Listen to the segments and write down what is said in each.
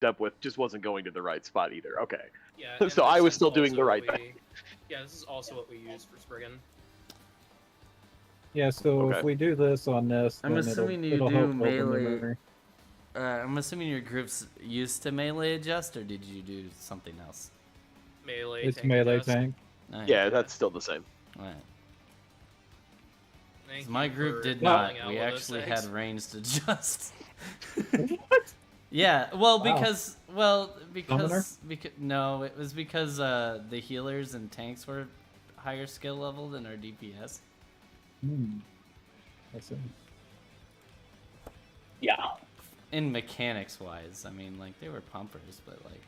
up with just wasn't going to the right spot either. Okay. Yeah. So I was still doing the right thing. Yeah, this is also what we use for Spriggan. Yeah, so if we do this on this, I'm then assuming you it'll do help open the melee. memory. I'm assuming your group's used to melee adjust, or did you do something else? Melee. It's tank melee adjust. tank. Nice. Yeah, that's still the same. Right. Thank My you group for did calling not. out We all those actually things. had ranged adjust. What? Yeah, well, Wow. because no, it was because the healers and tanks were higher skill level than our DPS. I see. Yeah. In mechanics wise, I mean, like, they were pumpers, but like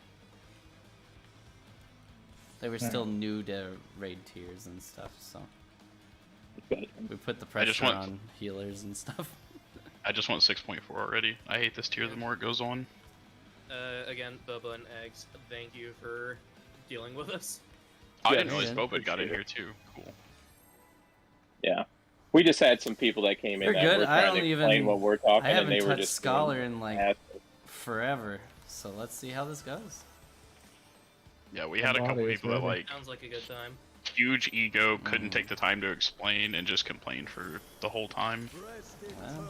they were still new to raid tiers and stuff, so we put the pressure on healers and stuff. I just want 6.4 already. I hate this tier the more it goes on. Again, Boba and Eggs, thank you for dealing with us. I didn't realize Boba got in here too. Cool. Yeah. We just had some people that came in We're that good. were trying to explain what we're talking, I haven't and they were touched just Scholar in like forever, so let's see how this goes. Yeah, we had a couple people that like sounds like a good time. Huge ego, couldn't take the time to explain, and just complained for the whole time. Wow.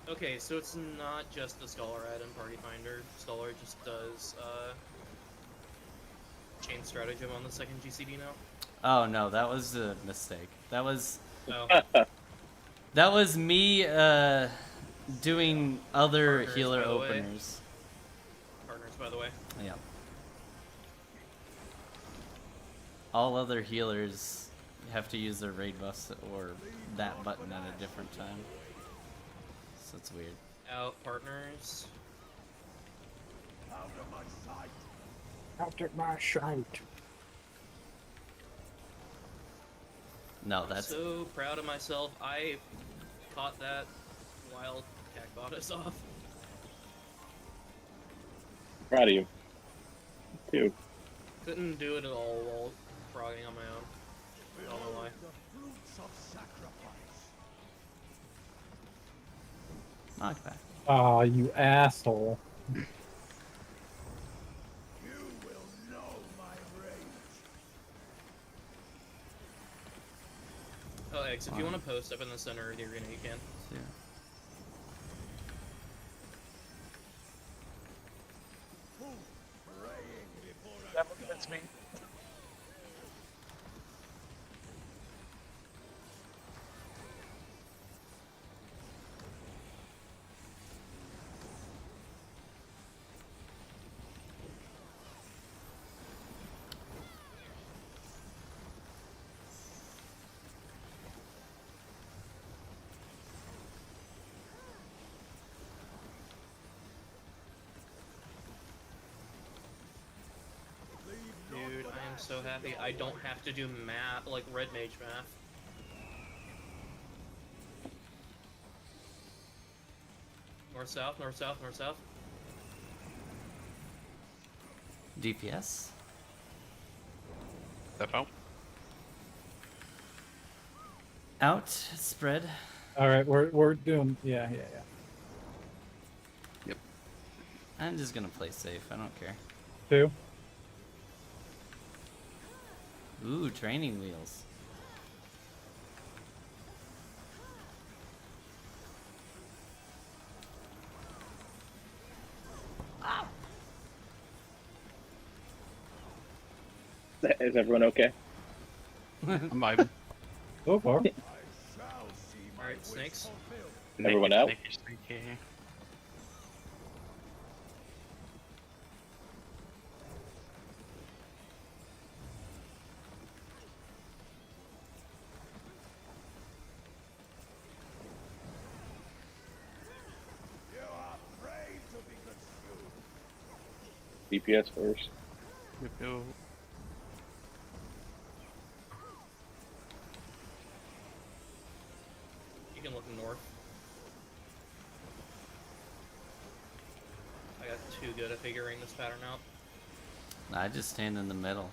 Okay, so it's not just the Scholar item, Party Finder. Scholar just does chain stratagem on the second GCD now. Oh no, that was a mistake. That was Oh. that was me doing other Partners, healer by the way. openers. Partners, by the way. Yeah. All other healers have to use their raid buffs or that button at a different time. So it's weird. Out partners. Out of my sight. Out of my sight. No, that's So proud of myself. I caught that while Cat bought us off. Proud of you. Too. Couldn't do it at all while frogging on my own. I don't know why. knockback. Aw, you asshole. Oh, X, if you want to post up in the center of the arena, you can. Yeah. That's me. Dude, I am so happy I don't have to do math, like red mage math. North south, north south, north south. DPS? Step out. Out, spread. Alright, we're doing yeah. Yep. I'm just gonna play safe, I don't care. 2. Ooh, training wheels. Is everyone okay? I'm vibing. So far. Alright, snakes. Everyone out? DPS first. Go. You can look north. I got too good at figuring this pattern out. I just stand in the middle.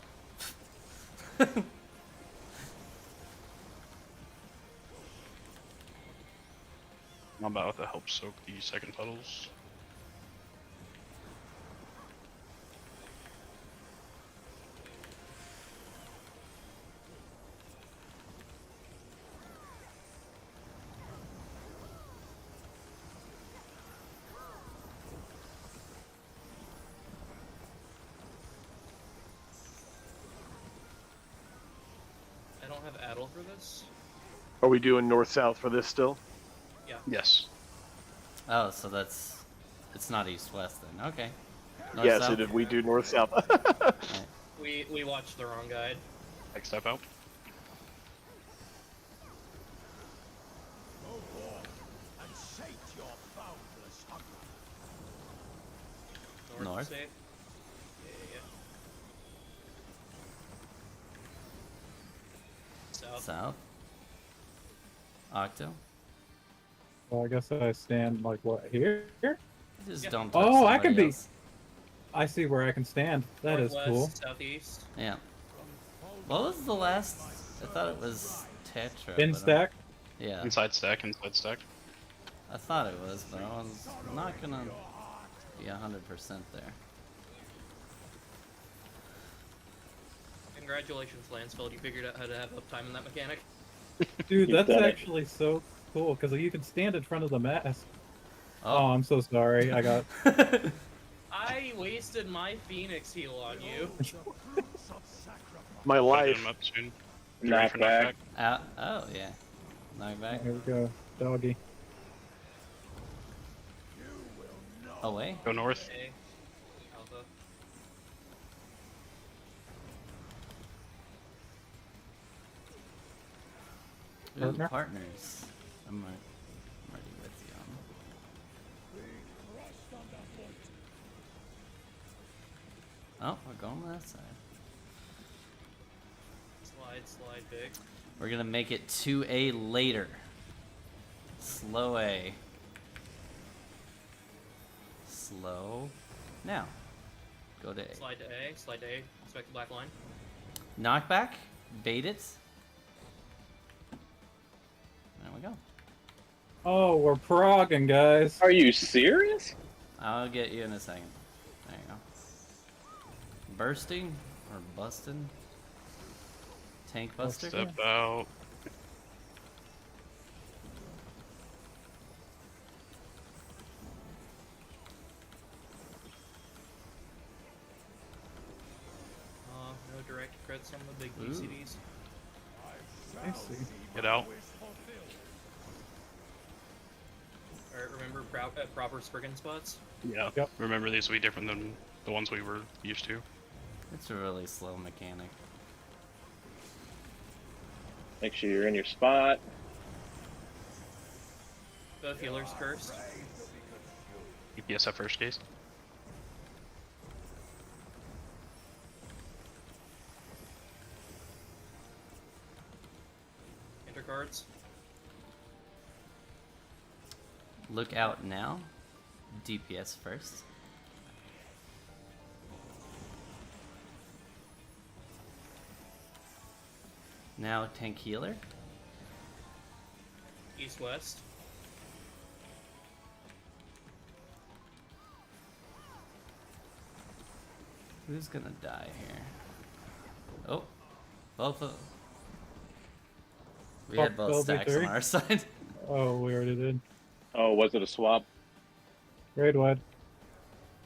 I'm about to help soak the second puddles. I don't have Addle for this. Are we doing north-south for this still? Yes. Oh, so that's it's not east-west then. Okay. Yes, North-south? did we do north-south? Right. We watched the wrong guide. Next step out. Go forth and sate your boundless hunger. North? Safe. Yeah. South. South? Octo? Well, I guess I stand like what here? Just Yeah. don't touch Oh, I can somebody be- else. I see where I can stand. That is Northwest, cool. Southeast. Yeah. What was the last? I thought it was Tetra. Bin but I'm- stack. Yeah, Inside stack, inside stack. I thought it was, but I was not gonna be 100% there. Congratulations, Lansfeld. You figured out how to have uptime in that mechanic. Dude, You've that's done it. actually so cool because you can stand in front of the mast. Oh, Oh. I'm so sorry. I got. I wasted my Phoenix heal on you. My Put life. him up soon. You ready for Knockback. Oh yeah. Knockback. Here we go, doggy. Away. Go north. Okay. Alpha. Ooh, Partner? partners. I'm already with you on. Oh, we're going that side. Slide big. We're gonna make it to A later. Slow A. Slow. Now. Go to A. Slide to A. Slide to A. Expect the black line. Knockback. Bait it. There we go. Oh, we're progging, guys. Are you serious? I'll get you in a second. There you go. Bursting or busting? Tank buster? Step out. No direct crits on the big Ooh. PCDs. I see. Get out. Alright, remember proper Spriggan spots? Yeah. Yep. Remember, these will be different than the ones we were used to. It's a really slow mechanic. Make sure you're in your spot. Both healers cursed. EPS at first case. Enter cards. Look out now. DPS first. Now tank healer. East west. Who's gonna die here? Oh, both of. We had Fuck, both they'll be stacks on three. our side. Oh, we already did. Oh, was it a swap? Raid wide.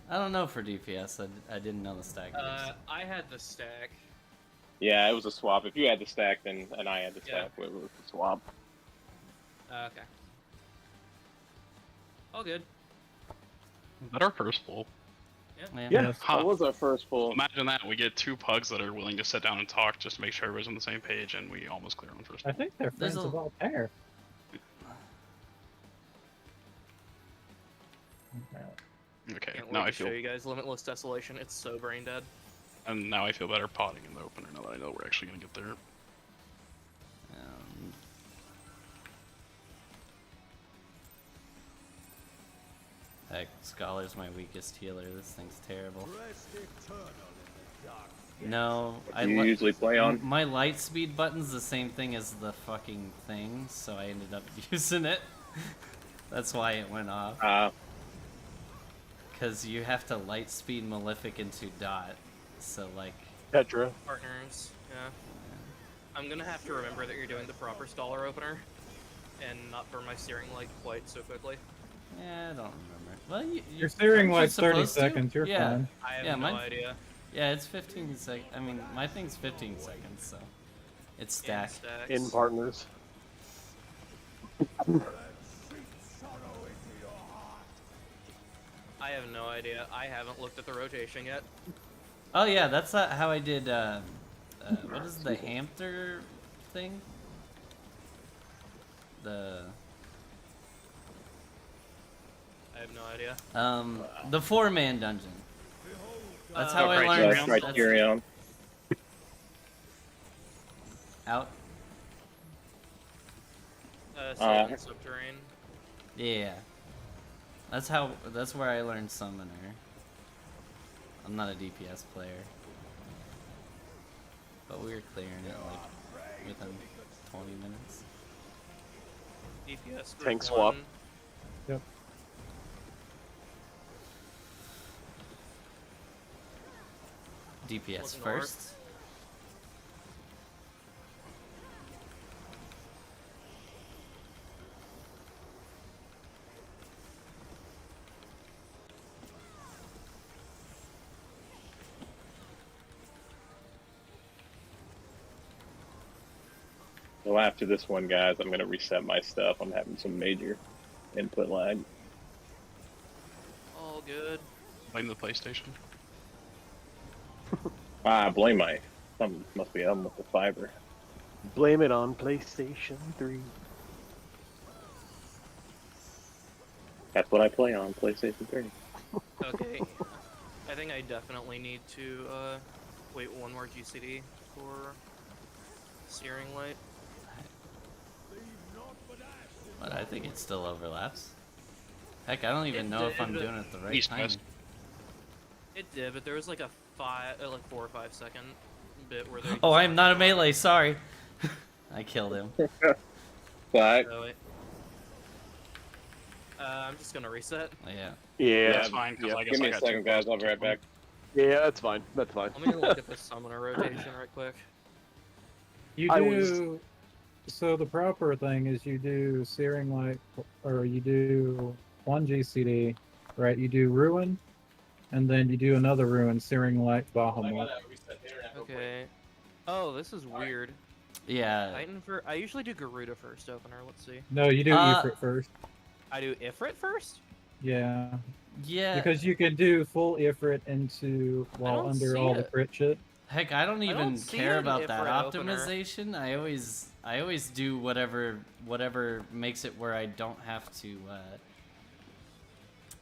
I don't know for DPS. I didn't know the stack. I had the stack. Yeah, it was a swap. If you had the stack, then and I had the Yeah. stack, it was a swap. Okay. All good. Is that our first pull? Yeah. Yeah. Yes. That was our first pull. Imagine that. We get two pugs that are willing to sit down and talk just to make sure everybody's on the same page, and we almost clear on first I pull. think they're There's friends a- of all pair. Okay, Can't now wait I to show feel you guys Limitless Desolation. It's so brain dead. and now I feel better potting in the opener now that I know we're actually gonna get there. Heck, Scholar's my weakest healer. This thing's terrible. Rest eternal in the dark. No, I You li- usually play on. My light speed button's the same thing as the fucking thing, so I ended up using it. That's why it went off. Uh, Because you have to light speed Malefic into dot. So, like. Petra. Partners, yeah. I'm gonna have to remember that you're doing the proper scholar opener, and not burn my steering light quite so quickly. Yeah, I don't remember. Well, Your steering aren't you light's 30 supposed to? seconds. You're Yeah. fine. I have Yeah, no mine- idea. Yeah, it's 15 seconds. I mean, my thing's 15 seconds, so. It's And stacked. stacks. In partners. I have no idea. I haven't looked at the rotation yet. Oh, yeah, that's how I did, what is the hamster thing? I have no idea. The 4-man dungeon. That's how Oh, I Criterion. learned. that's- Criterion. Out. Satan subterranean. Yeah. That's where I learned Summoner. I'm not a DPS player. But we were clearing it like within 20 minutes. DPS group Tank swap. 1. Yep. DPS Look north. first. So after this one, guys, I'm gonna reset my stuff. I'm having some major input lag. All good. Blame the PlayStation. Blame my. Something must be up with the fiber. Blame it on PlayStation 3. That's what I play on PlayStation 3. Okay. I think I definitely need to wait one more GCD for steering light. But I think it still overlaps. Heck, I don't even It know if I'm did. doing it the right East time. west. It did, but there was like a 4 or 5 second bit where they. Oh, I'm not a melee, sorry. I killed him. But Oh, wait. I'm just gonna reset. Yeah. Yeah. That's fine, because yeah. I guess give me I a got second, two guys. bugs I'll be right back. Yeah, that's fine. That's fine. Let me look at the summoner rotation right quick. You I do. So the proper thing is you do Searing Light, or you do one GCD, right? You do Ruin, and then you do another Ruin, Searing Light, Bahamut. Okay. Oh, this is weird. Yeah. Titan for. I usually do Garuda first opener. Let's see. No, you do Ifrit first. I do Ifrit first. Yeah, Yeah. because you can do full Ifrit into while don't under see all the it. crit shit. Heck, I don't even don't see care an about that Ifrit opener. optimization. I always do whatever makes it where I don't have to.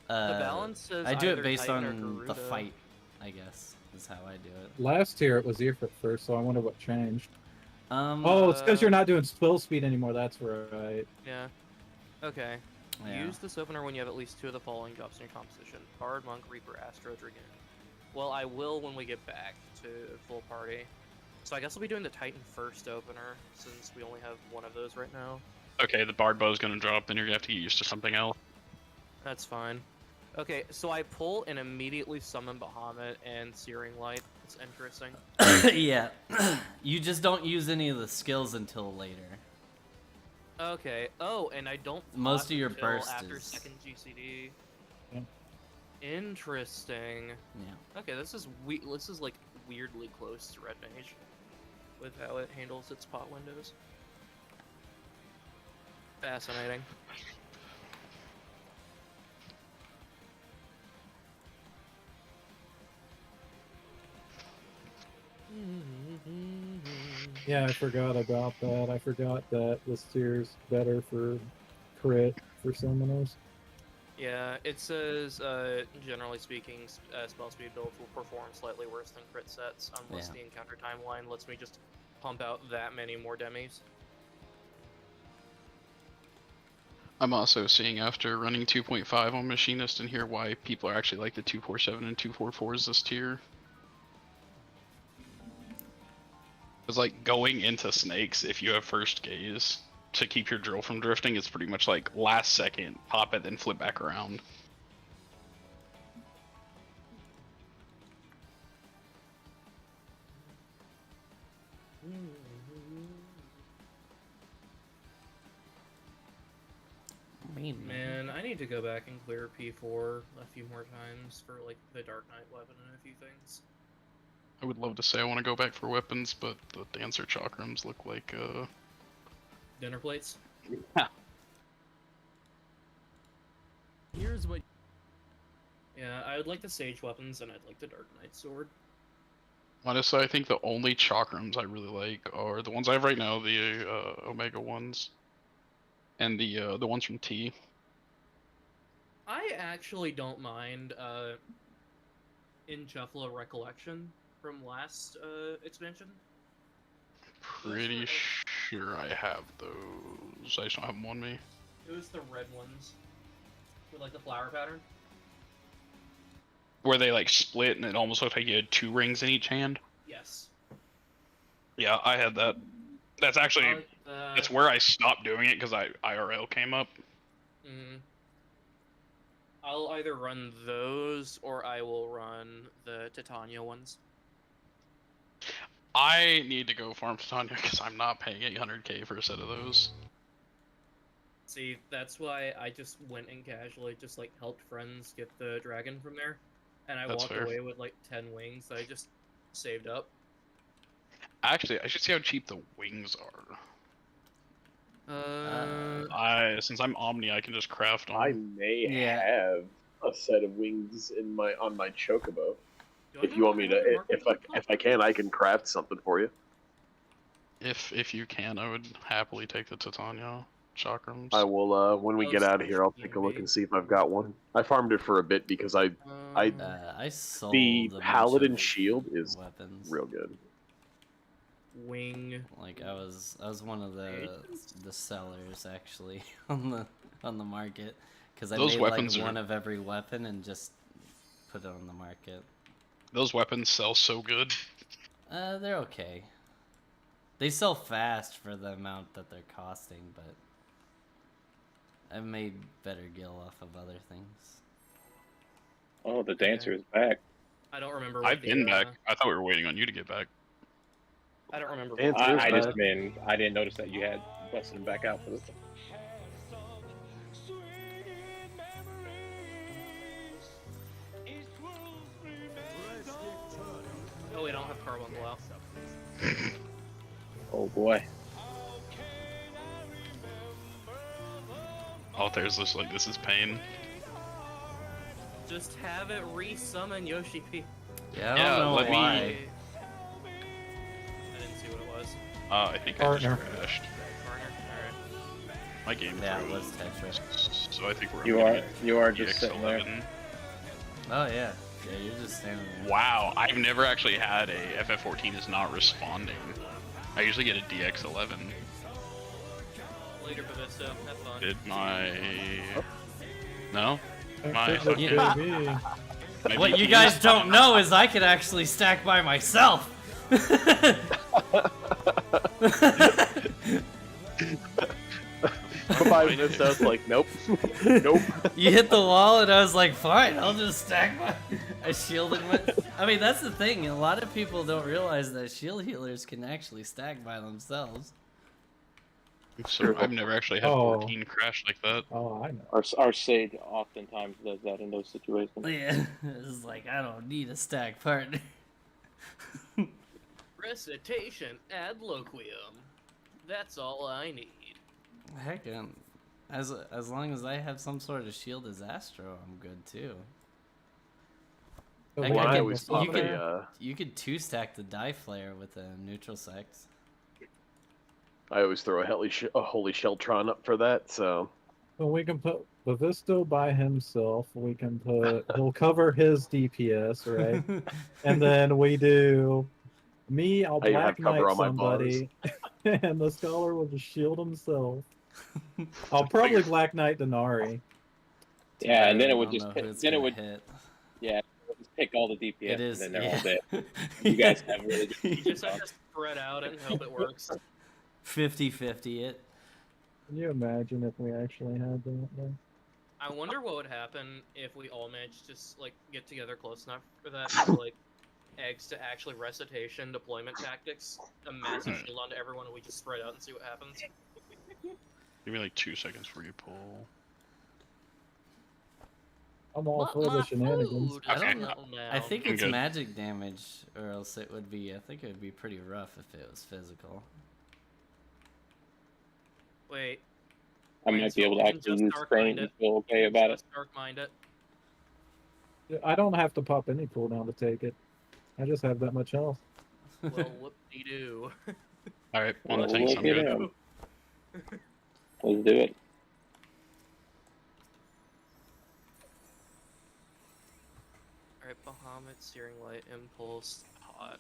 The balance is. I do it either based Titan or on the Garuda. fight, I guess, is how I do it. Last year it was Ifrit first, so I wonder what changed. Um. Oh, it's because you're not doing spell speed anymore. That's right. Yeah. Okay. Yeah. Use this opener when you have at least 2 of the following drops in your composition: Bard, Monk, Reaper, Astro, Dragoon. Well, I will when we get back to full party. So I guess I'll be doing the Titan first opener, since we only have one of those right now. Okay, the bard bow's gonna drop, then you're gonna have to get used to something else. That's fine. Okay, so I pull and immediately summon Bahamut and Searing Light. It's interesting. Yeah. You just don't use any of the skills until later. Okay. Oh, and I don't. Most pop of your until burst after is- second GCD. Yeah. Interesting. Yeah. Okay, this is like weirdly close to Red Mage, with how it handles its pot windows. Fascinating. Yeah, I forgot about that. I forgot that this tier's better for crit for summoners. Yeah, it says, generally speaking, spell speed builds will perform slightly worse than crit sets, unless Yeah. the encounter timeline lets me just pump out that many more demis. I'm also seeing after running 2.5 on Machinist and hear why people are actually like the 247 and 244s this tier. It's like going into snakes if you have first gaze to keep your drill from drifting, it's pretty much like last second, pop it, then flip back around. Man, I need to go back and clear P4 a few more times for like the Dark Knight weapon and a few things. I would love to say I want to go back for weapons, but the Dancer Chakrams look like, Dinner plates. Here's what. Yeah, I would like the Sage weapons and I'd like the Dark Knight sword. Honestly, I think the only Chakrams I really like are the ones I have right now, the Omega ones, and the ones from T. I actually don't mind in Shuffle Recollection from last expansion. Pretty sure I have those. I just don't have them on me. It was the red ones with like the flower pattern. Where they like split and it almost looked like you had 2 rings in each hand. Yes. Yeah, I had that. That's actually that's where I stopped doing it because IRL came up. I'll either run those or I will run the Titania ones. I need to go farm Titania because I'm not paying 800k for a set of those. See, that's why I just went and casually just like helped friends get the dragon from there, and I That's walked fair. away with like 10 wings that I just saved up. Actually, I should see how cheap the wings are. Since I'm Omni, I can just craft them. I may have a set of wings in on my chocobo. Do I If know you want what me kind of to, market if I can, I can craft something for you. If you can, I would happily take the Titania Chakrams. I will. When we Oh, get out of here, I'll so take a look maybe. and see if I've got one. I farmed it for a bit because I I sold the a bunch paladin of shield is weapons. real good. Wing. Like I was one of the sellers actually on the market because I Those made weapons like are- one of every weapon and just put it on the market. Those weapons sell so good. They're okay. They sell fast for the amount that they're costing, but I've made better gil off of other things. Oh, the dancer is back. I don't remember. What I've been back. I thought we were waiting on you to get back. I don't remember. And what Cheers, I bud. just mean I didn't notice that you had busted him back out for this. Oh, we don't have carbon below. Oh boy. Oh, there's this like this is pain. Just have it resummon Yoshi P. Yeah, I Yeah, don't know let me- why. I didn't see what it was. I think I Partner. just crashed. Partner. Alright. My game Yeah, it froze. was Tetris. So I think we're You gonna are get you are just sitting there. DX11. Oh yeah, yeah, you're just standing there. Wow, I've never actually had a FF14 is not responding. I usually get a DX11. Later, Bavisto. Have fun. Did my... No? My That's fucking... a baby. my What you BP guys don't know is I could actually stack by myself. By this, I was like, nope, nope. You hit the wall and I was like, fine, I'll just stack my... I shielded my... I mean, that's the thing. A lot of people don't realize that shield healers can actually stack by themselves. So I've never actually had Oh. 14 crash like that. Oh, I know. Our Sage oftentimes does that in those situations. Yeah, it's like, I don't need a stack partner. Recitation ad loquium. That's all I need. Heck, as long as I have some sort of shield as Astro, I'm good too. The Heck, Well, I I can- always you thought can- You could 2-stack the die flare with a neutral sect. I always throw a holy Sheltron up for that. So So we can put Bavisto by himself. We can put he'll cover his DPS, right? And then we do me. I'll I even have Black cover Knight on my somebody, and the scholar will just shield himself. I'll probably Black Knight Denari. Yeah, and then I it would don't just know pick, who it's then it gonna would hit. just pick all the DPS It is. and then they're Yeah. all dead. You guys have really good You just have to spread out and hope it works. 50-50 it. Can you imagine if we actually had that? There? I wonder what would happen if we all managed to like get together close enough for that, for like eggs to actually recitation deployment tactics, a massive shield onto everyone, and we just spread out and see what happens. Give me like 2 seconds before you pull. I'm all But for the my shenanigans. food I is don't now know. down. I think I'm it's good. magic damage, or else it would be. I think it would be pretty rough if it was physical. Wait. I might be able to actually use Spain and feel okay about it. Just dark mind it. I don't have to pop any cooldown to take it. I just have that much health. Well, whoop-de-doo. Alright, on Well, the tanks, I'm look good. at him. Let's do it. Alright, Bahamut, Steering Light, Impulse, Hot.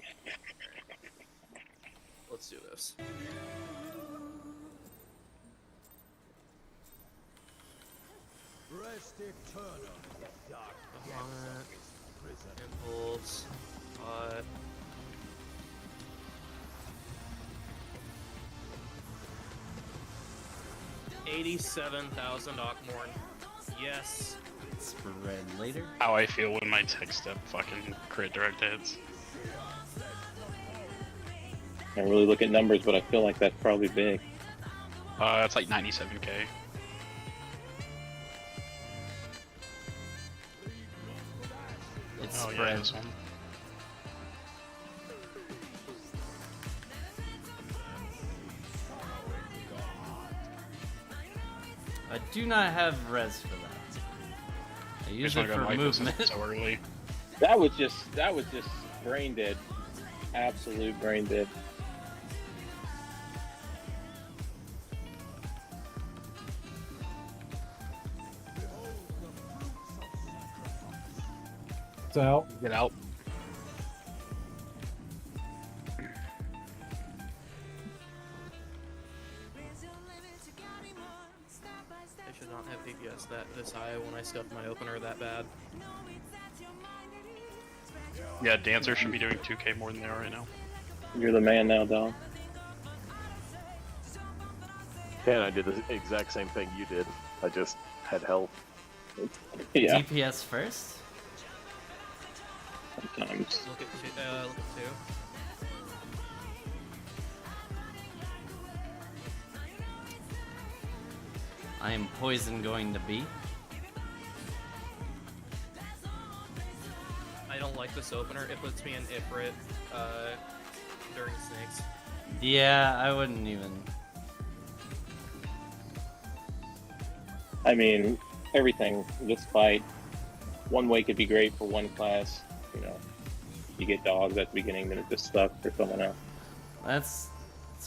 Let's do this. Bahamut, Impulse, Hot. 87,000 Ockmorn. Yes. Spread later. How I feel when my tech step fucking crit direct hits. I don't really look at numbers, but I feel like that's probably big. It's like 97k. It's Oh yeah, spread. this one. I do not have res for that. I use it Just wanna for go movement. so early. That was just brain dead. Absolute brain dead. It's out. Get out. I should not have DPS this high when I stuffed my opener that bad. Yeah, Dancer should be doing 2k more than they are right now. You're the man now, Dom. And I did the exact same thing you did. I just had health. Yeah, DPS first? sometimes. Look at 2. I am poison going to be. I don't like this opener. It puts me in Ifrit during snakes. Yeah, I wouldn't even. I mean, everything. This fight, one way could be great for one class. You know, you get dogs at the beginning, then it just sucks for someone else. That's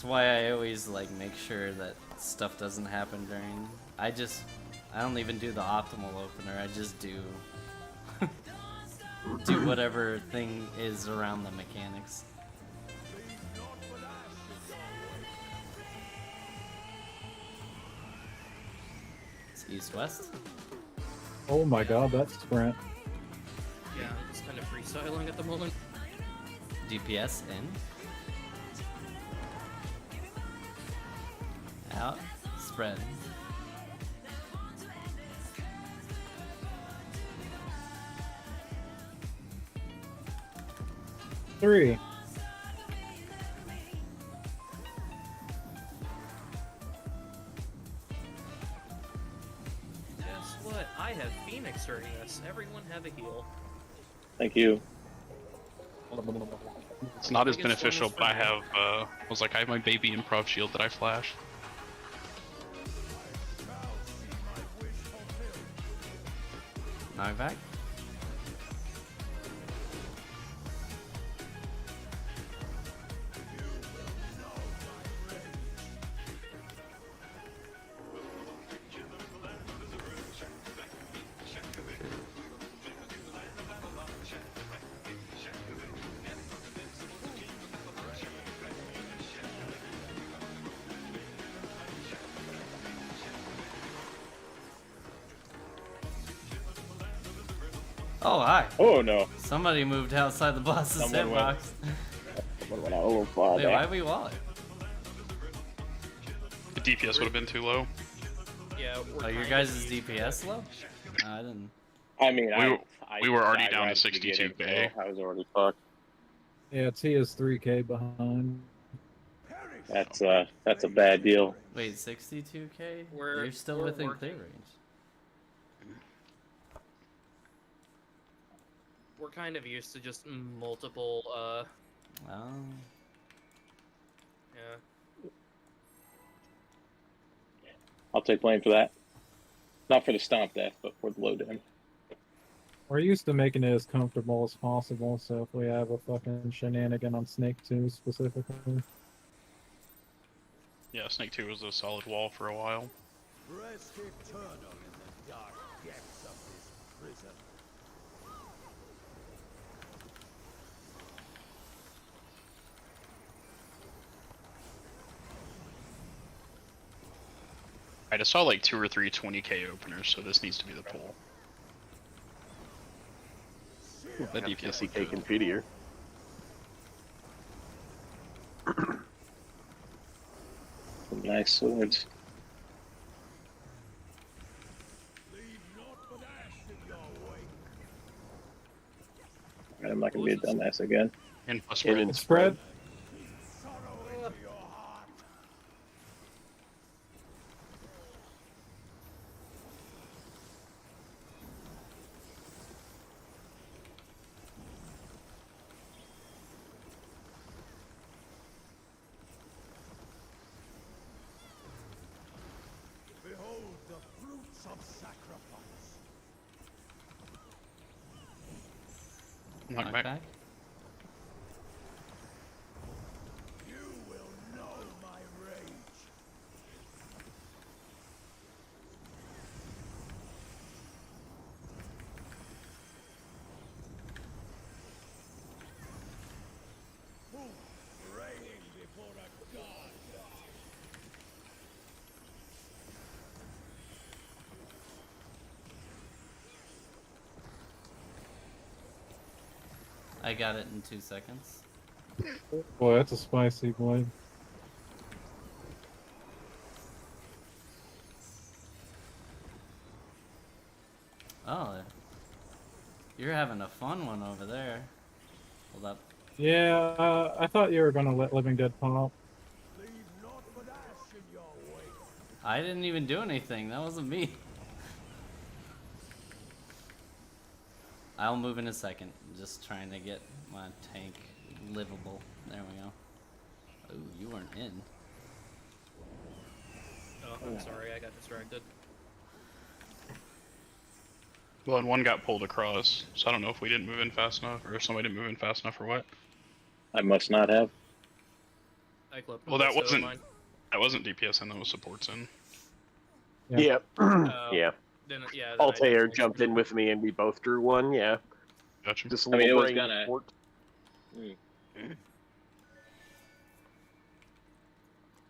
why I always like make sure that stuff doesn't happen during. I don't even do the optimal opener. I just do do whatever thing is around the mechanics. It's east-west. Oh my god, that's sprint. Yeah, I'm just kind of freestyling at the moment. DPS in. Out. Spread. Three. Guess what? I have Phoenix during this. Everyone have a heal. Thank you. It's not as Biggest one beneficial, is for but I me. have, I have my baby improv shield that I flash. Knockback. Oh, hi. Oh no! Somebody moved outside the boss's Someone went- hitbox. Someone went out a little far Wait, there. why we wall it? DPS would have been too low. Yeah. Oh, your guys' DPS low? I didn't. I mean, We were already died down right to at the beginning, 62K. so I was already fucked. Yeah, T is 3K behind. That's a bad deal. Wait, 62K? We're- You're still we're within working. clear range. We're kind of used to just multiple, Oh. yeah. I'll take blame for that. Not for the stomp death, but for the low down. We're used to making it as comfortable as possible, so if we have a fucking shenanigan on Snake 2 specifically. Yeah, Snake 2 was a solid wall for a while. Rest eternal in the dark depths of this prison. I just saw like 2 or 3 20K openers, so this needs to be the pull. The DPS looked CK good. Confeitier. Some nice swords. Leave naught but ash in your wake. Alright, I'm not gonna be a dumbass again. And plus And spread. in Spread? Sorrow into your heart. Behold the fruits of sacrifice. Knockback. Knockback? You will know my rage. Who praying before a god? I got it in 2 seconds. Boy, that's a spicy blade. Oh. You're having a fun one over there. Hold up. Yeah, I thought you were gonna let Living Dead pop. Leave naught but ash in your wake. I didn't even do anything. That wasn't me. I'll move in a second. Just trying to get my tank livable. There we go. Oh, you weren't in. Oh, I'm sorry, I got distracted. Well, and one got pulled across, so I don't know if we didn't move in fast enough, or if somebody didn't move in fast enough, or what. I must not have. I clipped Well, the that stove wasn't mine. that wasn't DPS in, that was supports in. Yeah. Yeah. Yeah. Then, yeah, then I Altair definitely jumped in with me and we both drew one, yeah. Gotcha. Just a I mean, little it was brain gonna- sport.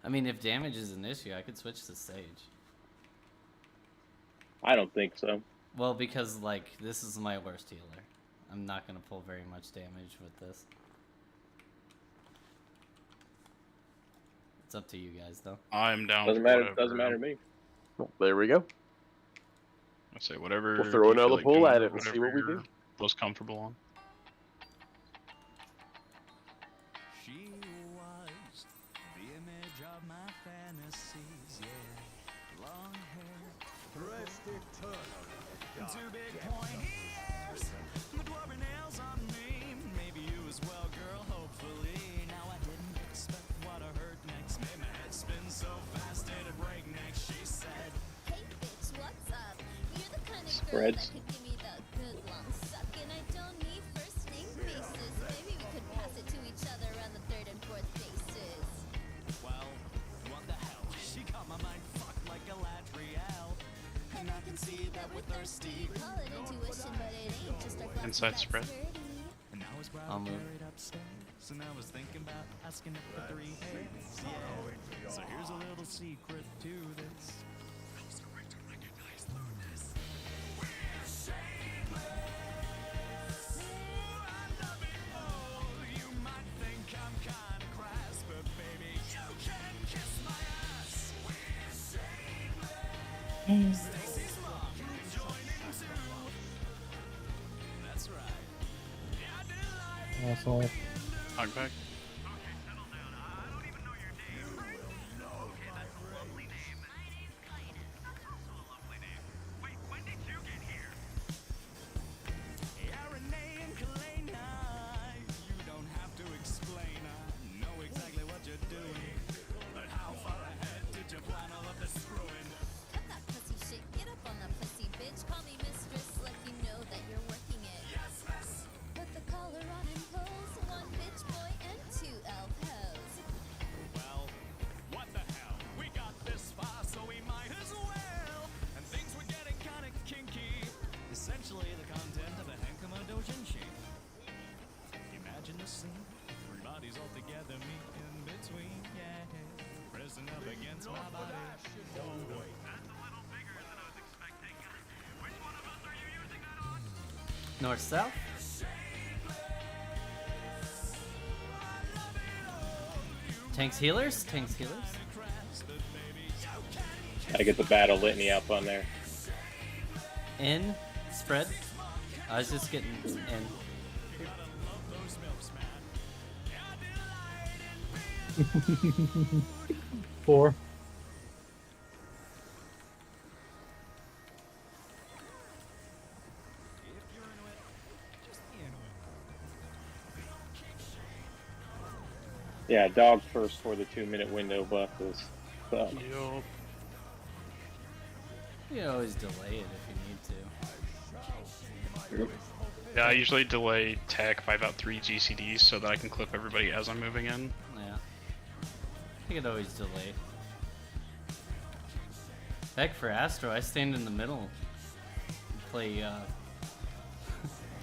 I mean, if damage is an issue, I could switch to Sage. I don't think so. Well, because, like, this is my worst healer. I'm not gonna pull very much damage with this. It's up to you guys, though. I'm down. Doesn't for matter. whatever. Doesn't matter to me. Well, there we go. I say whatever. We'll throw you feel another like pull doing, at it and see whatever what we you're do. Most comfortable on. She was the image of my fantasies, yeah. Long hair, Rest eternal in the dark two big depths point of this ears, prison. my dwarven nails on me. Maybe you as well, girl, hopefully. Now I didn't expect what I heard next. Made my head spin so fast, did a breakneck. She said, Hey bitch, what's up? You're the kind of girl Spreads. that could give me the good long suck, and I don't need first name basis. Maybe we could pass it to each other on the third and fourth bases. well, what the hell? She got my mind fucked like Galadriel. And I can see that we're thirsty. We call it intuition, but it ain't just our glasses Inside got spread. sturdy. And I was I'll probably move. carried upstairs, and I was thinking about asking if the 3 A's, yeah. So here's a little secret to this. I was quick to recognize Lunas. We're shameless. Ooh, I love it all. You might think I'm kinda crass, but baby, you can kiss my ass. We're That's right. Asshole. Knockback. Renee and Kalena, you don't have to explain. I know exactly what you're doing. But how far ahead did you plan all of this screwing? Cut that pussy shit, get up on that pussy, bitch. Call me mistress, like you know that you're working it. Yes, miss. Put the collar on and pose. One bitch boy and two elf hoes. Well, what the hell? We got this far, so we might as well. And things were getting kinda kinky. Essentially the content of a Henkama Dojinshi. Imagine the scene. Three bodies all together, me in between, yeah. Pressing up against my body. North south. Tanks healers. Tanks healers. I get the battle litany up on there. In spread. I was just getting in. 4. Yeah, dog first for the 2-minute window buff is Yup. You can always delay it if you need to. Yeah, I usually delay tech by about 3 GCDs so that I can clip everybody as I'm moving in. Yeah. You could always delay. Heck, for Astro, I stand in the middle. Play,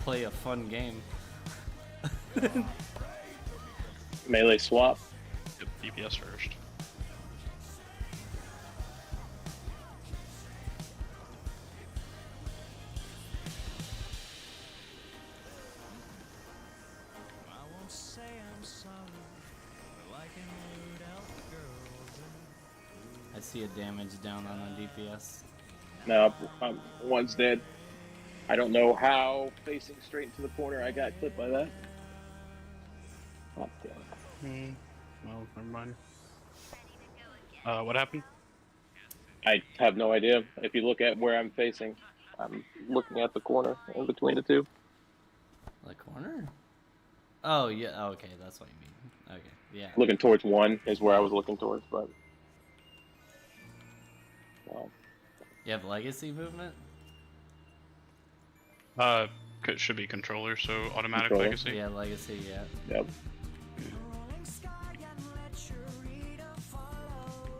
play a fun game. melee swap. Yep, DPS first. I won't say I'm sorry, but like in mood elf girls. I see a damage down on the DPS. No, one's dead. I don't know how, facing straight into the corner, I got clipped by that. Oh, damn. Well, never mind. What happened? I have no idea. If you look at where I'm facing, I'm looking at the corner in between the two. The corner? Oh, yeah. Oh, okay, that's what you mean. Okay, yeah. Looking towards one is where I was looking towards, but... Well, You have legacy movement? Should be controller, so automatic Controller. legacy. Yeah, legacy, yeah. yep.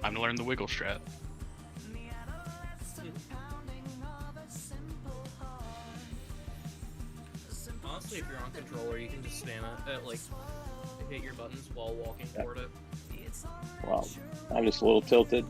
Time to learn the wiggle strat. Honestly, if you're on controller, you can just spam it, like, hit your buttons while walking toward it. Well, I'm just a little tilted.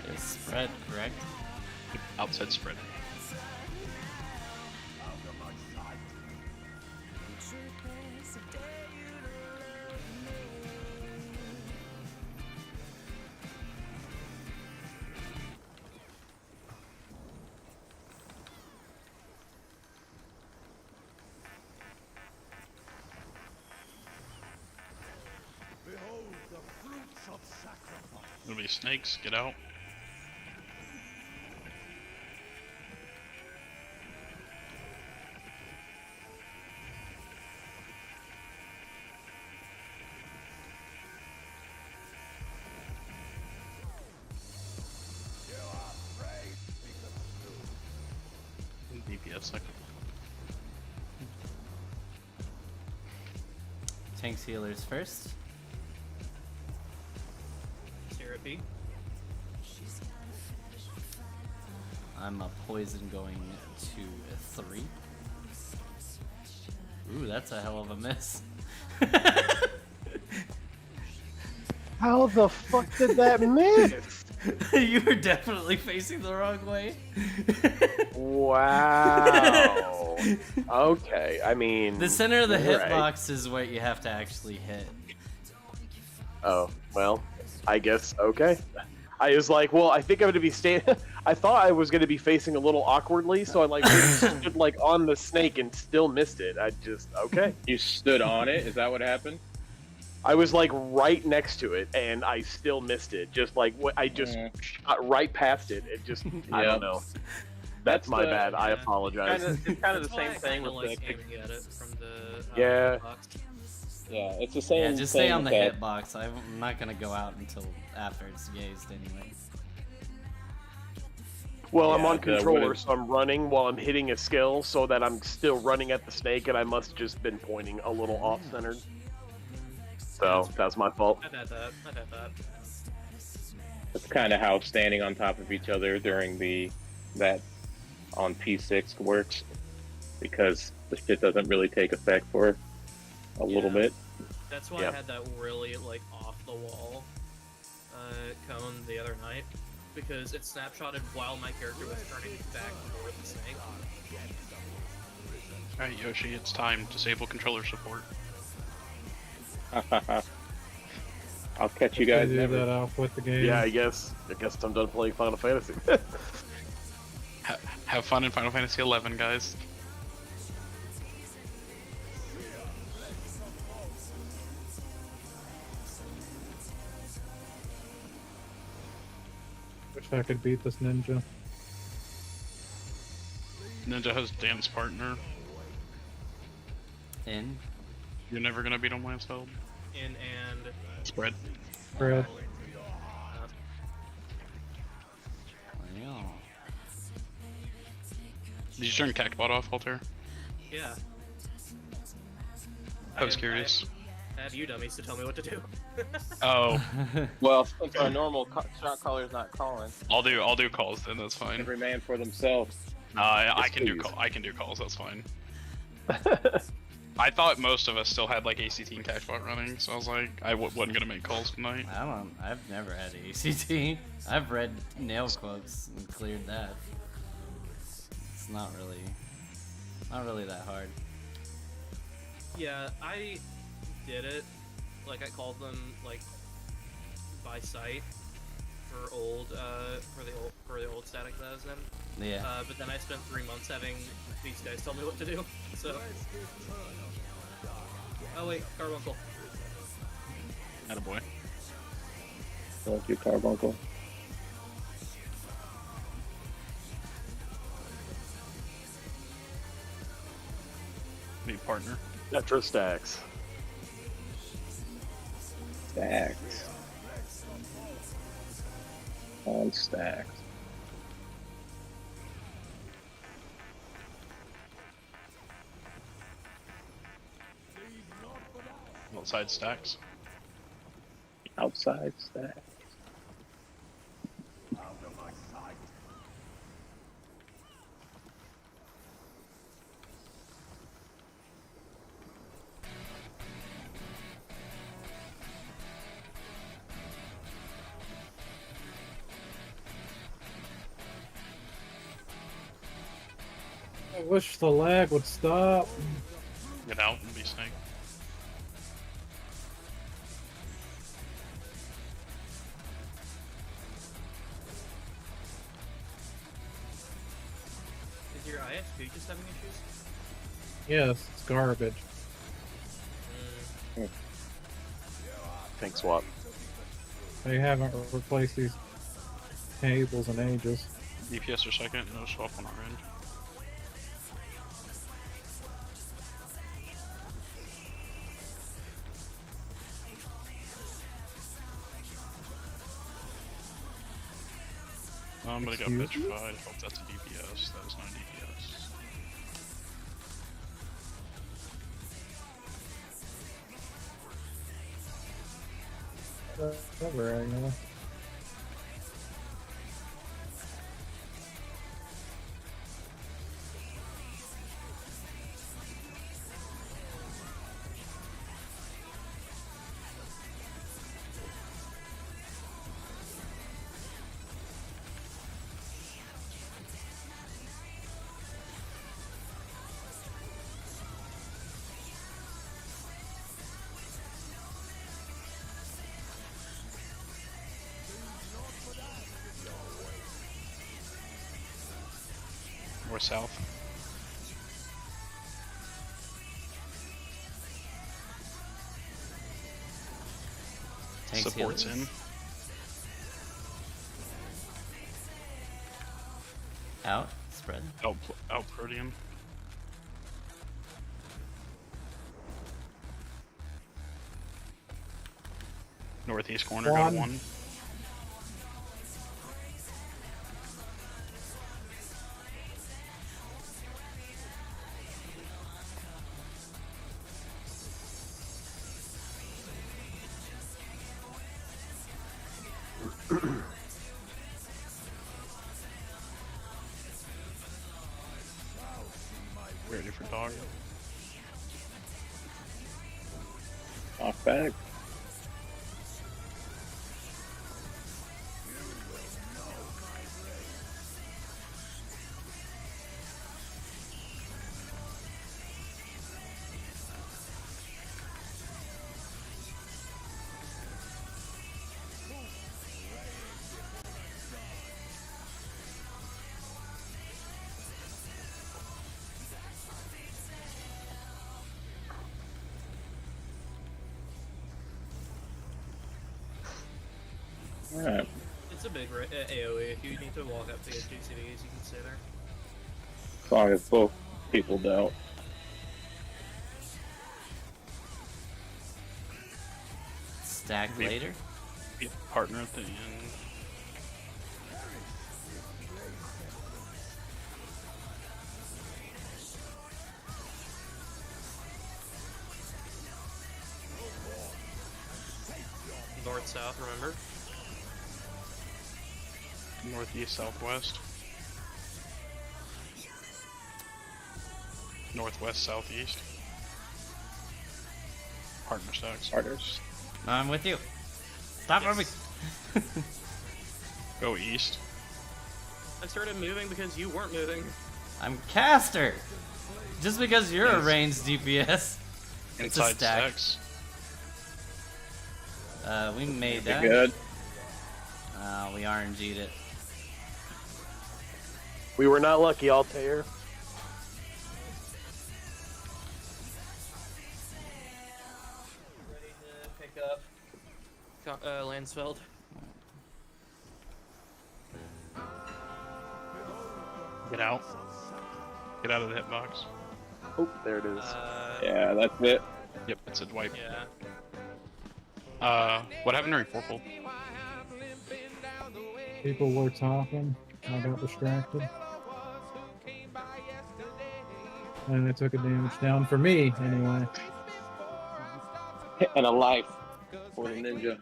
It's spread, correct? Outside spread. Behold the fruits of sacrifice. There'll be snakes. Get out. DPS second. Tanks healers first. HP. I'm a poison going to 3. Ooh, that's a hell of a miss. How the fuck did that miss? You were definitely facing the wrong way. Wow. Okay, I mean... The center of the alright. hitbox is what you have to actually hit. Oh, well, I guess, okay. I was like, well, I think I'm gonna be I thought I was gonna be facing a little awkwardly, so I like stood like on the snake and still missed it. I just, okay. You stood on it? Is that what happened? I was like right next to it, and I still missed it. Just like I just shot right past it. It just, I don't know. That's my bad. I apologize. It's kind of the That's why same I thing kinda with like the... aiming at it from the Yeah. box. Yeah, it's the same Yeah, just stay thing on the that- hitbox. I'm not gonna go out until after it's gazed anyway. Well, I'm Yeah, on the- controller, what is- so I'm running while I'm hitting a skill, so that I'm still running at the snake, and I must just been pointing a little off-centered. So that's my fault. I've had that. That's kind of how standing on top of each other during that on P6 works, because the shit doesn't really take effect for a little bit. That's why Yeah. I had that really like off the wall cone the other night, because it snapshotted while my character was turning back toward the snake. Alright, Yoshi, it's time. Disable controller support. I'll catch you They guys do never. that off with the game. Yeah, I guess I'm done playing Final Fantasy. Have fun in Final Fantasy 11, guys. Wish I could beat this ninja. Ninja has dance partner. In. You're never gonna beat him last held. In and Spread. Fred. Yeah. Did you turn Cactbot off, Altair? yeah. I was curious. I have you dummies to tell me what to do. Oh, Well, since our normal shot caller's not calling, I'll do calls then. That's fine. every man for themselves. I Yes, can do please. I can do calls. That's fine. I thought most of us still had like ACT and Cactbot running, so I was like, I wasn't gonna make calls tonight. I've never had ACT. I've read nail quotes and cleared that. It's not really that hard. Yeah, I did it. Like I called them like by sight for the old static that I was in. Yeah. But then I spent 3 months having these guys tell me what to do. So. Oh wait, Carbuncle. Attaboy. Thank you, Carbuncle. Need partner. Metro stacks. Stacks. On stacks. Outside stacks. Outside stacks. I wish the lag would stop. Get out and be snake. Is your ISP just having issues? Yes, it's garbage. Thanks, Swap. They haven't replaced these cables in ages. DPS or second, no swap on our end. But I got Excuse me? petrified. Hope that's a DPS. That was not DPS. Whatever, I know. North south. Tanks Supports healers. in. Out. Spread. Out Protean. Northeast corner got One. one. Very different dog. Off back. Alright. It's a big AoE. If you need to walk up to get 2 CDs, you can stay there. As long as both people don't. Stack Yeah. later. Be a partner at the end. North south, remember? Northeast southwest. Northwest southeast. Partner stacks. Partners. I'm with you. Stop Yes. moving. Go east. I started moving because you weren't moving. I'm caster. Just because you're a Yes. ranged DPS. It's a Inside stack. stacks. We made Be that. good. We RNG'd it. We were not lucky, Altair. Ready to pick up Lansfeld. Get out. Get out of the hitbox. Oh, there it is. Yeah, that's it. Yep, it's a wipe. Yeah. What happened to Purple? People were talking. I got distracted. And it took a damage down for me, anyway. And a life for the ninja.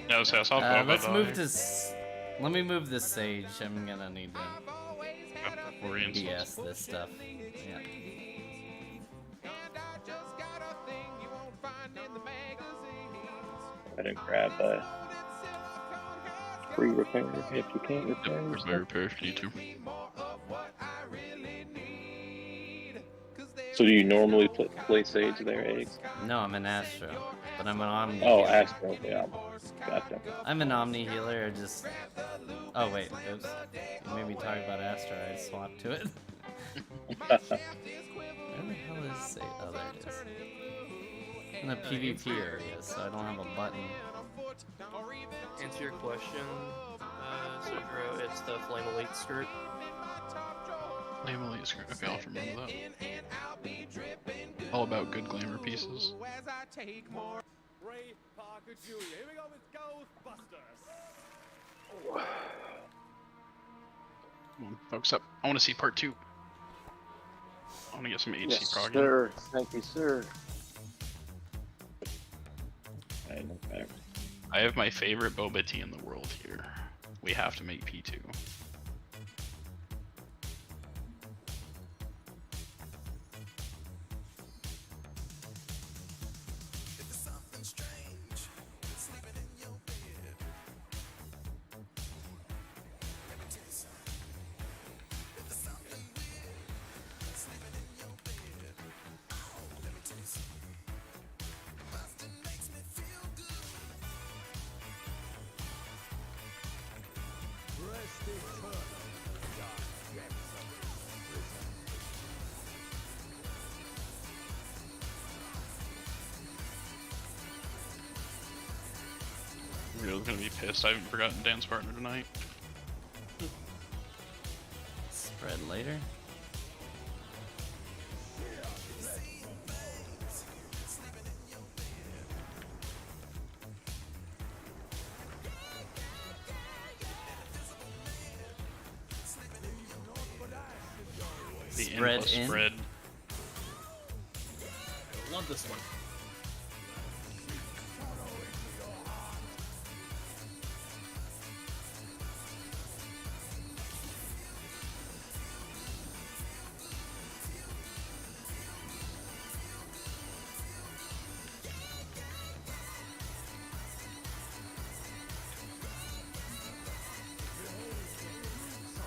No, so I saw Boba Let's die. move to. Let me move this sage. I'm gonna need to Before he insults. BS this stuff. Yeah. I didn't grab a free repair if you can't Yep, repair there's my yourself. repair if you need to. So do you normally play Sage there, Eggs? No, I'm an Astro, but I'm an Omni. Oh, healer. Astro, yeah. Gotcha. I'm an Omni healer. I just. Oh wait, oops. You made me talk about Astro. I swapped to it. Where the hell is Sage? Oh, there it is. In the PvP area, so I don't have a button. Answer your question, Sojiro, it's the Flame Elite skirt. Flame Elite skirt. Okay, I'll have to remember that. All about good glamour pieces. Ray Parker Jr. Here we go with Ghostbusters. Come on, focus up. I want to see part 2. I want to get some HC Yes, prog. sir. Thank you, sir. Okay. I have my favorite Boba tea in the world here. We have to make P2. gonna be pissed I haven't forgotten dance partner tonight. Spread later. The Spread endless in. spread. I love this one.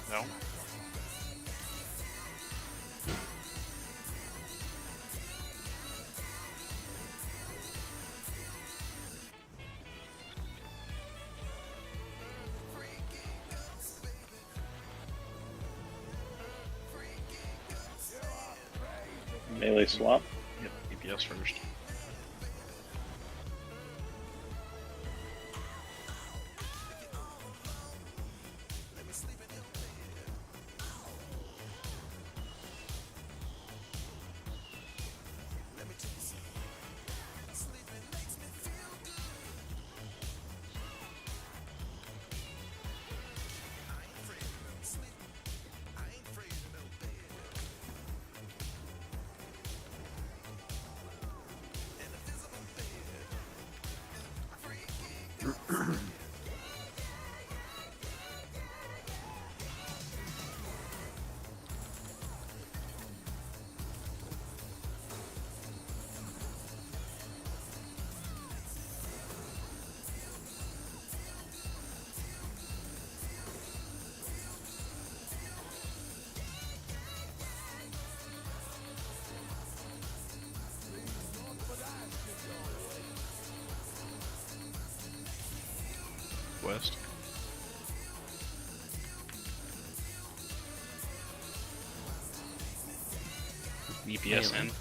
No. Melee swap. Yep, DPS first. West. DPS Melee. in.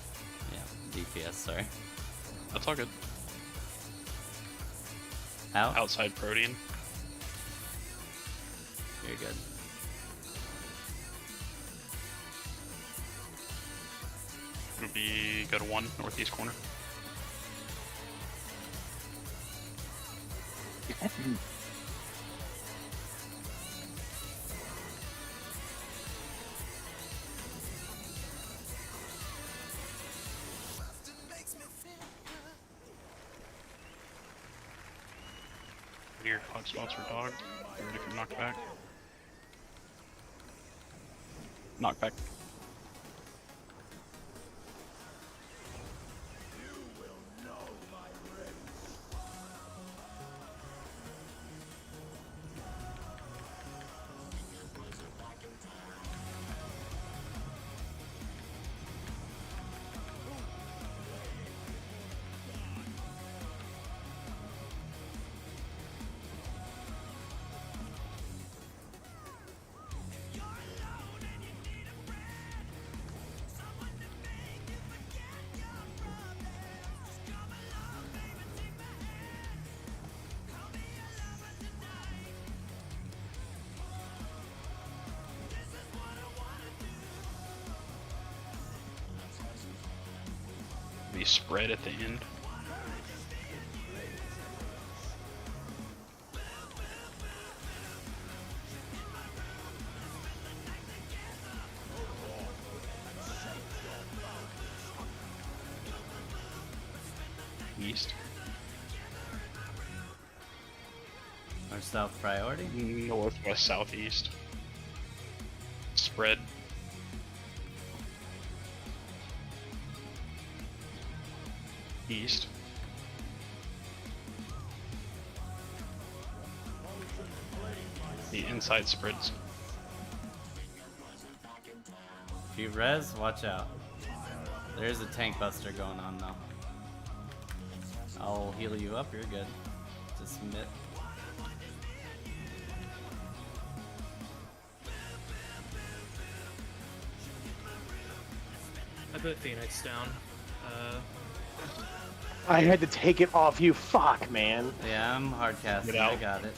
Yeah, DPS, sorry. That's all good. Out? Outside Protean. You're good. It'll be go to 1 northeast corner. Your hot spots for dog. You're ready for knockback. Knockback. Be spread at the end. East. Or south priority? Northwest, southeast. Spread. East. The inside spreads. If you res, watch out. There's a tank buster going on now. I'll heal you up, you're good. Just submit. I put Phoenix down. I had to take it off you. Fuck, man. Yeah, I'm hard casting. Get out. I got it.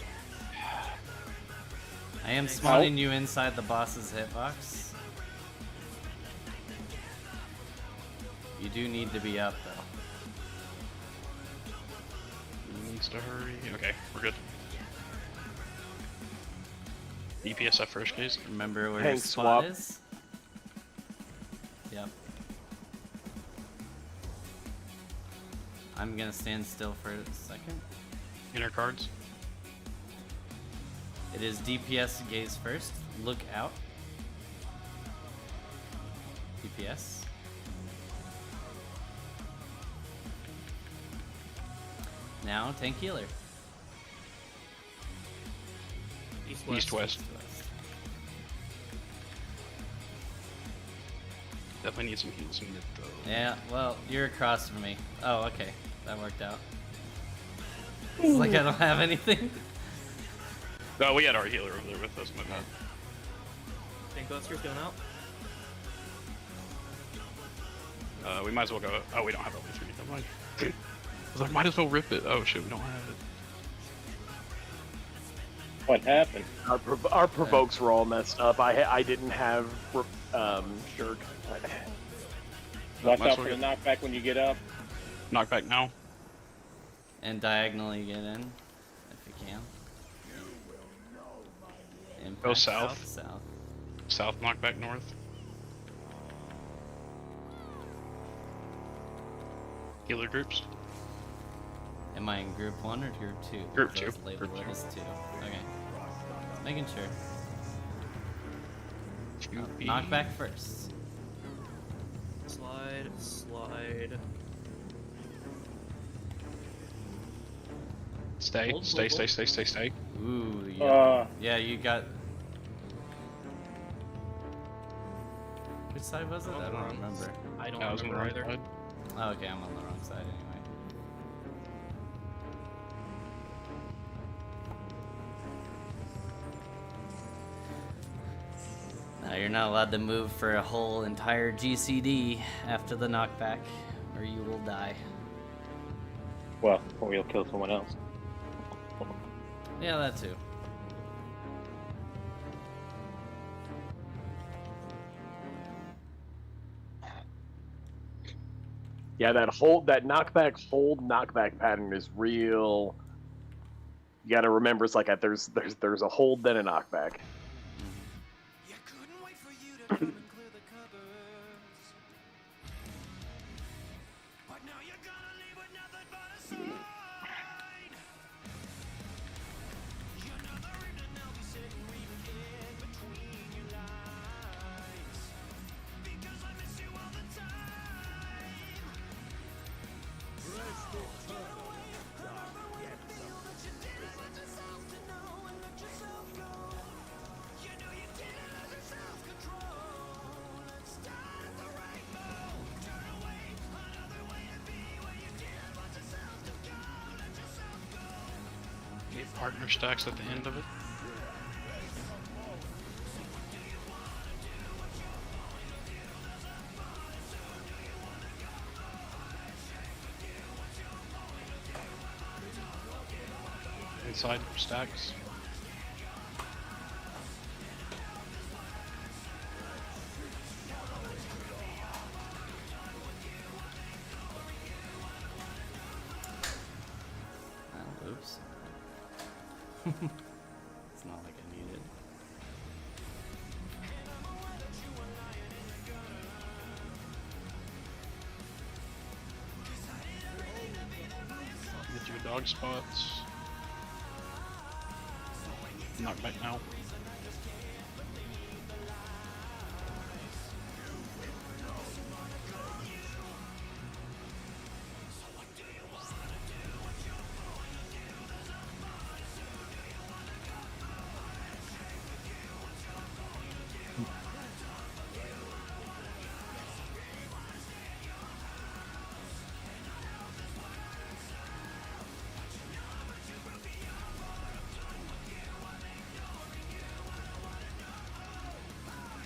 I am spawning you inside the boss's hitbox. You do need to be up though. Needs to hurry. Okay, we're good. DPS at first, guys. Remember where Tank your spot swap. is? Yep. I'm gonna stand still for a second. Inner cards. It is DPS gaze first. Look out. DPS. Now tank healer. East west. Definitely need some heals in mid though. Yeah, well, you're across from me. Oh, okay. That worked out. It's like I don't have anything. No, we had our healer over there with us, my bad. Tank Buster's going out. We might as well go. Oh, we don't have LB3. Never mind. I was like, might as well rip it. Oh shit, we don't have it. What happened? Our provokes were all messed up. I didn't have jerk. Watch might as out well for the get- knockback when you get up. Knockback now. And diagonally get in, if you can. Impact Go south. South. South knockback north. Healer groups. Am I in group 1 or group 2? Group Those two. labeled Group two. as 2. Okay. Making sure. QB. Knockback first. Slide, slide. Stay, Hold, stay, hold, stay, hold. stay, stay, stay. Ooh, yeah. Yeah, you got. Which side was it? I don't remember. I don't I was on the remember right either. side. Oh, okay, I'm on the wrong side anyway. Now you're not allowed to move for a whole entire GCD after the knockback, or you will die. Well, or you'll kill someone else. Yeah, that too. Yeah, that knockback pattern is real. You got to remember, it's like there's a hold then a knockback. You couldn't wait for you to come and clear the cupboards. But now you're gonna leave with nothing but a sign. Another evening I'll be sitting reading in between your lines. Because I miss you all the time. Get partner stacks at the end of it. Inside stacks. Oops. It's not like I need it. Get your dog spots. Knock back now.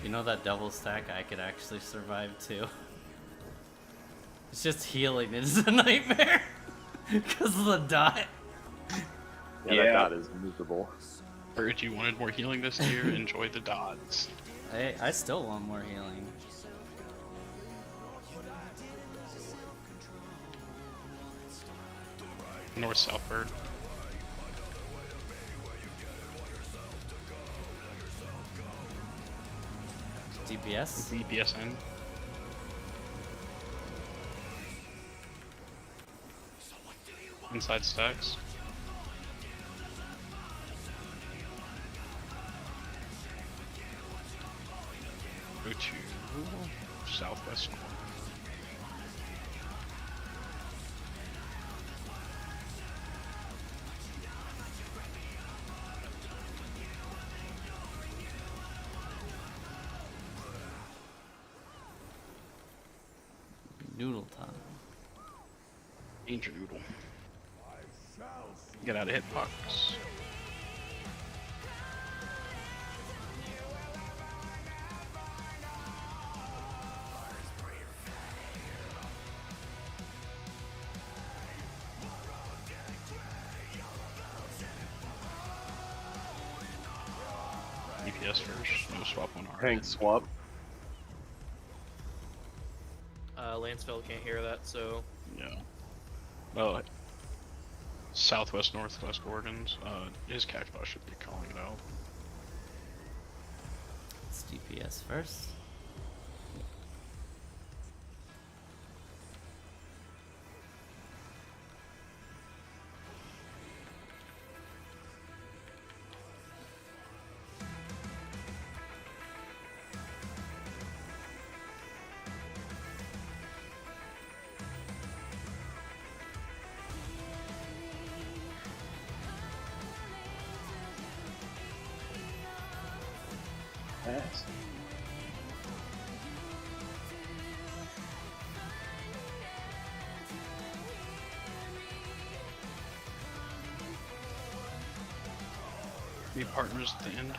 You know that double stack I could actually survive too. It's just healing is a nightmare because of the dot. Yeah, that dot is miserable. Heard you wanted more healing this year. Enjoy the dots. I still want more healing. North South Bird. DPS? DPSN. Inside stacks. Go to southwest. Noodle time. Danger Noodle. Get out of hitbox. DPS first, no swap on R. Tank swap. Lanceville can't hear that, so Yeah. Well, southwest, northwest Oregon's. His cactus should be calling it out. It's DPS first. Yes. Be partners at the end.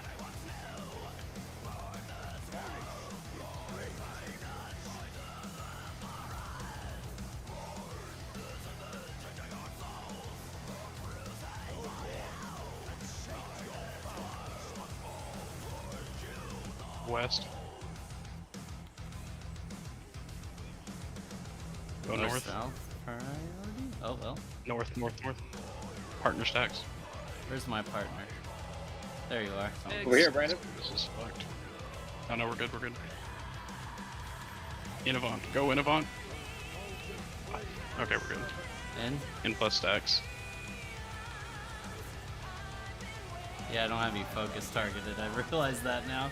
West. Go north. South priority? Oh well. North. Partner stacks. Where's my partner? There you are. Over here, Brandon. This is fucked. Oh no, we're good. Innovant. Go Innovant. Okay, we're good. In plus stacks. Yeah, I don't have you focus targeted. I realize that now.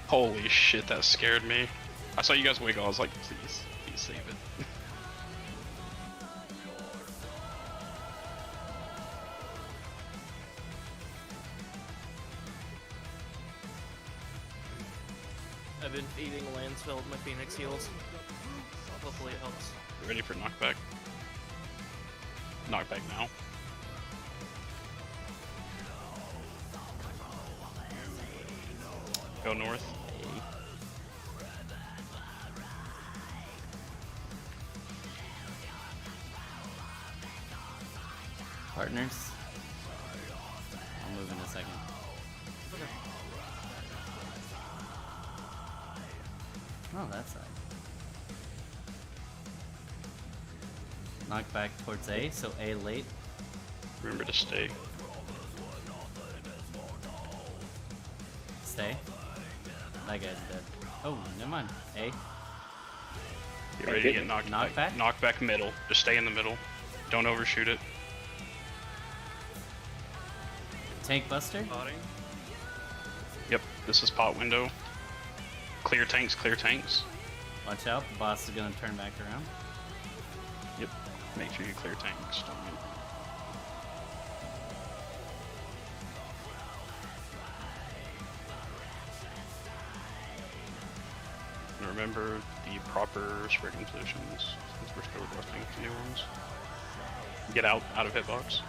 Holy shit, that scared me. I saw you guys wiggle. I was like, please save it. I've been feeding Lanceville with my Phoenix heals. Hopefully it helps. Ready for knockback? Knockback now. Go north. Partners. I'll move in a second. Oh, that side. Knock back towards A, so A late. Remember to stay. Stay. That guy's dead. Oh, never mind. A. Get ready to get knocked Knockback? Knockback middle. Just stay in the middle. Don't overshoot it. Tank buster? Body. Yep, this is pot window. Clear tanks, clear tanks. Watch out, the boss is gonna turn back around. Yep, make sure you clear tanks. Don't get- And remember the proper spreading positions, since we're still adjusting to new ones. Get out of hitbox.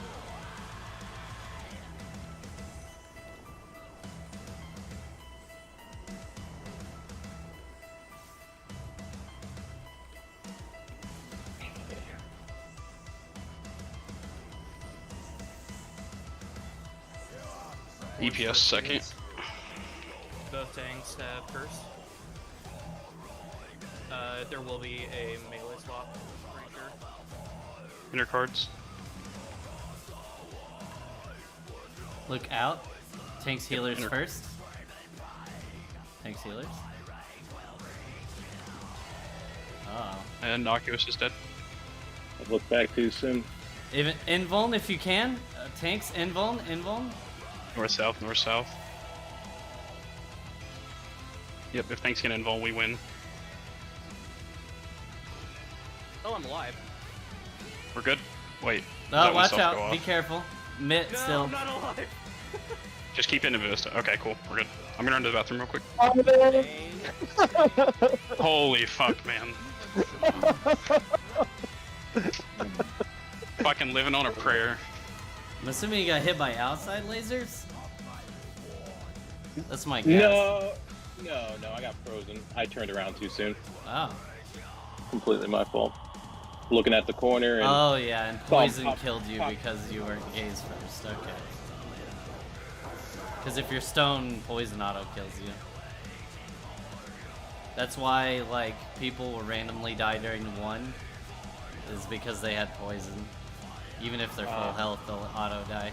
EPS second. Both tanks have first. There will be a melee swap, pretty sure. Inner cards. Look out. Tanks healers Inner- first. Tanks healers. Oh. And Innocuous is dead. I look back too soon. Even invuln if you can. Tanks invuln. North south, north south. Yep, if things can invul, we win. Oh, I'm alive. We're good. Wait. Oh, that watch one's off, go out. Be off. careful. Mitt No, still. I'm not alive. Just keep it in Vista. Okay, cool. We're good. I'm gonna run to the bathroom real quick. Holy fuck, man. Fucking living on a prayer. I'm assuming you got hit by outside lasers? That's my guess. No, I got frozen. I turned around too soon. Oh. Completely my fault. Looking at the corner and Oh yeah, and poison pop, killed you pop. because you were gaze first. Okay. Because if you're stone, poison auto kills you. That's why like people will randomly die during one, is because they had poison. Even if they're full health, they'll auto die.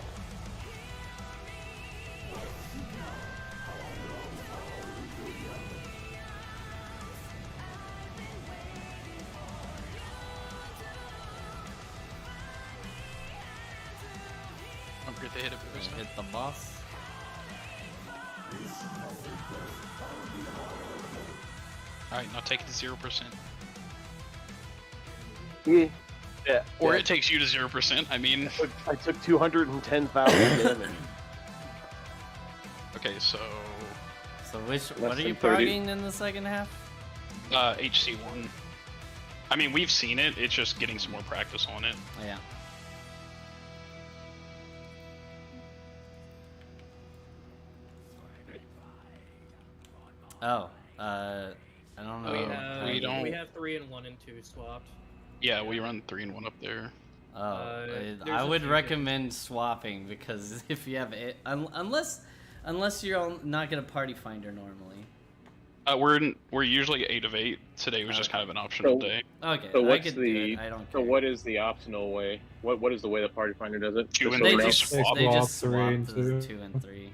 Don't forget to hit it for this time. Hit the boss. Alright, now take it to 0%. Yeah. Or yeah. it takes you to 0%. I mean, I took 210,000 damage. okay, so So what are than you 30. targeting in the second half? HC1. I mean, we've seen it. It's just getting some more practice on it. Yeah. Oh, I don't know. We have 3 and 1 and 2 swapped. Yeah, we run 3 and 1 up there. Oh, there's I a would few recommend swapping because if you have it, unless you're not gonna party finder normally. We're usually 8 of 8. Today was just kind of an optional day. Okay, So I what's could do the it. I don't so care. what is the optional way? What is the way the party finder does it? Two and They three just swap. they just Swap 3 swap and the 2. 2 and 3.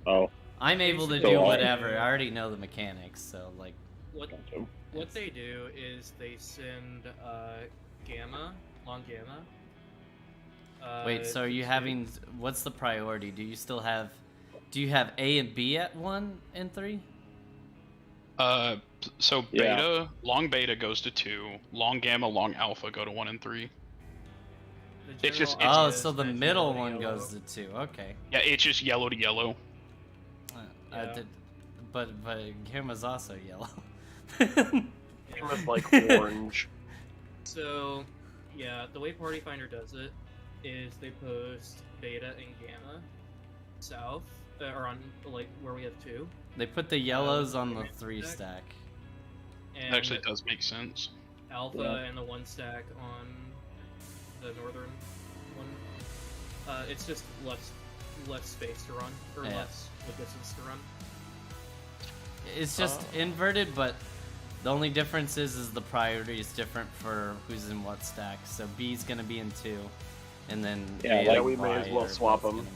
Oh, I'm able to So do all- whatever. I already know the mechanics, so like. What they do is they send long gamma. Wait, so are you to- having? What's the priority? Do you still have? Do you have A and B at 1 and 3? So Yeah. beta, long beta goes to 2, long gamma, long alpha go to 1 and 3. the it's just- general Oh, idea so is the that middle yellow to one yellow. goes to 2. Okay. Yeah, it's just yellow to yellow. Yeah. But Gamma's also yellow. It was like orange. So, yeah, the way Party Finder does it is they post beta and gamma south, or on like where we have 2. They put the yellows on the Random 3 stack. stack. And Actually, it does make sense. alpha Yeah. and the 1 stack on the northern one. It's just less space to run, or Yeah. less the distance to run. It's just inverted, but the only difference is the priority is different for who's in what stack. So B's gonna be in 2, and then Yeah, A like- and we may Y as well are swap both 'em. gonna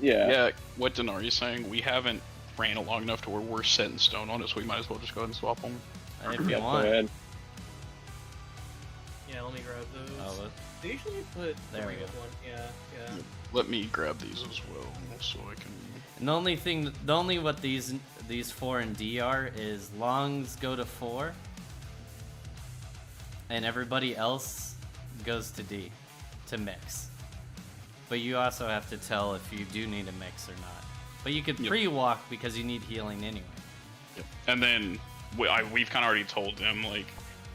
be- yeah. Yeah, what Denari's saying, we haven't ran it long enough to where we're set in stone on it, so we might as well just go ahead and swap them. If you Yeah, go want. ahead. Yeah, let me grab those. Oh, They usually put There we 3 with 1. Yeah. Let me grab these as well, so I can... and the only what these 4 and D are is longs go to 4, and everybody else goes to D to mix. But you also have to tell if you do need a mix or not. But you could Yep. pre-walk because you need healing anyway. And then we've kind of already told them, like,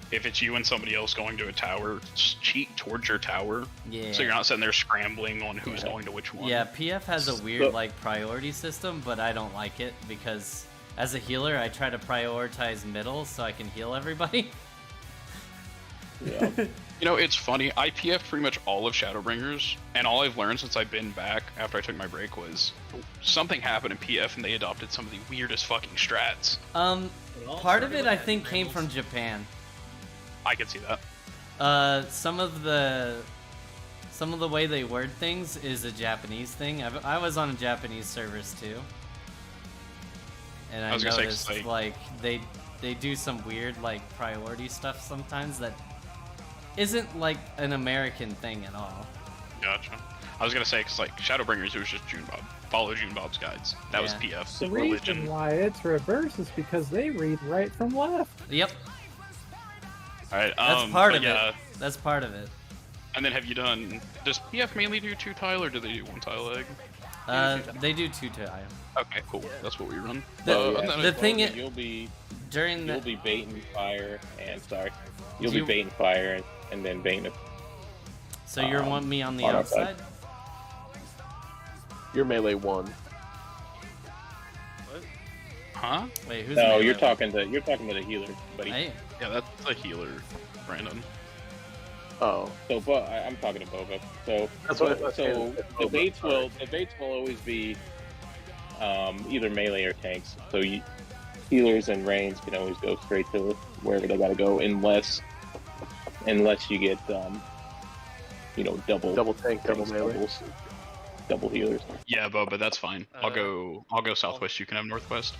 if it's you and somebody else going to a tower, just cheat towards your tower. Yeah. So you're not sitting there scrambling on who's going to which one. Yeah, PF has a weird So- like priority system, but I don't like it because as a healer, I try to prioritize middle so I can heal everybody. Yeah. You know, it's funny. I PF pretty much all of Shadowbringers, and all I've learned since I've been back after I took my break was something happened in PF and they adopted some of the weirdest fucking strats. Part of it I think came from Japan. I could see that. Some of the way they word things is a Japanese thing. I was on Japanese servers too, and I was gonna say, noticed like they do some weird like priority stuff sometimes that isn't like an American thing at all. Gotcha. I was gonna say, cause like Shadowbringers, it was just Junebob. Follow Junebob's guides. That was PF. The Religion. reason why it's reverse is because they read right from left. Yep. Alright, That's part of yeah. it. That's part of it. And then have you done... Does PF mainly do 2-tile, or do they do 1-tile egg? They do 2-tile. Okay, cool. That's what we run. The thing is... You'll be During baiting fire and... Sorry. You'll be baiting fire and then baiting... So you want me on the on outside? You're melee 1. What? Huh? Wait, who's No, melee? you're talking to the healer, buddy. Hey. Yeah, that's a healer, Brandon. Oh. So, but I'm talking to Boba. So, That's what I was so saying. the baits will always be either melee or tanks. So healers and range can always go straight to wherever they gotta go, unless you get double tank, double melee, double healers. Yeah, but that's fine. I'll go southwest. You can have northwest.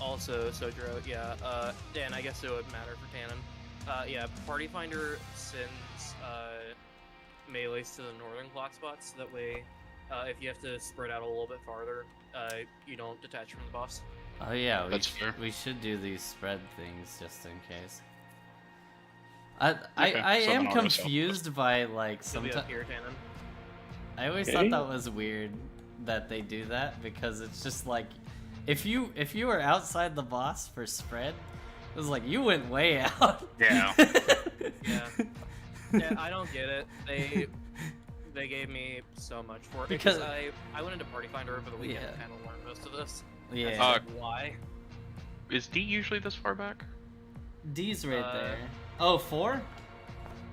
Also, Sojiro, yeah, Dan, I guess it would matter for Tannen. Yeah, Party Finder sends melees to the northern clock spots, so that way, if you have to spread out a little bit farther, you don't detach from the boss. Oh yeah, That's fair. we should do these spread things just in case. Okay, I so am then I'll go confused by like You'll be up sometimes. here, Tannen. I always thought that was weird that they do that, because it's just like if you were outside the boss for spread, it was like you went way out. Yeah. Yeah, I don't get it. They gave me so much for it Because- because I went into Party Finder over the weekend Yeah. and kind of learned most of this. Yeah. That's like, why? Is D usually this far back? D's right there. Oh, 4?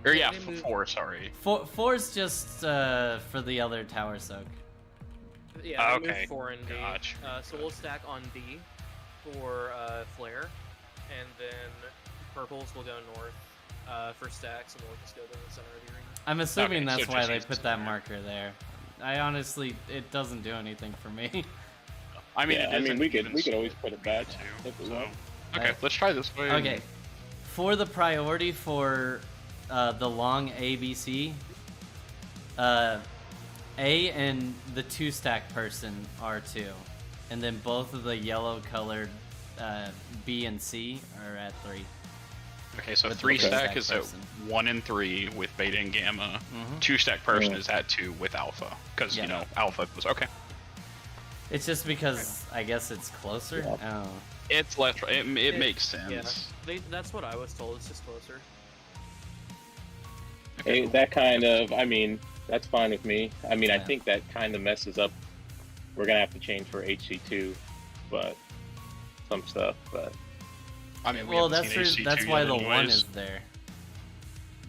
Or yeah, they moved- 4. Sorry. 4's just for the other tower soak. Yeah, they Okay, moved 4 and D. gotcha. So we'll stack on D for flare, and then purples will go north for stacks, and we'll just go to the center of the arena. I'm assuming Okay, that's so why just they use put the that center. marker there. I honestly, it doesn't do anything for me. I mean, Yeah, it I mean, isn't we could even always put it back too, if we so- want. Okay, let's try this way. Okay, for the priority for the long ABC, A and the 2-stack person are 2, and then both of the yellow colored B and C are at 3. Okay, so With the 3-stack 3-stack is at person. 1 and 3 with beta and gamma. Mhm. 2-stack person Yeah. is at 2 with alpha, because Yeah. alpha was okay. It's just because I guess it's closer. Yeah. Oh. It's less. It makes sense. Yeah, that's what I was told. It's just closer. Hey, that kind of, I mean, that's fine with me. I mean, I Yeah. think that kind of messes up. We're gonna have to change for HC2, but some stuff. But I mean, we Well, haven't that's seen where, HC2 that's why yet the 1 anyways. is there.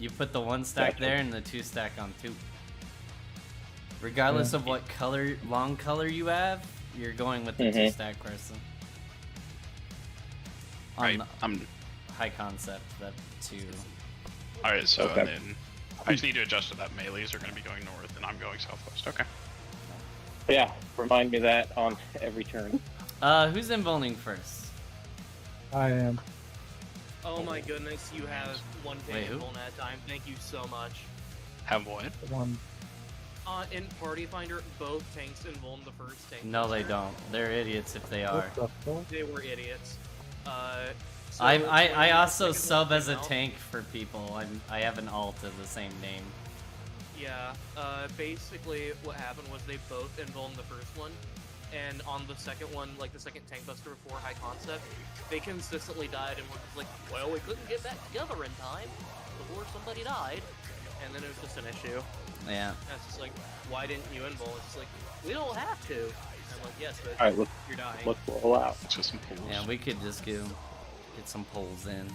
You put the 1 stack Gotcha. there and the 2 stack on 2. Regardless of what long color you have, you're going with the 2 stack person. On Right. the high concept, that 2. All right. So Okay. and then I just need to adjust to that. Melees are going to be going north, and I'm going southwest. Okay. yeah, remind me of that on every turn. Who's involving first? I am. Oh my goodness, you have one Wait, who? tank at a time. Thank you so much. Have what? The one. In Party Finder, both tanks invuln the first tank. No, they don't. They're idiots if they are. What the fuck? They were idiots. So I when also the second sub one as a came out- tank for people. I have an alt of the same name. Yeah, basically what happened was they both invulned the first one, and on the second one, like the second tank buster before high concept, they consistently died and were just like, well, we couldn't get back together in time before somebody died, and then it was just an issue. Yeah. And it's just like, why didn't you invul? It's just like, we don't have to. I'm like, yes, but All right, you're dying. let's roll out. It's just some pools. Yeah, we could just get some pulls in.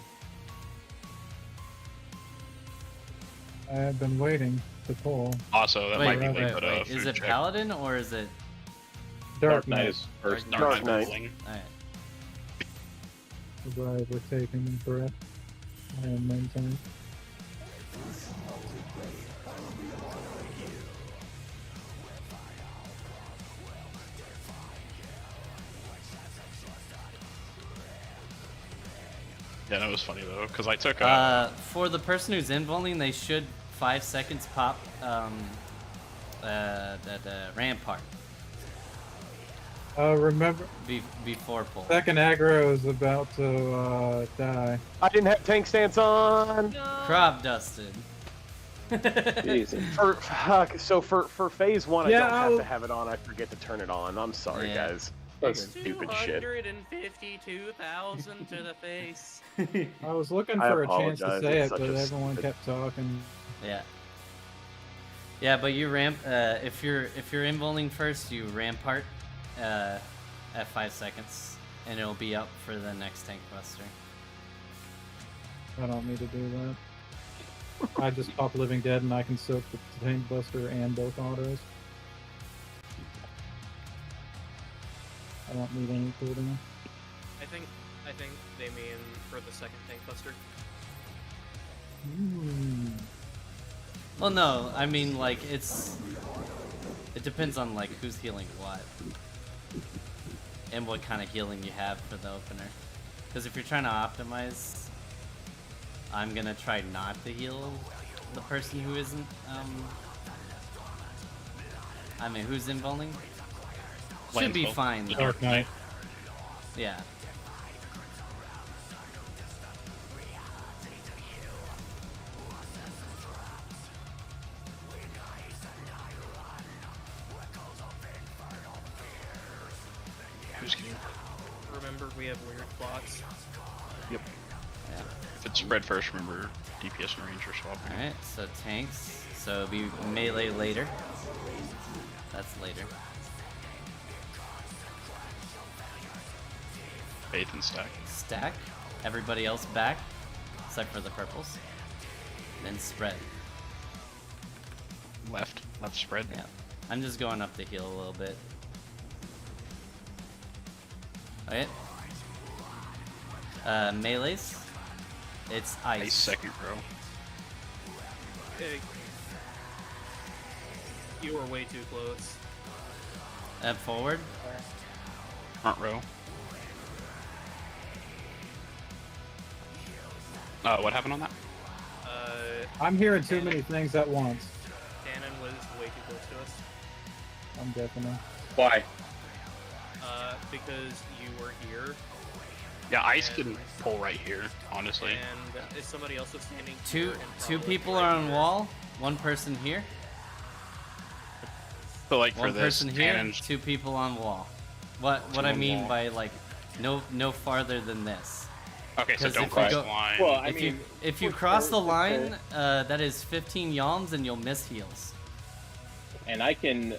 I have been waiting to pull. Also, that might be late, but Is food it check. Paladin or is it? Dark Knight Knight. is first. Dark Knight. rolling. Alright. Right, we're taking breath. I am maintaining. Yeah, that was funny though, because I took For the person who's involing, they should 5 seconds pop that rampart Remember, before pull. second aggro is about to die. I didn't have tank stance on. Crop dusted. Jesus. So for phase one, Yeah, I don't have I'll- to have it on. I forget to turn it on. I'm sorry, Yeah. guys. That's stupid shit. 252,000 to the face. I was looking I for a chance to apologize, say it's it, such but a everyone stupid- kept talking. Yeah. Yeah, but you ramp. If you're involing first, you rampart at 5 seconds, and it'll be up for the next tank buster. I don't need to do that. I just pop Living Dead and I can soak the Tank Buster and both autos. I don't need any cooldown. I think they mean for the second tank buster. Well, no, I mean like it depends on like who's healing what, and what kind of healing you have for the opener. Because if you're trying to optimize, I'm gonna try not to heal the person who isn't. I mean, who's involing? Should be Lanesville. fine. Though. Dark Knight. Yeah. Who's getting? Remember, we have weird plots. Yep. If it's spread first, remember DPS and range are swapping. All right. So tanks. So it'll be melee later. That's later. Faith and stack. Stack. Everybody else back, except for the purples. Then spread. Left spread. Yeah. I'm just going up the hill a little bit. Alright. Melees. It's ice. Ice second row. Hey. You were way too close. Up forward. Front row. What happened on that? I'm hearing too many things at once. Cannon was way too close to us. I'm deafening. Why? Because you were here, Yeah, ice can pull right here, honestly. and if somebody else was standing Two here and probably people right are on here. wall. One person here. So like for One this, person here. cannons. 2 people on wall. What Two I on mean wall. by like no farther than this. Okay, so 'Cause don't if you cross go- the line. Well, I If mean, you cross the line, that is 15 yalms and you'll miss heals. and I can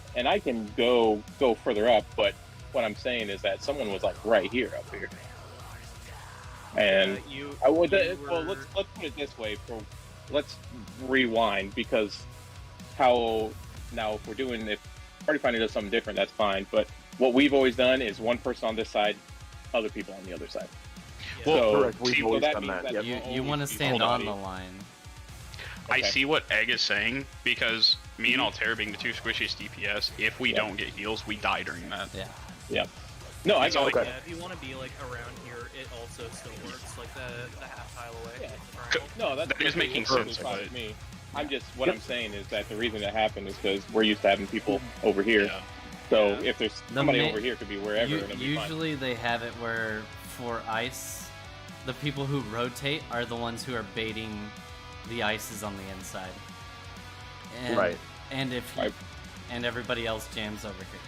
go further up, but what I'm saying is that someone was like right here up here, and I would. Well, let's put it this way. Let's rewind, because how now if we're doing, if Party Finder does something different, that's fine. But what we've always done is one person on this side, other people on the other side. Well, So, correct. We've so always that done means that, that yep. You want to stand hold on on. the line. I Okay. see what Egg is saying, because me and Altair being the two squishiest DPS, if we don't get heals, we die during that. Yeah. Yeah. No, I That's got all it. I- Yeah, if you want to be like around here, it also still works. Like the half tile away. Yeah. the triangle. No, that's That is making perfectly sense, fine but- with me. I'm just what I'm saying is that the reason it happened is because we're used to having people over here. Yeah. So Yeah. if there's The somebody ma- over here, could be wherever, and it'll be fine. Usually they have it where for ice, the people who rotate are the ones who are baiting the ices on the inside. And, Right. And if you, Right. and everybody else jams over here.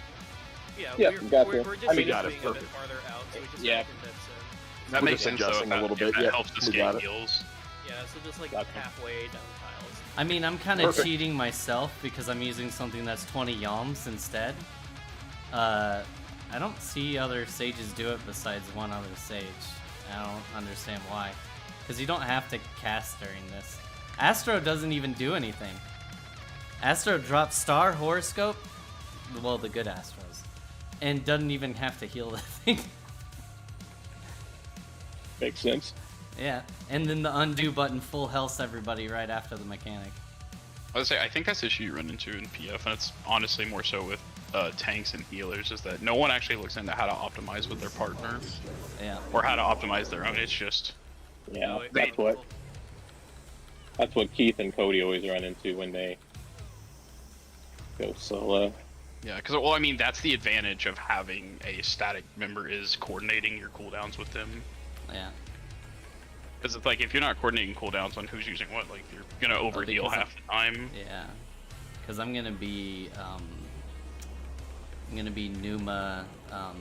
Yeah, Yeah, we're, gotcha. we're, we're just I mean, got it, being a bit perfect. farther out, so we just Yeah. gotta condense in. That We're makes just sense though. adjusting If that, a little bit, if that yeah, helps us we get got it. heals. Yeah, so just like Gotcha. halfway down tiles. I mean, I'm kind of Perfect. cheating myself because I'm using something that's 20 yalms instead. I don't see other sages do it besides one other sage. I don't understand why. Because you don't have to cast during this. Astro doesn't even do anything. Astro drops star horoscope, well, the good Astros, and doesn't even have to heal that thing. Makes sense. Yeah, and then the undo button full health everybody right after the mechanic. I would say I think that's the issue you run into in PF, and it's honestly more so with tanks and healers, is that no one actually looks into how to optimize with their partner, Yeah. or how to optimize their own. It's just Yeah, Wait, that's what Keith and Cody always run into when they go solo. yeah, because well, I mean that's the advantage of having a static member is coordinating your cooldowns with them. Yeah. Because it's like if you're not coordinating cooldowns on who's using what, like you're gonna overheal because half the time. Yeah. Because I'm gonna be Numa. I'm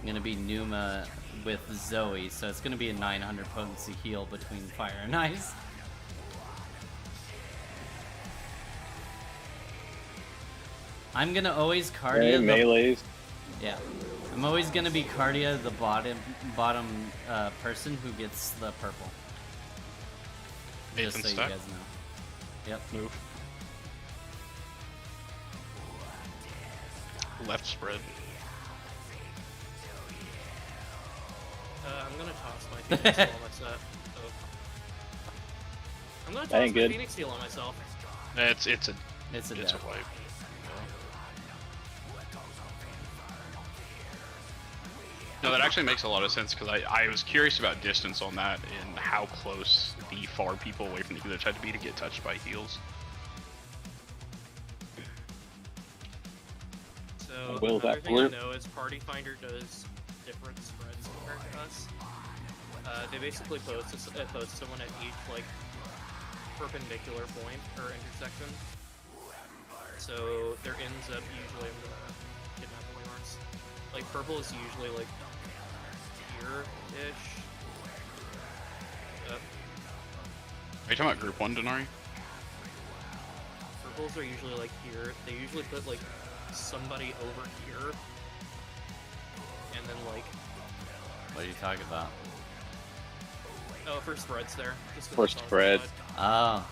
gonna be Numa with Zoe, so it's gonna be a 900 potency heal between fire and ice. I'm gonna always cardia melees. Yeah, I'm always gonna be cardia the bottom person who gets the purple. Just so you stack. guys know. Yep. Move. Left spread. I'm gonna toss my Phoenix Seal on my set. So. I'm gonna That ain't toss my good. Phoenix Seal on myself. It's a It's a it's a death. wipe. No, that actually makes a lot of sense because I was curious about distance on that and how close the far people away from the healers had to be to get touched by heals. So Will another that thing work? I know is Party Finder does different spreads compared to us. They basically post someone at each like perpendicular point or intersection. So their ends up usually, I'm gonna kidnap the Leonards. Like purple is usually like here-ish. Are you talking about group 1, Denari? Purples are usually like here. They usually put like somebody over here, and then like What are you talking about? for spreads there. Just 'cause For it's on the spread. side. Oh.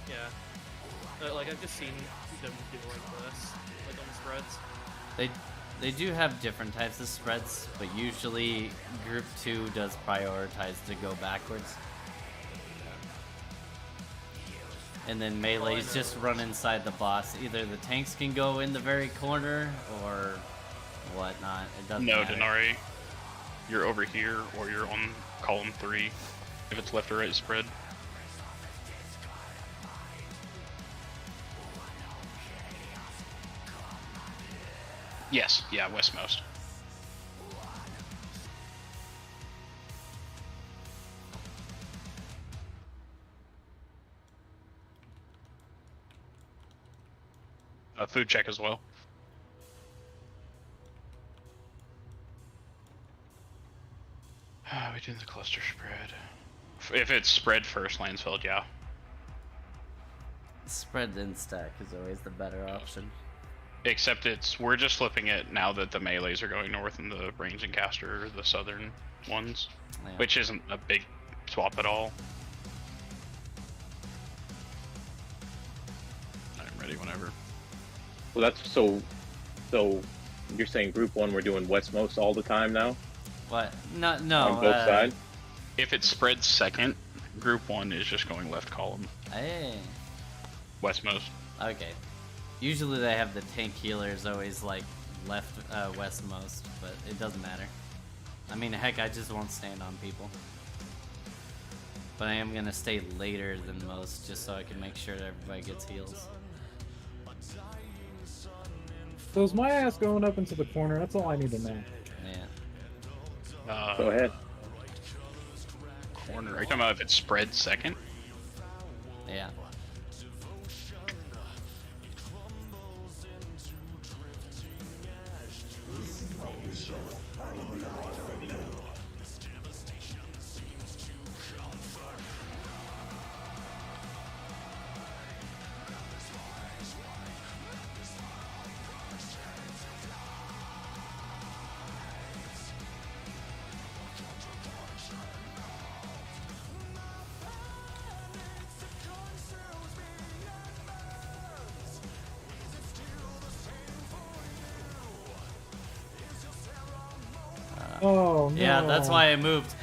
Yeah. Like I've just seen them do like this, like on the spreads. They do have different types of spreads, but usually group 2 does prioritize to go backwards. And then melees just run inside the boss. Either the tanks can go in the very corner or whatnot. It doesn't No, matter. Denari. You're over here or you're on column 3 if it's left or right spread. Yes, yeah, westmost. Food check as well. We doing the cluster spread. If it's spread first, Landsfeld, yeah. Spread and stack is always the better option. Except we're just flipping it now that the melees are going north and the range and caster are the southern ones, Yeah. which isn't a big swap at all. I'm ready whenever. Well, that's so you're saying group 1 we're doing westmost all the time now What? No. on both sides? If it spreads second, group 1 is just going left column, Hey. westmost. Okay. Usually they have the tank healers always like left westmost, but it doesn't matter. I mean, heck, I just won't stand on people. But I am gonna stay later than most just so I can make sure that everybody gets heals. So is my ass going up into the corner? That's all I need to know. Yeah. Go ahead. Corner. Are you talking about if it spreads second? Yeah. Oh no. Yeah, that's why I moved.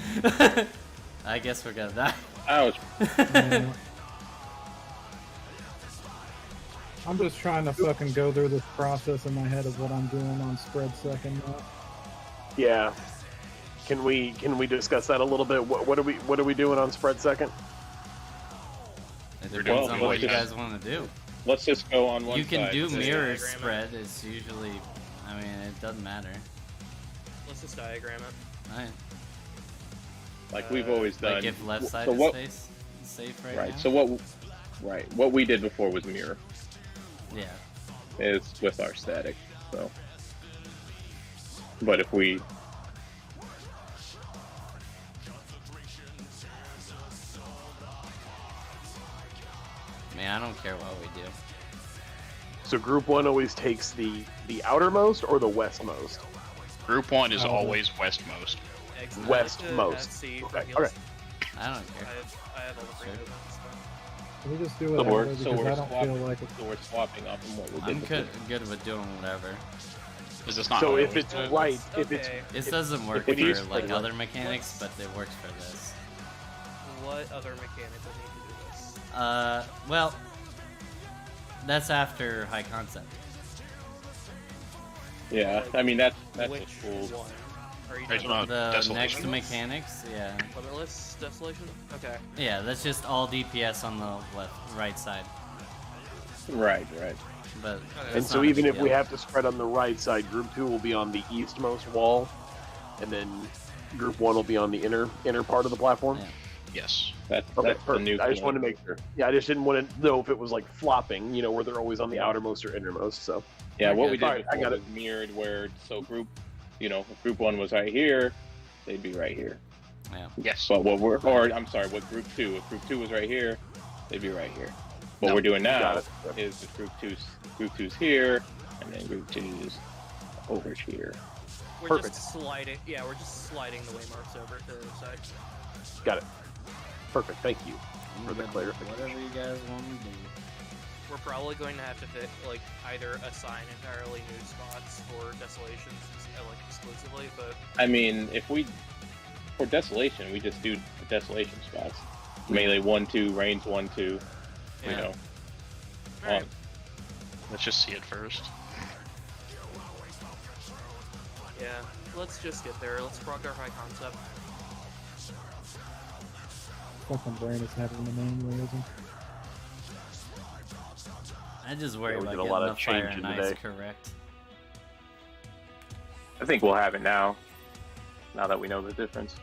I guess we're gonna die. Ouch. Yeah. I'm just trying to fucking go through this process in my head of what I'm doing on spread second now. Yeah. Can we discuss that a little bit? What are we doing on spread second? It We're depends doing on what let's you just- guys want to do. Let's just go on one You can side. do Just mirror diagram it. spread. It's usually, I mean, it doesn't matter. Let's just diagram it. Right. Like we've always done. Like if left side So is what- safe right Right. now. So what we did before was mirror. Yeah. Is with our static. So, but if we Man, I don't care what we do. So group 1 always takes the outermost or the westmost? Group 1 is Oh. always westmost. Exit Westmost. FC for Okay, heals. okay. I don't care. I have all the free Sure. movements. Can we just do it So that we're- way so because we're I don't feel swapping. like it's so we're swapping up from what we did I'm before. good with doing whatever. Is this not So how we if always it's do it? right, if it's Okay. This doesn't work we for use like pretty other mechanics, but it works for this. What other mechanic would need to do this? Well, that's after high concept. Yeah, I mean that's Which a cool. one? Are you Are you talking talking about about The Desolation? next mechanics, yeah, Limitless Desolation? Okay. yeah, that's just all DPS on the right side. Right. But Okay. And that's so not a even big if we deal. have to spread on the right side, group 2 will be on the eastmost wall, and then group 1 will be on the inner part of the platform. Yeah. Yes. That's Okay, that's the perfect. new. I just cool. wanted to make sure. Yeah, I just didn't want to know if it was like flopping, where they're always on the outermost or innermost. So Yeah, what Okay. we did Alright, I before got it. was mirrored, where so if group 1 was right here, they'd be right here. Yeah. Yes. But what what group 2? If group 2 was right here, they'd be right here. What No, we're doing got now it. is if group 2's here, and then group 2's over here. We're Perfect. just sliding. Yeah, we're just sliding the waymarks over to the other side. got it. Perfect. Thank you for the Good. clarification. Whatever you guys want me to do. We're probably going to have to either assign entirely new spots for Desolations, exclusively, but I mean, for Desolation, we just do the Desolation spots. Melee 1-2, range 1-2. You Yeah. know. Alright. Let's just see it first. Yeah, let's just get there. Let's prog our high concept. fucking brain is having an aneurysm. I just worry Yeah, we about did a getting lot the of fire changing and ice today. correct. I think we'll have it now. Now that we know the difference.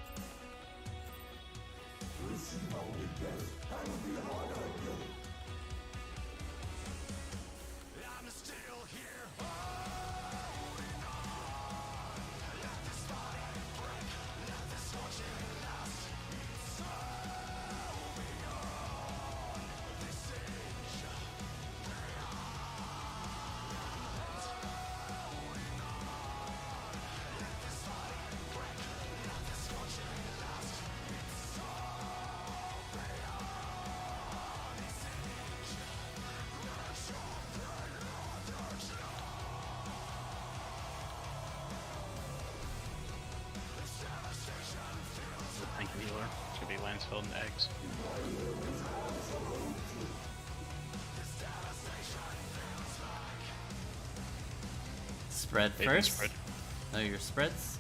Thank you, healer. It's gonna be Lansfield and eggs. Spread They can first. spread. Know your spreads.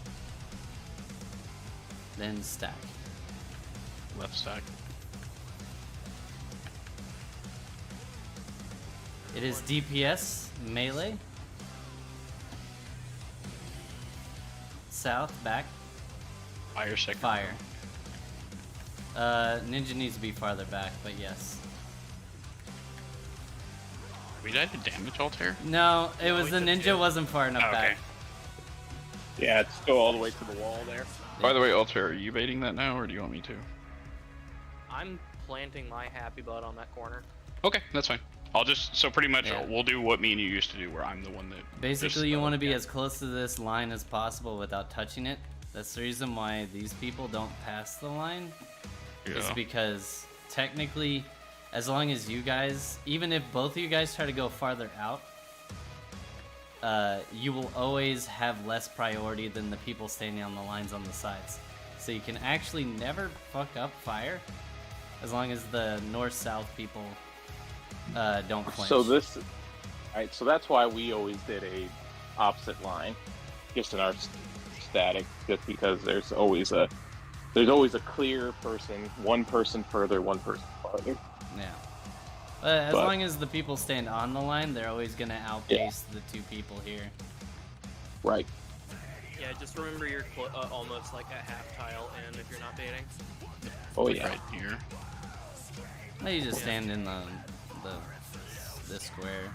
Then stack. Left stack. It is DPS melee. South back Fire second. fire. Ninja needs to be farther back, but yes. We died to damage Altair? No, it No, was we the took ninja two. wasn't far enough Oh, okay. back. Yeah, it's go all the way to the wall there. By the way, Altair, are you baiting that now, or do you want me to? I'm planting my happy butt on that corner. Okay, that's fine. I'll just, so pretty much, Yeah. we'll do what me and you used to do, where I'm the one that... Basically, just, you want to be yeah. as close to this line as possible without touching it. That's the reason why these people don't pass the line. Is Yeah. because technically, as long as you guys, even if both of you guys try to go farther out, you will always have less priority than the people standing on the lines on the sides. So you can actually never fuck up fire as long as the north-south people don't flinch. So right, so that's why we always did a opposite line, just in our static, just because there's always a clear person, one person further, one person farther. Yeah. As long as the people stand on the line, they're always going to outpace the two people here. Right. Yeah, just remember you're almost like at half tile in if you're not baiting. Oh yeah. Right here. No, you just stand in the square.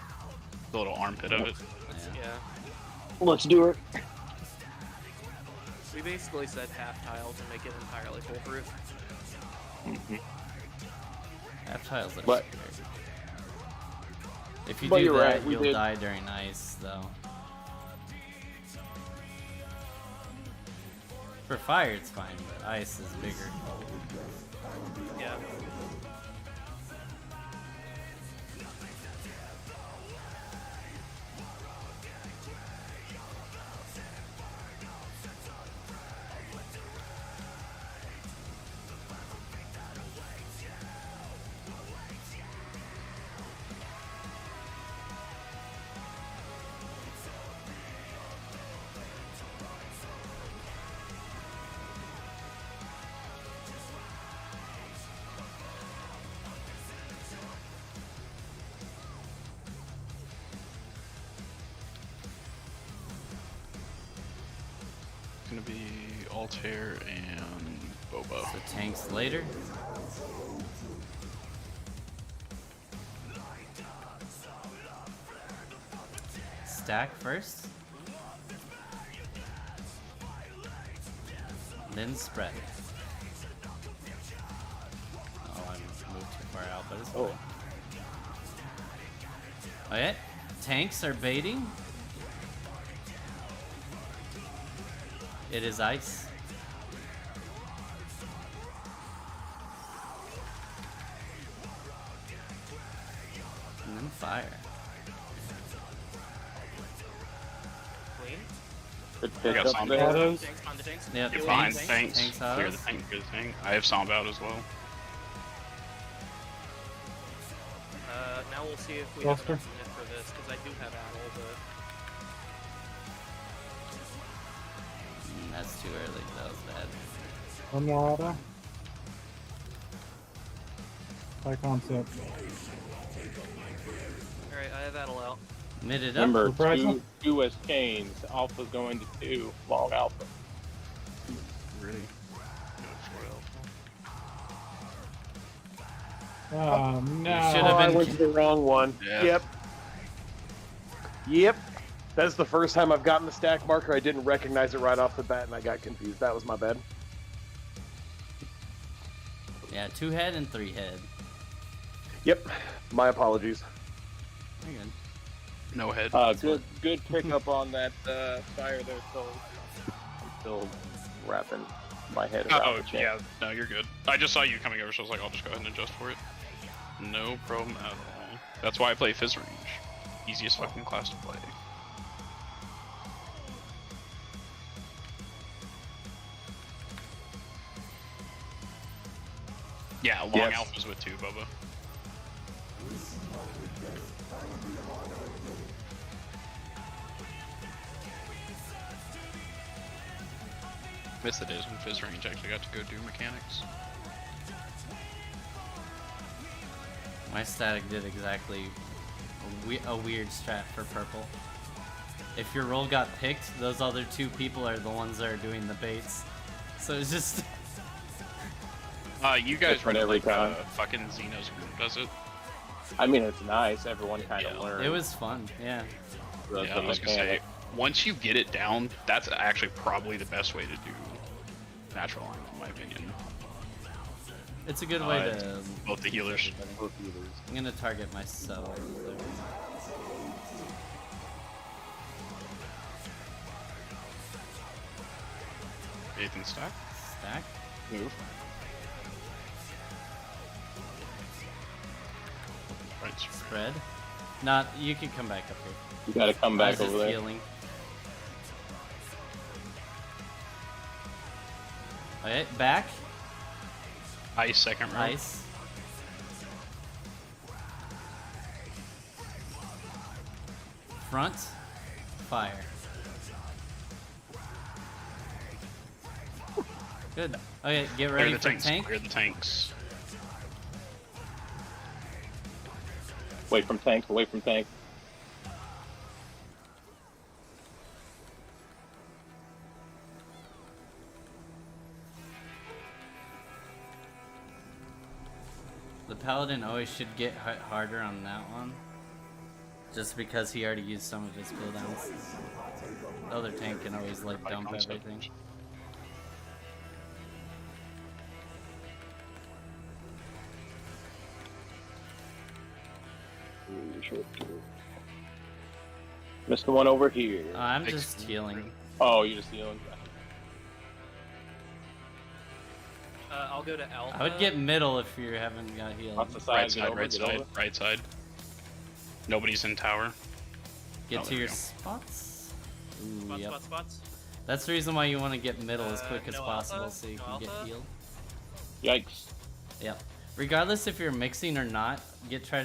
The little armpit of it. Yeah. Yeah. Let's do it. We basically said half tile to make it entirely foolproof. Half tiles are But- scary. If you but do you're that, right, we you'll did- die during ice, though. For fire, it's fine, but ice is bigger. Yeah. It's gonna be Altair and Boba. So tanks later. Stack first. Then spread. Oh, I moved too far out, but it's fine. Okay, tanks are baiting. It is ice. And then fire. Clean. Good I got pickup some there. Shadows. Tanks, on the tanks. Yep, You're Heal fine, the thanks. Tanks Clear the house. tank, clear the tank. I have sound out as well. Now we'll see if we Buster. have enough unit for this, because I do have Adel, but That's too early. That was bad. One more auto. High concept. alright, I have Adel out. Mid it up. Remember, Reprisal? two as chains. Alpha's going to 2. Long alpha. Really? Oh no. Should Oh, have I been. went to the wrong one. Yeah. Yep. That's the first time I've gotten the stack marker. I didn't recognize it right off the bat, and I got confused. That was my bad. Yeah, 2 head and 3 head. Yep. My apologies. Very good. No head. Good pickup on that fire there, so I'm still wrapping my head around Oh, the chain. yeah. No, you're good. I just saw you coming over, so I was like, I'll just go ahead and adjust for it. No problem at all. That's why I play Fizz Range. Easiest fucking class to play. Yeah, long Yes. alphas with 2, Bubba. Miss the days when Fizz Range actually got to go do mechanics. My static did exactly a weird strat for purple. If your roll got picked, those other 2 people are the ones that are doing the baits. So it's just You guys Different run every like time. fucking Xeno's group does it. I mean, it's nice. Everyone kind of Yeah. learns. it was fun. Yeah. the, Yeah, the I was gonna say, mechanic. once you get it down, that's actually probably the best way to do natural line, in my opinion. It's a good way it's to. Both the healers. I'm gonna target myself. Eighth and stack. Stack. Move. Right. Spread. Not. You can come back up here. You gotta come I back was over just there. healing. Okay, back. Ice second row. Ice. Front. Fire. Good. Okay, get Clear ready the for tanks. tank. Clear the tanks. Away from tank, away from tank. The paladin always should get hit harder on that one. Just because he already used some of his cooldowns. The other tank can always like dump everything. Missed the one over here. I'm just healing. Oh, you're just healing. I'll go to Alpha. I would get middle if you haven't got healed. Off the side, Right get side, over, right get side, over. right side. Nobody's in tower. Get Oh, to there your we go. spots. Ooh, Spots, yep. spots, spots. That's the reason why you want to get middle as quick as no possible alpha? so you No can get alpha? healed. Yikes. Yep. Regardless if you're mixing or not, try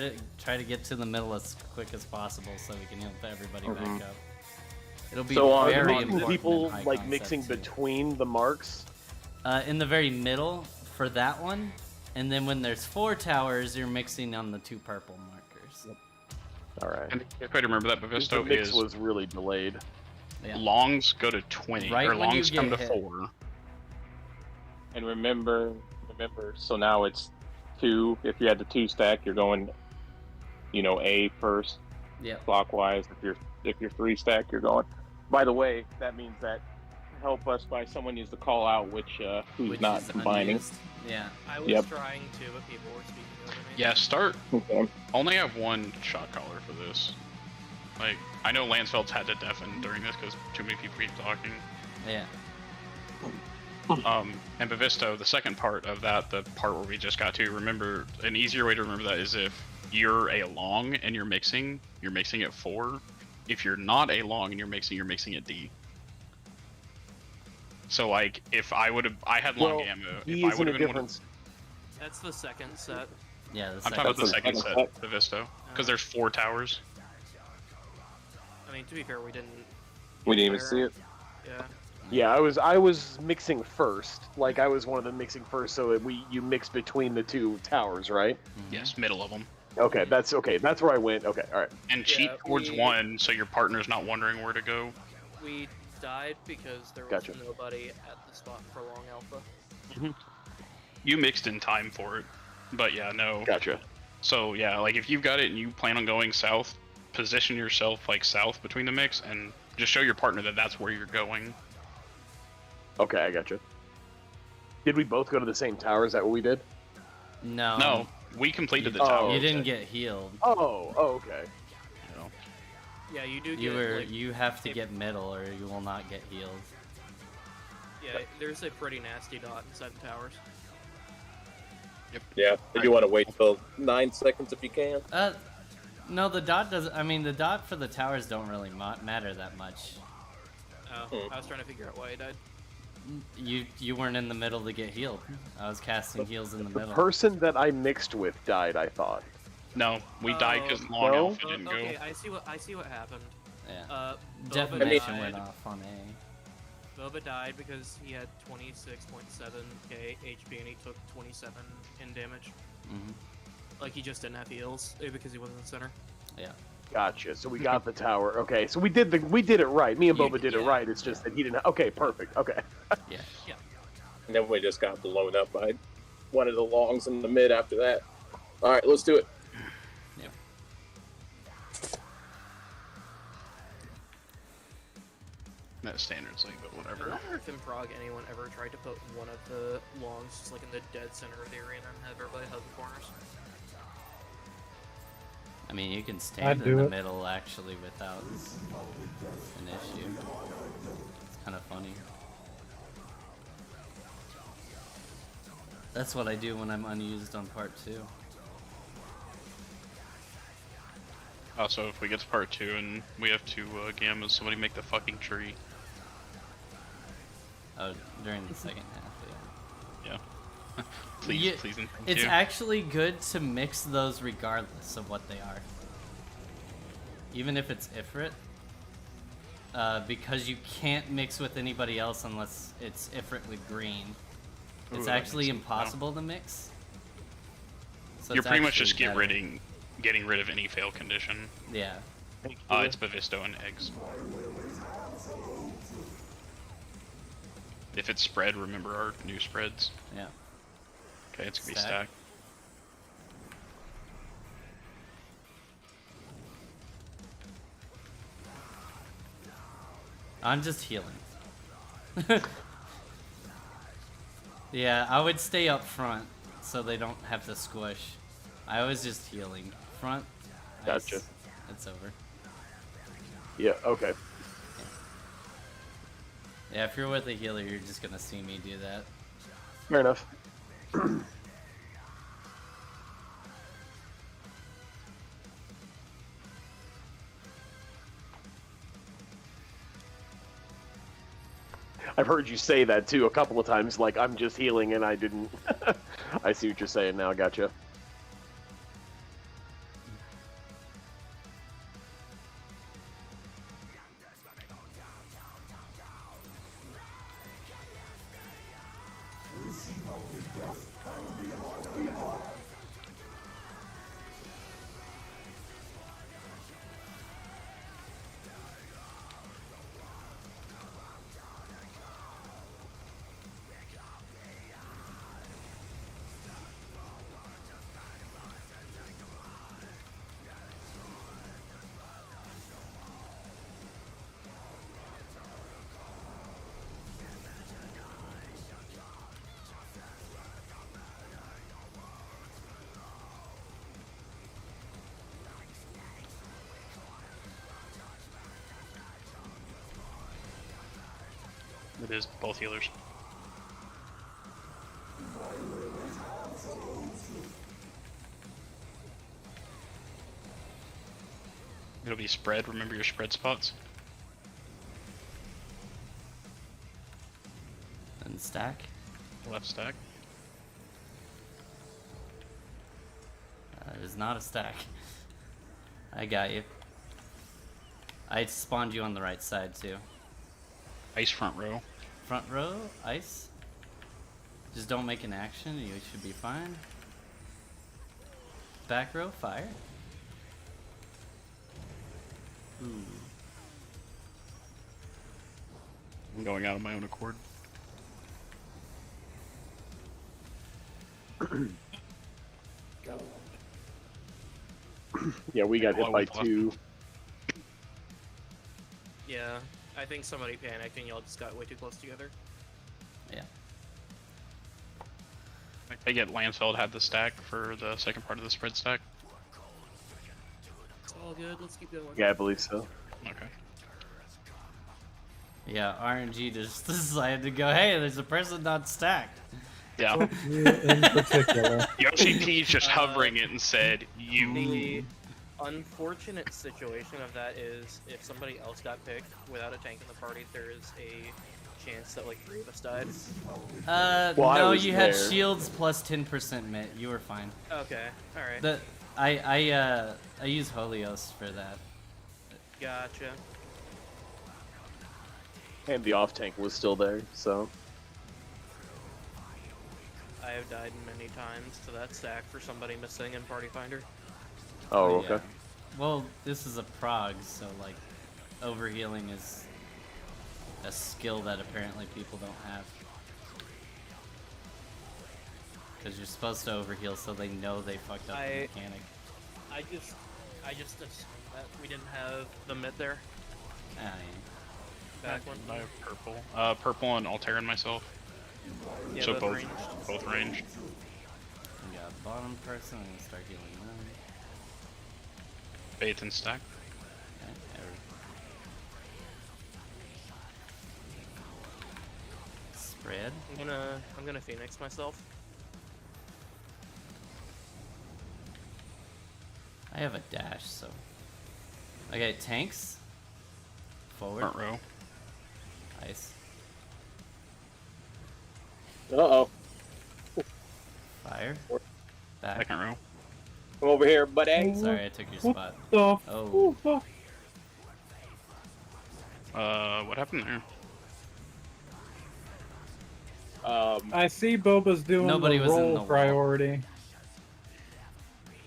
to get to the middle as quick as possible so we can heal everybody back up. It'll be So are very mixing important. people in high like concept, mixing too. between the marks. In the very middle for that one, and then when there's 4 towers, you're mixing on the 2 purple markers. All right. And try to remember that The Mephisto mix is was really delayed. Yeah. longs go to 20, Right or when you longs come to get hit. 4. And remember, so now it's 2. If you had the 2 stack, you're going, A first, Yep. clockwise. If you're 3 stack, you're going. By the way, that means that help us by someone needs to call out who's Which not is combining. unused. Yeah. I was Yep. trying to, but people were speaking over me. Yeah, start. Okay. Only have one shot caller for this. Like, I know Lansfeld's had to deafen during this because too many people keep talking. Yeah. And Bavisto, the second part of that, the part where we just got to, remember, an easier way to remember that is if you're a long and you're mixing at 4. If you're not a long and you're mixing at D. So like, if I had long Well, ammo, D if I isn't would a have been difference. That's the second set. Yeah. The I'm talking about the second. second That's set, Bavisto, because there's 4 towers. I mean, to be fair, we didn't. We didn't even see it. Yeah. Yeah, I was mixing first. Like I was one of them mixing first, so you mix between the 2 towers, right? Yes, middle of them. Okay, that's where I went. Okay, all right. And cheat Yeah, towards we- one, so your partner's not wondering where to go. We died because there was Gotcha. nobody at the spot for long alpha. You mixed in time for it, but yeah, no. Gotcha. So yeah, like if you've got it and you plan on going south, position yourself like south between the mix, and just show your partner that that's where you're going. Okay, I gotcha. Did we both go to the same tower? Is that what we did? No. No, we completed the Oh, tower. You okay. didn't get healed. Oh, okay. You know. Yeah, you do You get. were. like, You have to if- get middle, or you will not get healed. Yeah, there's a pretty nasty dot inside the towers. Yeah, if you want to wait till 9 seconds if you can. No, the dot doesn't. I mean, the dot for the towers don't really matter that much. Oh, I was trying to figure out why I died. You weren't in the middle to get healed. I was casting heals in the The middle. person that I mixed with died, I thought. No, we died because long no? alpha didn't Okay, go. I see what happened. Yeah. Boba Definition died. went off on A. Boba died because he had 26.7k HP and he took 27 in damage. Mhm. Like he just didn't have heals because he wasn't in the center. Yeah. Gotcha. So we got the tower. Okay, so we did it right. Me and Boba did it yeah. right. It's just that he didn't. Okay, perfect. Okay. Yeah. And then we just got blown up by one of the longs in the mid after that. All right, let's do it. Yep. That standards league, but I whatever. wonder if in Prague anyone ever tried to put one of the longs just like in the dead center of the arena and have everybody hug the corners. I mean, you can stand I'd in do the it. middle actually without an issue. It's kind of funny. That's what I do when I'm unused on part 2. Also, if we get to part 2 and we have to gamma, somebody make the fucking tree. Oh, during the second half, yeah. Yeah. Please, Yeah, please, and thank it's you. actually good to mix those regardless of what they are. Even if it's Ifrit. Because you can't mix with anybody else unless it's Ifrit with green. Ooh, It's that actually makes sense now. impossible to mix. So You're it's pretty much actually just better. getting rid of any fail condition. Yeah. It's Bavisto and eggs. If it's spread, remember our new spreads. Yeah. Okay, it's gonna be Stack. stack. I'm just healing. Yeah, I would stay up front so they don't have to squish. I was just healing. Front. Gotcha. Ice. It's over. Yeah. Okay. Yeah, if you're with a healer, you're just gonna see me do that. Fair enough. I've heard you say that too a couple of times, like I'm just healing and I didn't. I see what you're saying now, gotcha. It is both healers. It'll be spread. Remember your spread spots. And stack. Left stack. It is not a stack. I got you. I spawned you on the right side too. Ice front row. Front row, ice. Just don't make an action, you should be fine. Back row, fire. Ooh. I'm going out of my own accord. Yeah, we got hit by Left. 2. Yeah, I think somebody panicked and y'all just got way too close together. Yeah. I get Lansfeld had the stack for the second part of the spread stack. It's all good, let's keep going. Yeah, I believe so. Okay. Yeah, RNG just decided to go, hey, there's a person not stacked. Yeah. You in particular. Yoshi P's just hovering it and said, "You." The unfortunate situation of that is if somebody else got picked without a tank in the party, there is a chance that like 3 of us died. Well, I No, was you had there. shields plus 10% mit. You were fine. Okay, alright. The I use Holios for that. Gotcha. And the off tank was still there, so. I have died many times to that stack for somebody missing in Party Finder. Oh, Yeah. okay. Well, this is a prog, so like overhealing is a skill that apparently people don't have. Because you're supposed to overheal so they know they fucked up the mechanic. I just assumed that we didn't have the mid there. Ah, Back one. I have purple. Purple and Altair and myself. Yeah, So both ranged. both ranged. yeah. We got bottom person, I'm gonna start healing them. Faith and stack. Okay, spread. I'm gonna Phoenix myself. I have a dash, so Okay, tanks. Forward. Front row. Ice. Uh-oh. Fire. Back. Second row. Come over here, buddy. Sorry, I took your What spot. the Oh. fuck? What happened there? I see Boba's doing Nobody the was in roll the wall. priority.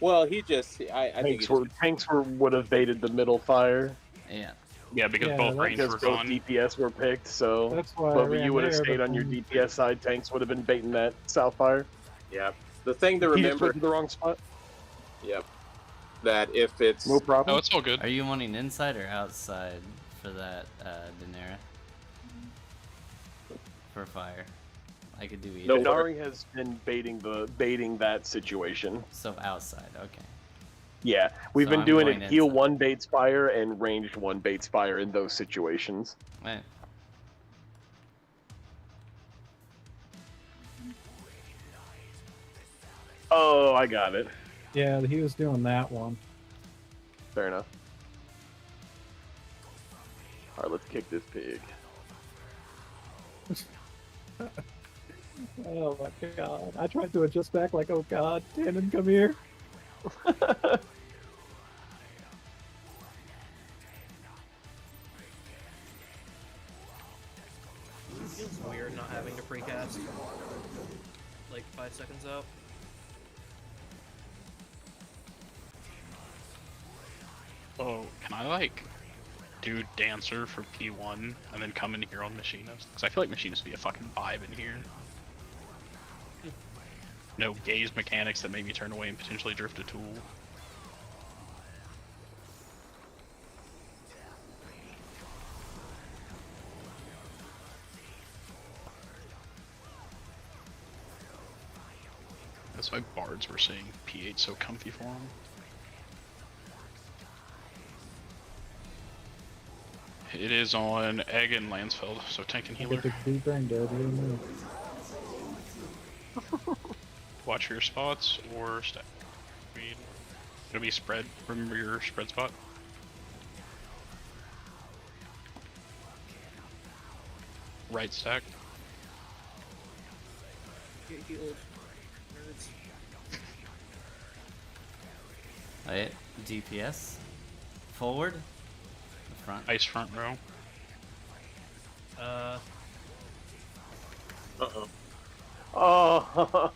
Well, he just, I think Tanks would have baited the middle fire. Yeah. Yeah, because Yeah, both that- range Because were both gone. DPS were picked, so That's why I Bubba, ran you would have there, stayed but on your then- DPS side. Tanks would have been baiting that south fire. yeah. The thing to He just remember, went to the wrong spot. yep, that if it's No problem. Oh, it's all good. Are you wanting inside or outside for that, Daenerys? For fire. I could do either. No. Denari has been baiting that situation. So outside, okay. Yeah, we've So been I'm doing going it. Heal inside. one baits fire and ranged one baits fire in those situations. Right. Oh, I got it. Yeah, he was doing that one. Fair enough. All right, let's kick this pig. Oh my god. I tried to adjust back like, oh god, Tannen, come here. Feels weird not having to precast. Like 5 seconds out. Oh, can I like do Dancer for P1 and then come in here on Machinist? Because I feel like Machinist would be a fucking vibe in here. No gaze mechanics that make me turn away and potentially drift a tool. That's why bards were saying P8 so comfy for them. It is on Egg and Lansfeld, so tank and I healer. get the deep brain dead. What do you mean? Watch your spots or stack. It'll be spread. Remember your spread spot. Right stack. Get healed. Nerds. Alright, DPS. Forward. The front. Ice front row. Uh-oh. Oh,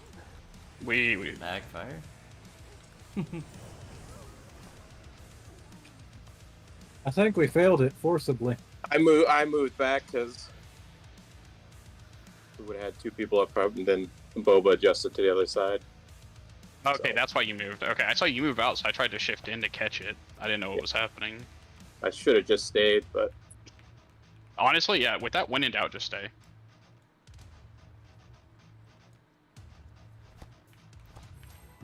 We Backfire. I think we failed it forcibly. I moved back because we would have had two people up front, and then Boba adjusted to the other side. Okay, So- that's why you moved. Okay, I saw you move out, so I tried to shift in to catch it. I didn't know what was happening. I should have just stayed, but Honestly, yeah, with that when in doubt, just stay.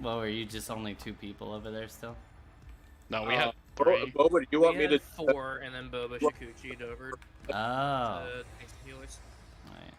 Well, were you just only 2 people over there still? No, we had Bo- 3. Boba, do you want we me had to? 4, and then Boba Shikuchi'd over Oh. tanks and healers. Right.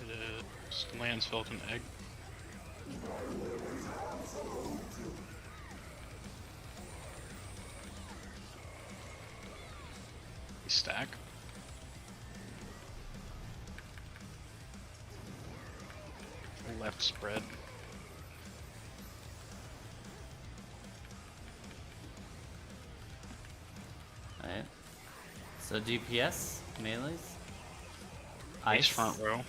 It is Lansfeld and Egg. Stack. Left spread. Alright. So DPS, melees. Ice front row.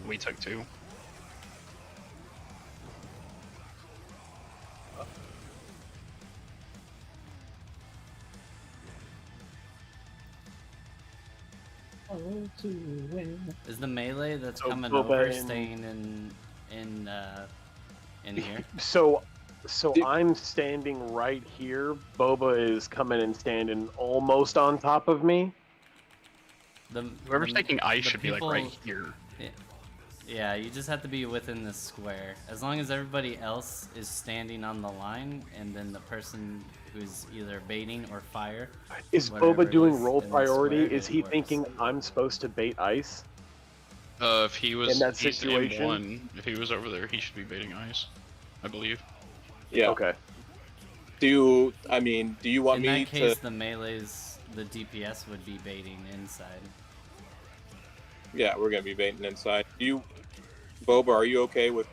We took 2. Is the melee that's So coming Boba over and- staying in here? So Dude. I'm standing right here. Boba is coming and standing almost on top of me. Whoever's the- taking ice the should be like right people- here. Yeah, you just have to be within the square. As long as everybody else is standing on the line, and then the person who's either baiting or fire. Is whatever Boba it doing is roll in the priority? square, Is it he works. thinking I'm supposed to bait ice? If he was In that he's situation? M1, if he was over there, he should be baiting ice, I believe. Yeah. Okay. Do you want In me that case, to? the melees, the DPS would be baiting inside. Yeah, we're gonna be baiting inside. Boba, are you okay with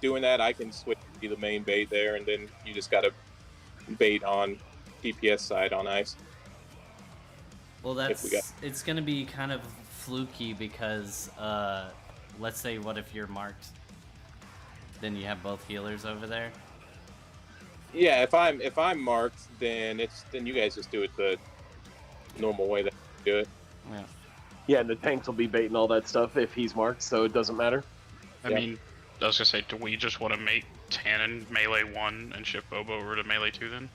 doing that? I can switch to be the main bait there, and then you just gotta bait on DPS side on ice. Well, If we got- it's gonna be kind of fluky because, let's say, what if you're marked? Then you have both healers over there. Yeah, if I'm marked, then you guys just do it the normal way that you do it. Yeah. Yeah, and the tanks will be baiting all that stuff if he's marked, so it doesn't matter. I Yeah. mean, I was gonna say, do we just want to make Tannen melee 1 and shift Boba over to melee 2 then?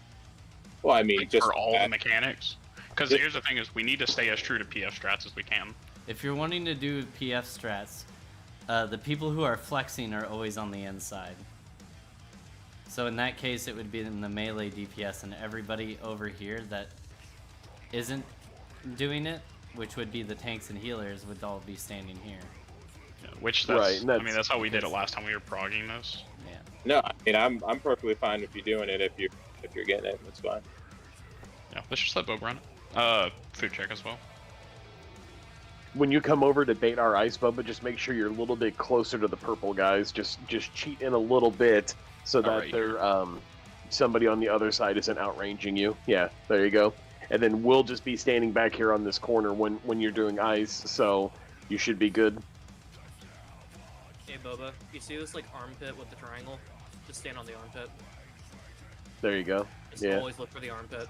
Well, I mean, Like, just for all that. the mechanics? Because Yeah. here's the thing is, we need to stay as true to PF strats as we can. If you're wanting to do PF strats, the people who are flexing are always on the inside. So in that case, it would be in the melee DPS, and everybody over here that isn't doing it, which would be the tanks and healers, would all be standing here. Yeah, which that's, Right, and I mean, that's how we did it last time we were progging this. Yeah. No, I mean, I'm perfectly fine if you're doing it. If you're getting it, that's fine. Yeah, let's just let Boba run it. Food check as well. When you come over to bait our ice, Boba, just make sure you're a little bit closer to the purple guys. Just cheat in a little bit so that Alright. they're somebody on the other side isn't outranging you. Yeah, there you go. And then we'll just be standing back here on this corner when you're doing ice, so you should be good. Hey Boba, you see this like armpit with the triangle? Just stand on the armpit. There you go. Just Yeah, always look for the armpit.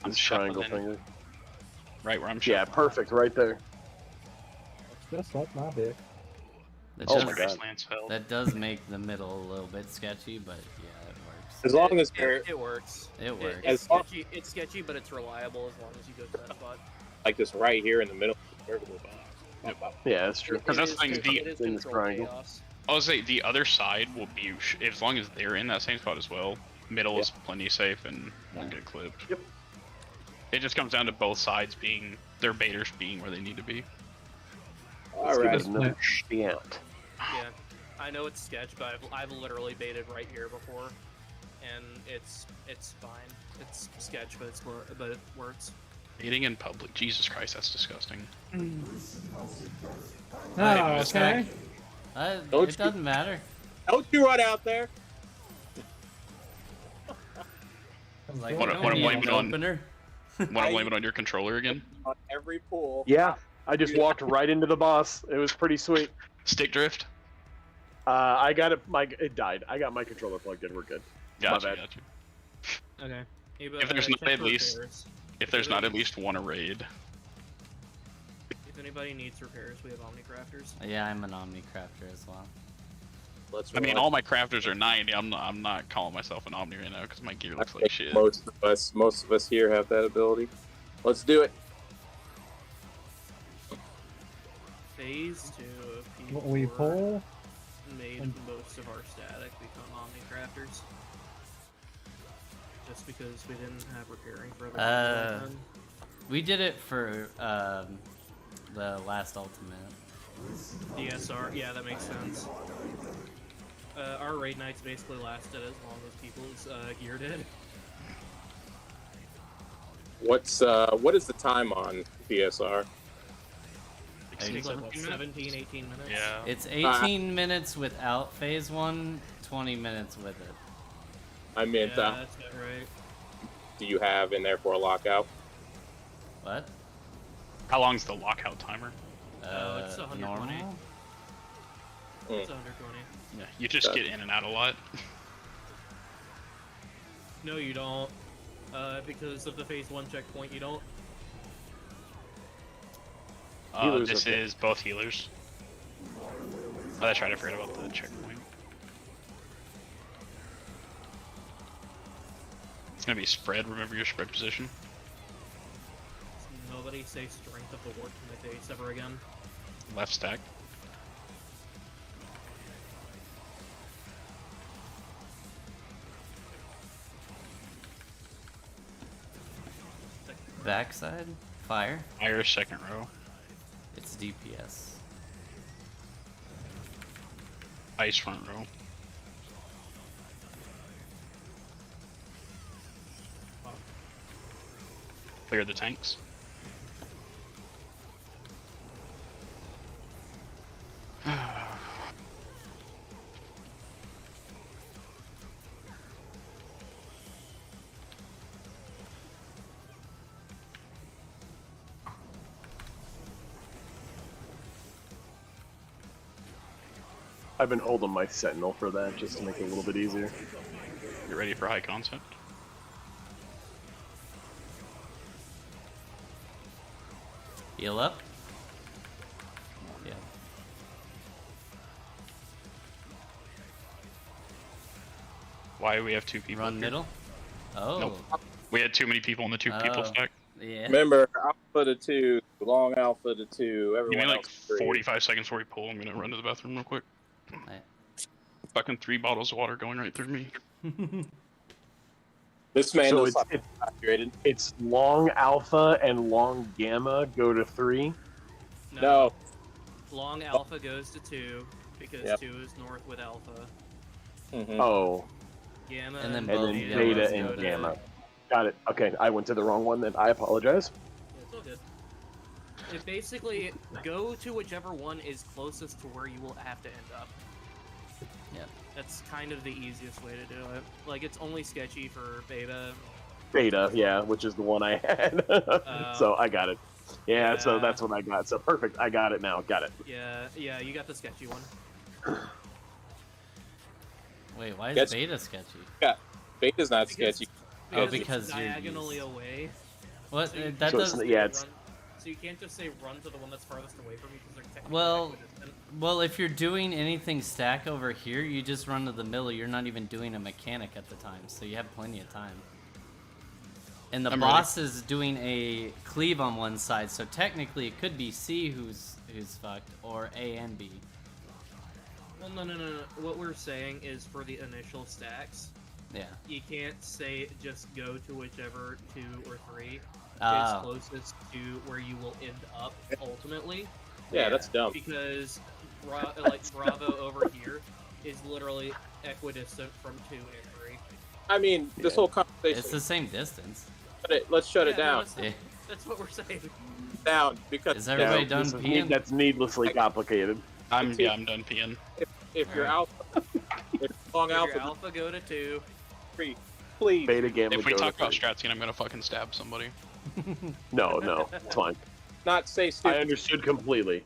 I'm this triangle shuffling finger. right where I'm Yeah, shuffling. perfect, right there. Just like my dick. That Oh does, my Christ, God. Lancefeld. that does make the middle a little bit sketchy, but yeah, it works. As long as they're It works. It works. It's As long- sketchy. It's sketchy, but it's reliable as long as you go to that spot. like this right here in the middle. Yeah, that's true. Because that's the thing, It is in this control triangle. chaos. I was say the other side will be, as long as they're in that same spot as well, middle is plenty safe and won't get clipped. Yep. It just comes down to both sides being, their baiters being where they need to be. Let's All give right. it another shout. Yeah, I know it's sketch, but I've literally baited right here before, and it's fine. It's sketch, but it works. Baiting in public, Jesus Christ, that's disgusting. Oh, missed okay. Don't It doesn't matter. Don't you run out there. Like, Wanna- I don't wanna need blame an it on- opener. Want to blame it on your controller again? On every pool. Yeah, I just walked right into the boss. It was pretty sweet. Stick drift? I got it. It died. I got my controller plugged in. We're good. Gotcha, bad. gotcha. Okay. Hey, but, If there's not check at for least- repairs. If there's not at least one a raid. If anybody needs repairs, we have Omni Crafters. Yeah, I'm an Omni Crafter as well. Let's I mean, run. all my crafters are 90. I'm not calling myself an Omni right now because my gear looks like shit. Most of us here have that ability. Let's do it. Phase 2 of P4 What we pull? made most of our static become Omni Crafters. Just because we didn't have repairing for other people. We did it for the last ultimate. DSR, yeah, that makes sense. Our raid nights basically lasted as long as people's gear did. What is the time on DSR? It takes like what, 17, 18 minutes? Yeah. It's 18 minutes without phase 1, 20 minutes with it. I meant, Yeah, that's about right. do you have in there for a lockout? What? How long's the lockout timer? It's 120. Normal? It's under 20. Yeah, you just get in and out a lot. No, you don't. Because of the phase 1 checkpoint, you don't. Healers This are- is both healers. Oh, that's right, I forgot about the checkpoint. It's gonna be spread, remember your spread position. Nobody say strength of the ward in the base ever again. Left stack. Backside. Fire. Fire, second row. It's DPS. Ice, front row. Clear the tanks. I've been holding my sentinel for that just to make it a little bit easier. You ready for high concept? Heal up. Yeah. Why do we have two people? Run here? middle. Oh. Nope. We had too many people in the two people Oh. stack. Yeah. Remember, alpha to 2, long alpha to 2, Give everyone me like else 3. 45 seconds before we pull. I'm gonna run to the bathroom real quick. Right. Fucking 3 bottles of water going right through me. This man So looks it's, like hydrated. it's long alpha and long gamma go to 3. No. Long alpha goes to 2 because Yep. 2 is north with alpha. Mhm. Oh, Gamma And then and both then yeah, beta let's and go to- gamma. Got it. Okay, I went to the wrong one then. I apologize. It's all good. It basically go to whichever one is closest to where you will have to end up. Yeah. That's kind of the easiest way to do it. Like, it's only sketchy for beta. Beta, yeah, which is the one I had. So I got it. Yeah, so Yeah. that's what I got. So perfect. I got it now. Got it. Yeah, you got the sketchy one. Wait, why is Gets- beta sketchy? Beta's not Because- sketchy. Oh, it's because you're diagonally used. away. What? So you That can't So does. it's- just yeah, say it's- run- So you can't just say run to the one that's farthest away from you because they're technically Well, equidistant. Well, if you're doing anything stack over here, you just run to the middle. You're not even doing a mechanic at the time, so you have plenty of time. And the I'm boss is doing a cleave on one side, so technically it could be C who's fucked, or A and B. Well, no. What we're saying is for the initial stacks, Yeah. you can't say just go to whichever 2 or 3 is Oh. closest to where you will end up ultimately. Yeah, that's dumb. Because like Bravo over here is literally equidistant from 2 and 3. I mean, this whole conversation. It's the same distance. Let's shut it Yeah, no, down. that's- Yeah. That's what we're saying. Down because Is everybody done this is peeing? that's needlessly complicated. I'm done peeing. if you're alpha, if long If alpha, your alpha go to 2. 3, please. Beta gamma. If we go to talk about 3. strats, I'm gonna fucking stab somebody. No, it's fine. Not say I stupid. understood completely.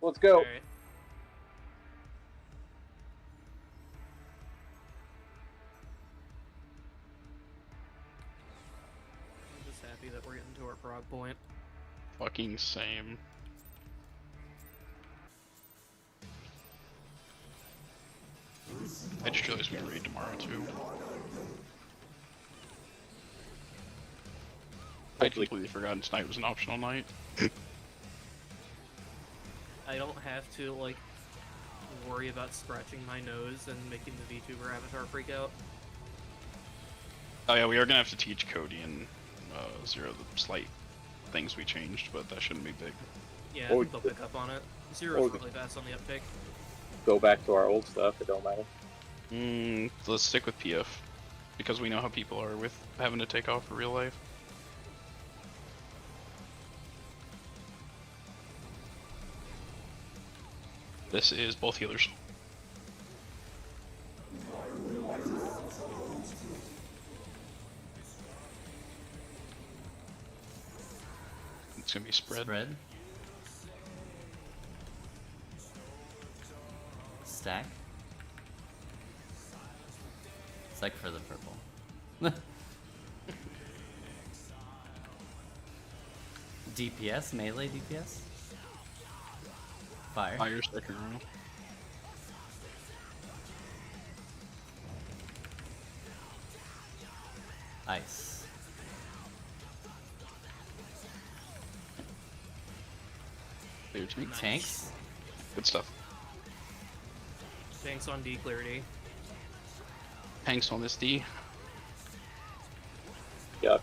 Let's go. Alright. I'm just happy that we're getting to our frog point. Fucking same. I just realized we raid tomorrow too. I completely forgot tonight was an optional night. I don't have to, like, worry about scratching my nose and making the VTuber avatar freak out. Oh yeah, we are gonna have to teach Cody and Zero the slight things we changed, but that shouldn't be big. Yeah, I Or- think they'll pick up on it. Zero's or- really fast on the uptake. Go back to our old stuff. It don't matter. Let's stick with PF, because we know how people are with having to take off for real life. This is both healers. It's gonna be spread. Spread. DPS, melee DPS? Fire. Fire second row. Ice. Clear tanks. Tanks? Good stuff. Tanks on D, clear D. Tanks on this D. Yuck.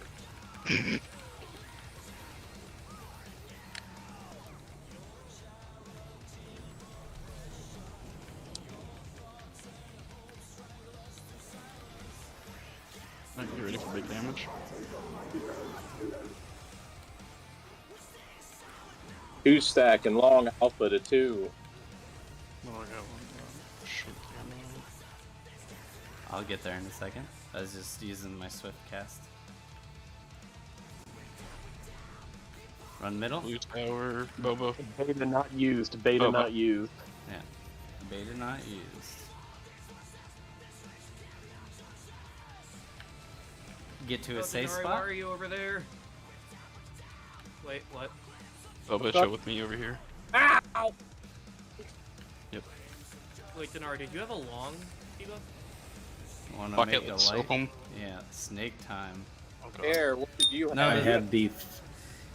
Alright, you ready for big damage? 2 stack and long alpha to 2. What do I got? Short camera. I'll get there in a second. I was just using my swift cast. Run middle? Blue tower, Bobo. Beta not used. Beta Oh, not used. Yeah. Beta not used. Get to a safe Denari, spot. why are you over there? Wait, what? Bobo, show with me over here. Ow! Yep. Wait, Denari, did you have a long debuff? Wanna Fuck make it, a let's light? soak 'em. Yeah, snake time. Oh, God. Air, what did you No, I have? had the.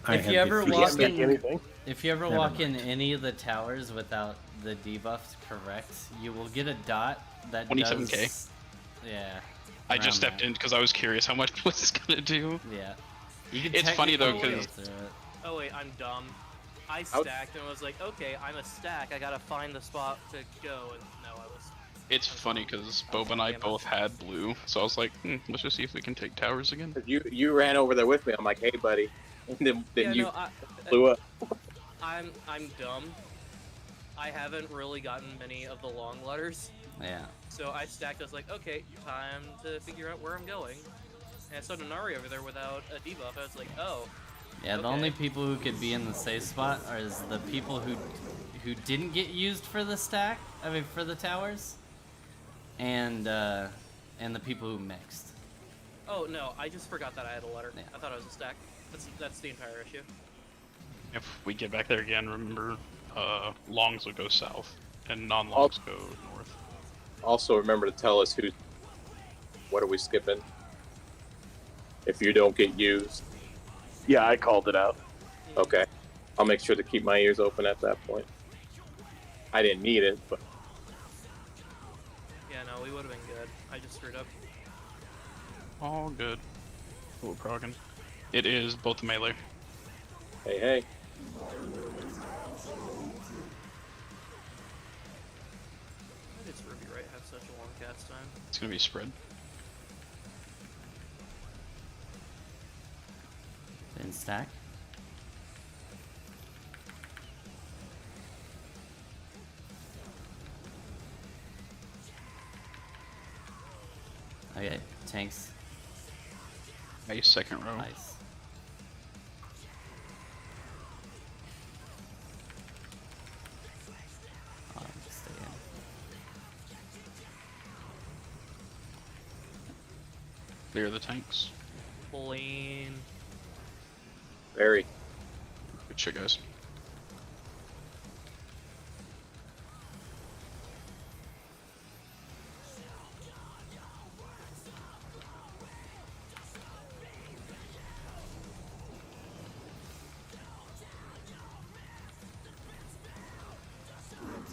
I If had you ever the You walk can't make in- anything. If you ever Never walk in mind. any of the towers without the debuffs correct, you will get a dot that 27K. does... Yeah. I just around stepped there. in because I was curious how much was this gonna do. Yeah. You can It's funny, though, technically go 'cause- through it. Oh wait, I'm dumb. I stacked and was like, okay, I'm a stack. I gotta find the spot to go, and no, I was. It's funny because Bob and I both had blue, so I was like, let's just see if we can take towers again. You ran over there with me. I'm like, hey, buddy. And then Yeah, you no, blew up. I'm dumb. I haven't really gotten many of the long letters, Yeah. so I stacked. I was like, okay, time to figure out where I'm going. And I saw Denari over there without a debuff. I was like, oh. Yeah, the Okay. only people who could be in the safe spot are the people who didn't get used for the stack, I mean for the towers, and the people who mixed. Oh no, I just forgot that I had a letter. Yeah. I thought I was a stack. That's the entire issue. If we get back there again, remember, longs will go south, and non-longs go north. Also, remember to tell us what are we skipping if you don't get used. Yeah, I called it out. Okay. I'll make sure to keep my ears open at that point. I didn't need it, but Yeah, no, we would have been good. I just screwed up. All good. Oh, Progan. It is both melee. hey, hey. Why does Ruby Wright have such a long cast time? It's gonna be spread. Then stack. Okay, tanks. Nice second row. Nice. Stay in. Clear the tanks. Pulling. Very. Good shit, guys.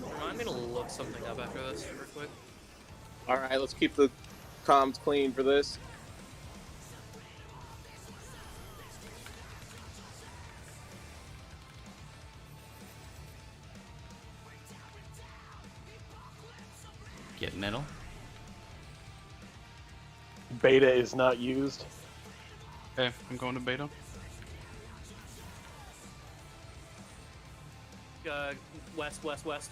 Remind me to look something up after this, real quick. All right, let's keep the comms clean for this. Get middle. Beta is not used. Okay, I'm going to beta. West, west, west.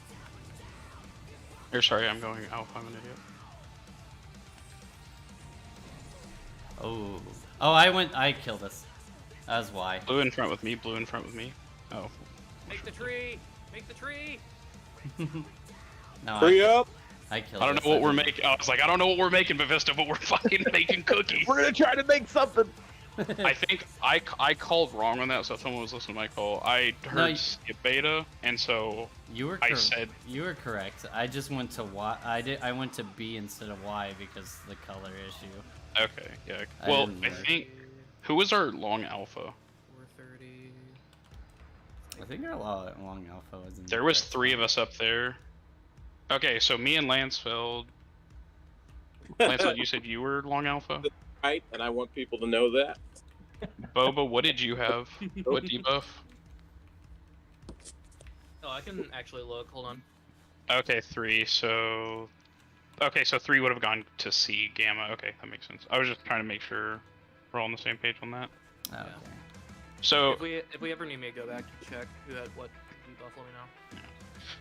Or sorry, I'm going alpha. I'm an idiot. Oh. Oh, I killed us. That was why. Blue in front with me. Blue in front with me. Oh. Make the tree! Make the tree! No, Hurry up! I killed. I don't know what we're making. I was like, I don't know what we're making, Bavista, but we're fucking making cookies. We're gonna try to make something. I think I called wrong on that, so if someone was listening to my call. I heard skip beta, and so I said you were correct. I just went to Y. I went to B instead of Y because the color issue. Okay, yeah. Well, I think who was our long alpha? 430. I think our long alpha was in There was 3 of us up there. Okay, so me and Lancefeld. Lancefeld, you said you were long alpha? Right, and I want people to know that. Boba, what did you have? What debuff? Oh, I can actually look. Hold on. Okay, 3. So 3 would have gone to C gamma. Okay, that makes sense. I was just trying to make sure we're all on the same page on that. Oh, okay. So if we ever need me to go back to check who had what debuff, let me know.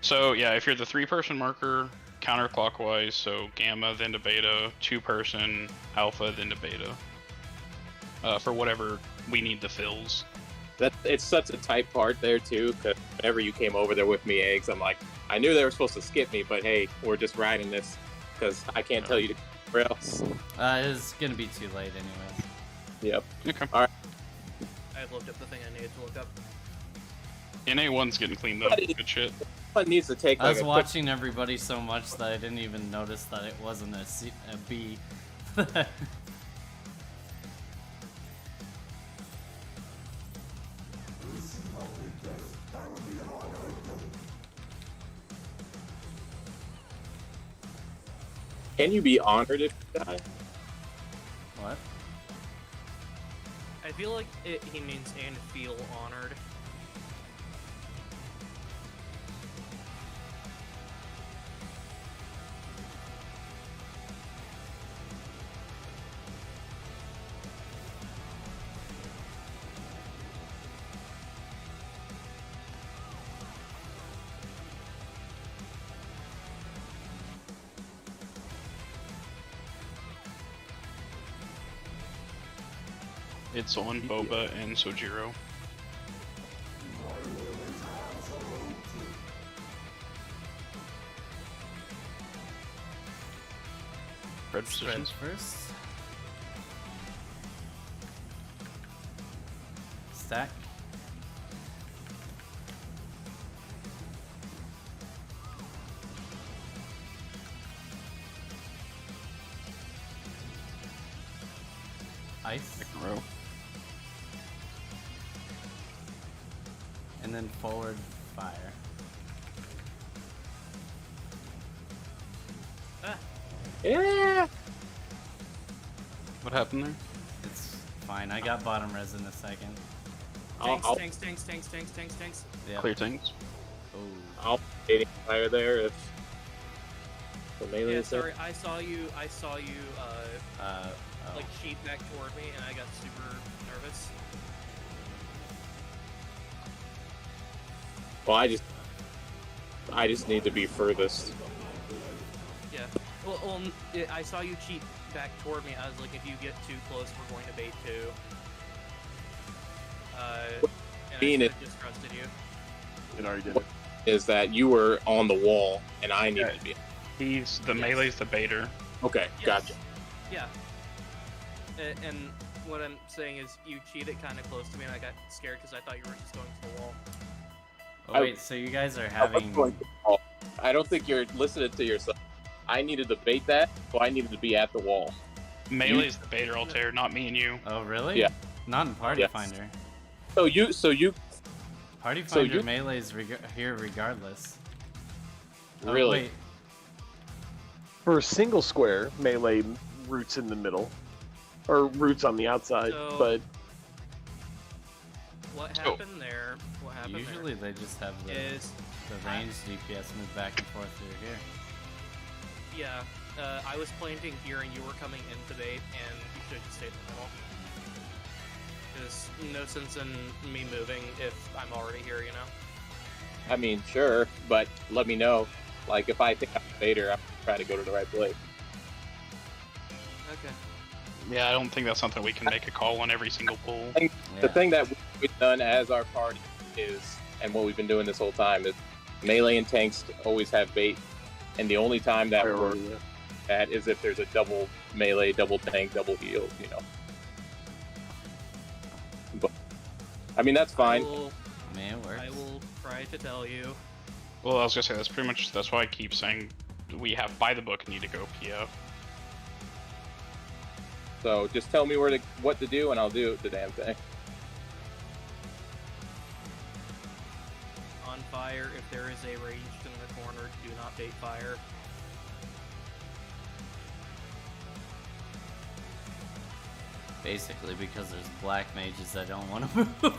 So yeah, if you're the 3-person marker, counterclockwise, so gamma then to beta, 2-person alpha then to beta. For whatever we need the fills. That it's such a tight part there too, because whenever you came over there with me, eggs, I'm like, I knew they were supposed to skip me, but hey, we're just riding this because I can't tell you to where else. It's gonna be too late anyways. Yep. Okay. All right. I've looked up the thing I needed to look up. NA1's getting cleaned up. Good shit. What needs to take? I Like was a watching everybody so much that I didn't even notice that it wasn't a B. Can you be honored if you die? What? I feel like he means and feel honored. It's on Boba and Sojiro. Red positions first. Stack. Ice. Second row. And then forward fire. Yeah. What happened there? It's fine. I got bottom res in a second. Tanks. Yeah. Clear tanks. Oh. I'll be fire there if the melee Yeah, is there. sorry, I saw you, like, sheet back toward me, and I got super nervous. Well, I just need to be furthest. Yeah. Well, I saw you cheat back toward me. I was like, if you get too close, we're going to bait too. And Being I it- just trusted you. It already did it. Is that you were on the wall and I needed to be. He's the melee's the baiter. Okay, Yes. gotcha. Yeah. And what I'm saying is, you cheated kind of close to me, and I got scared because I thought you were just going to the wall. Oh, wait, so you guys are having... I don't think you're listening to yourself. I needed to bait that, so I needed to be at the wall. Melee's the baiter, Altair, not me and you. Oh, really? Yeah. Not in Party Yes. Finder. So you Party So Finder you- melee's here regardless. Oh, really. wait. For a single square, melee roots in the middle, or roots on the outside. So- But What Oh. happened there? What happened Usually they just have the is range DPS move back and forth through here. yeah, I was planting here and you were coming into bait, and you should have just stayed in the middle. There's no sense in me moving if I'm already here, you know? I mean, sure, but let me know. Like, if I think I'm a baiter, I'm trying to go to the right place. Okay. Yeah, I don't think that's something we can make a call on every single pull. The Yeah. thing that we've done as our party is, and what we've been doing this whole time, is melee and tanks always have bait and the only time that Priority, works yeah. that is if there's a double melee, double tank, double heal. But I mean that's fine. Man, it works. I will try to tell you. Well, I was gonna say that's pretty much that's why I keep saying we have by the book need to go PF. So just tell me what to do, and I'll do the damn thing. On fire, if there is a ranged in the corner, do not bait fire. Basically, because there's black mages that don't want to move.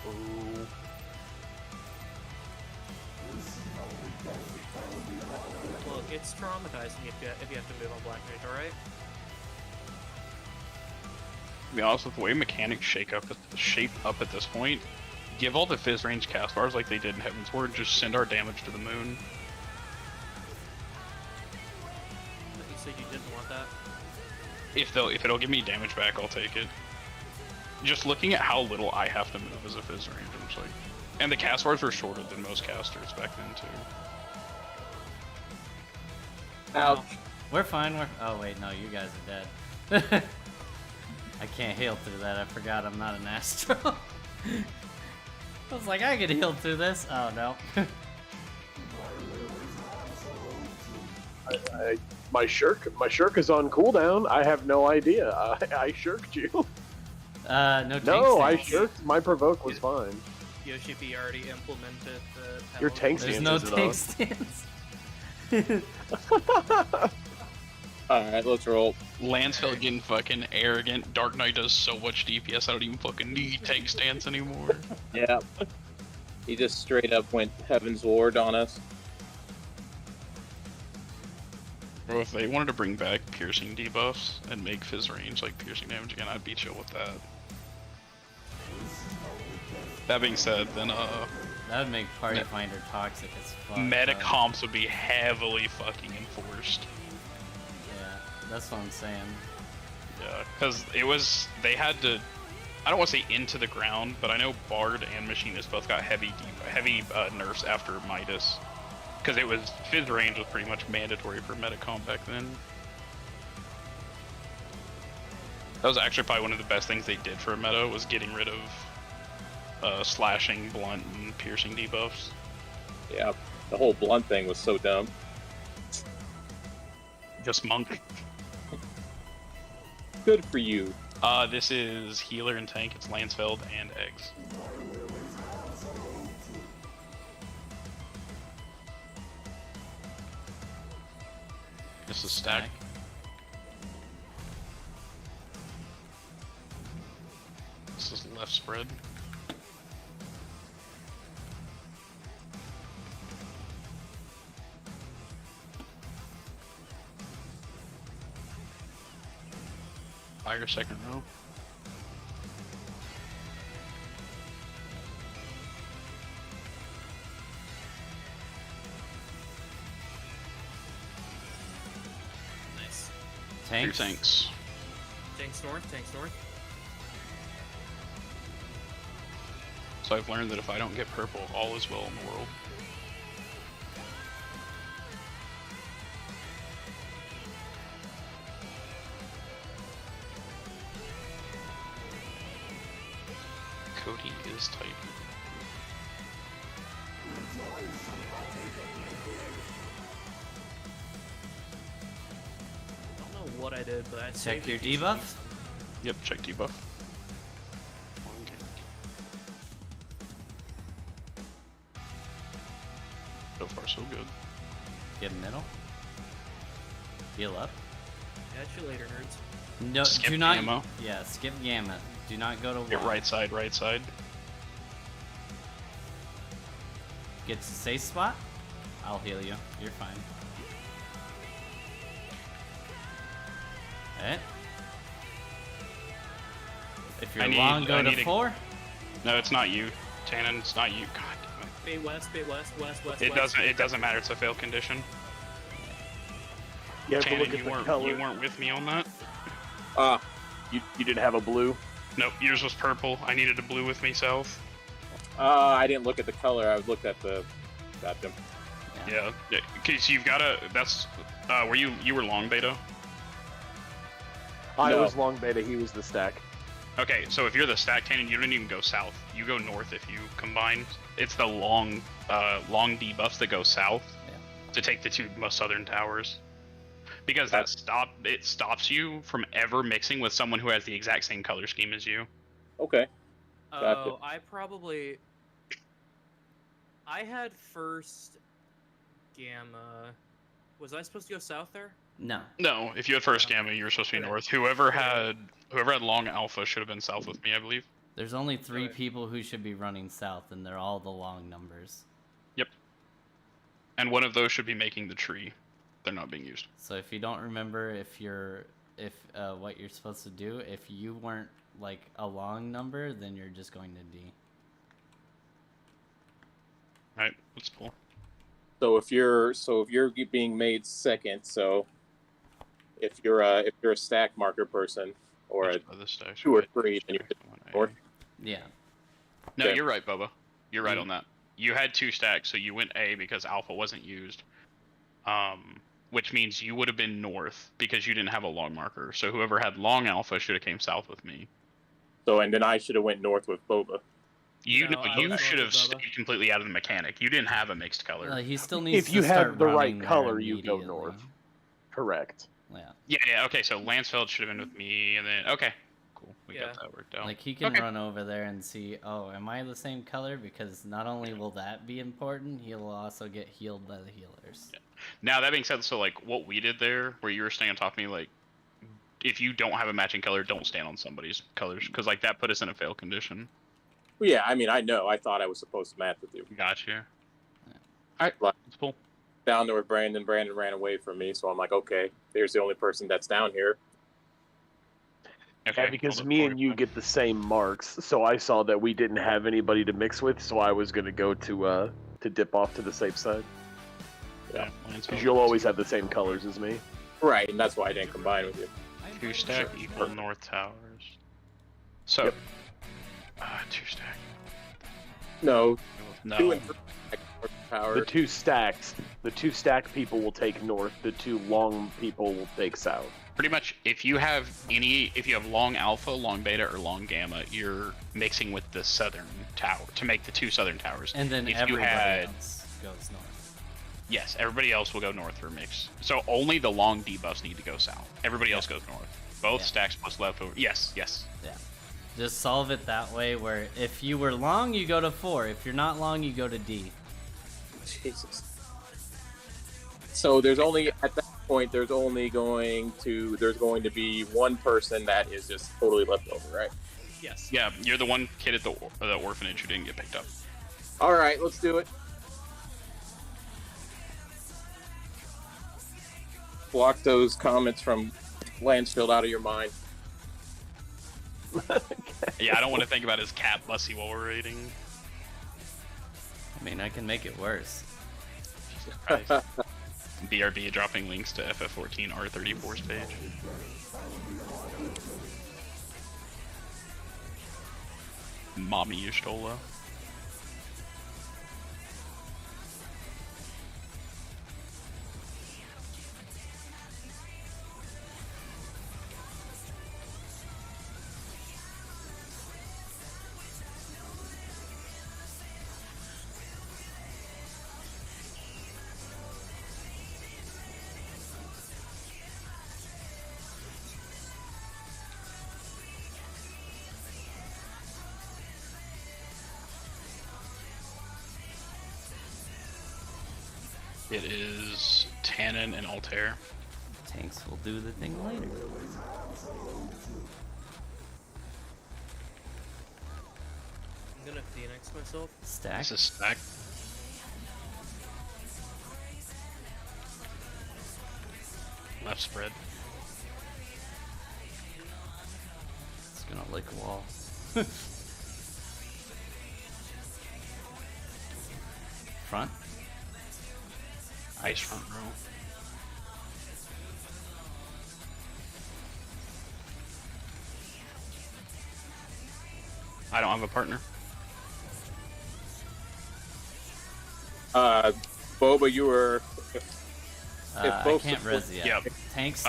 Ooh. Look, it's traumatizing if you have to move on black mage, alright? To be honest with the way mechanics shape up at this point, give all the fizz range cast bars like they did in Heaven's Ward, just send our damage to the moon. You said you didn't want that? If it'll give me damage back, I'll take it. Just looking at how little I have to move as a fizz range, I'm just like, and the cast bars were shorter than most casters back then too. Ouch. We're fine. Oh wait, no, you guys are dead. I can't heal through that. I forgot I'm not an astro. I was like, I could heal through this. Oh no. My shirk is on cooldown. I have no idea. I shirked you. No. No, tank I stance. shirked. My provoke was fine. Yoshi already implemented the Your tank There's stance no isn't tank on. stance. Alright, let's roll. Lancefeld getting fucking arrogant. Dark Knight does so much DPS, I don't even fucking need tank stance anymore. Yeah. He just straight up went Heaven's Ward on us. Bro, if they wanted to bring back piercing debuffs and make fizz range like piercing damage again, I'd be chill with that. That being said, then That would make Party Finder toxic as fuck. meta but- comps would be heavily fucking enforced. Yeah, that's what I'm saying. Yeah, because they had to, I don't want to say into the ground, but I know Bard and Machinist both got heavy nerfs after Midas. Because it was, fizz range was pretty much mandatory for meta comp back then. That was actually probably one of the best things they did for a meta, was getting rid of slashing, blunt, and piercing debuffs. Yeah, the whole blunt thing was so dumb. Just monk. Good for you. This is healer and tank, it's Lancefeld and eggs. This is stack. This is left spread. Fire second row. Nice. Two Tanks? tanks. Tanks north. So I've learned that if I don't get purple, all is well in the world. Cody is Titan. I don't know what I did, but I Check saved your a piece of debuffs. Yep, check debuff. So far, so good. Get middle. Heal up. Catch you later, nerds. No, Skip do not. Gamma. Yeah, skip gamma. Do not go to Get one. right side, right side. Get to safe spot. I'll heal you. You're fine. Alright. If you're long, go to 4. No, it's not you, Tannen. It's not you. God damn Bait west, west. it. It doesn't matter. It's a fail condition. You have to look Tannen, at you the weren't color. with me on that. You didn't have a blue. Nope, yours was purple. I needed a blue with me south. I didn't look at the color. I looked at the. Got them. Yeah. Yeah, because you've got to. That's were you were long beta? I No. was long beta. He was the stack. Okay, so if you're the stack cannon, you don't even go south. You go north if you combine. It's the long debuffs that go south to take the two most southern towers. Because it stops you from ever mixing with someone who has the exact same color scheme as you. Okay. Gotcha. Oh, I had first gamma. Was I supposed to go south there? No. No, if you had first gamma, you were supposed to be Okay. north. Whoever had long alpha should have been south with me, I believe. There's only 3 Okay. people who should be running south, and they're all the long numbers. Yep. And one of those should be making the tree. They're not being used. So if you don't remember what you're supposed to do, if you weren't like a long number, then you're just going to D. Right, let's pull. So if you're being made second, so if you're a stack marker person or a 2 or 3, then you're north. Yeah. No, Okay. you're right, Bubba. You're right on that. You had 2 stacks, so you went A because alpha wasn't used. Which means you would have been north because you didn't have a long marker. So whoever had long alpha should have came south with me. So and then I should have went north with Boba. You No, I you was should north have with Bubba. stayed completely out of the mechanic. You didn't have a mixed color. He still needs If you to have start the right running there color, you go immediately. north. Correct. Yeah. Yeah, okay, so Lansfeld should have been with me, and then, okay. Cool, we got that worked out. Like, he can Okay. run over there and see, oh, am I the same color? Because not only will that be important, he'll also get healed by the healers. Yeah. Now, that being said, so, like, what we did there, where you were staying on top of me, like, if you don't have a matching color, don't stand on somebody's colors, because, like, that put us in a fail condition. Well, yeah, I mean, I know. I thought I was supposed to match with you. Gotcha. Alright, Like- let's pull. Down there with Brandon. Brandon ran away from me, so I'm like, okay, there's the only person that's down here. Okay, Yeah, because hold me up, and you get the same marks, so I saw that we didn't have anybody to mix with, so I was gonna go to dip off to the safe side. Yeah, Because you'll always have the same colors as me. Right, and that's why I didn't combine with you. 2 stack equal north towers. So, Yep. 2 stack. No, 2 No. and 3 power. The 2 stacks, the 2 stack people will take north. The 2 long people will take south. Pretty much, if you have long alpha, long beta, or long gamma, you're mixing with the southern tower to make the 2 southern towers. And then if everybody you had, else goes north. yes, everybody else will go north for mix. So only the long debuffs need to go south. Everybody else goes north. Both stacks plus leftover. Yes, yes. Yeah. Just solve it that way, where if you were long, you go to 4. If you're not long, you go to D. Jesus. So there's only at that point there's going to be one person that is just totally left over, right? Yes. Yeah, you're the one kid at the orphanage who didn't get picked up. All right, let's do it. Block those comments from Lansfield out of your mind. Yeah, I don't want to think about his cat bussy while we're raiding. I mean, I can make it worse. Jesus Christ. BRB dropping links to ff14 R34's page. Mommy Yushtola. It is Tannen and Altair. Tanks will do the thing later. I'm gonna Phoenix myself. Stack. This is stack. Left spread. It's gonna lick a wall. Front. Ice front row. I don't have a partner. Boba, you were. I both can't support- res yet. Yep. Tanks.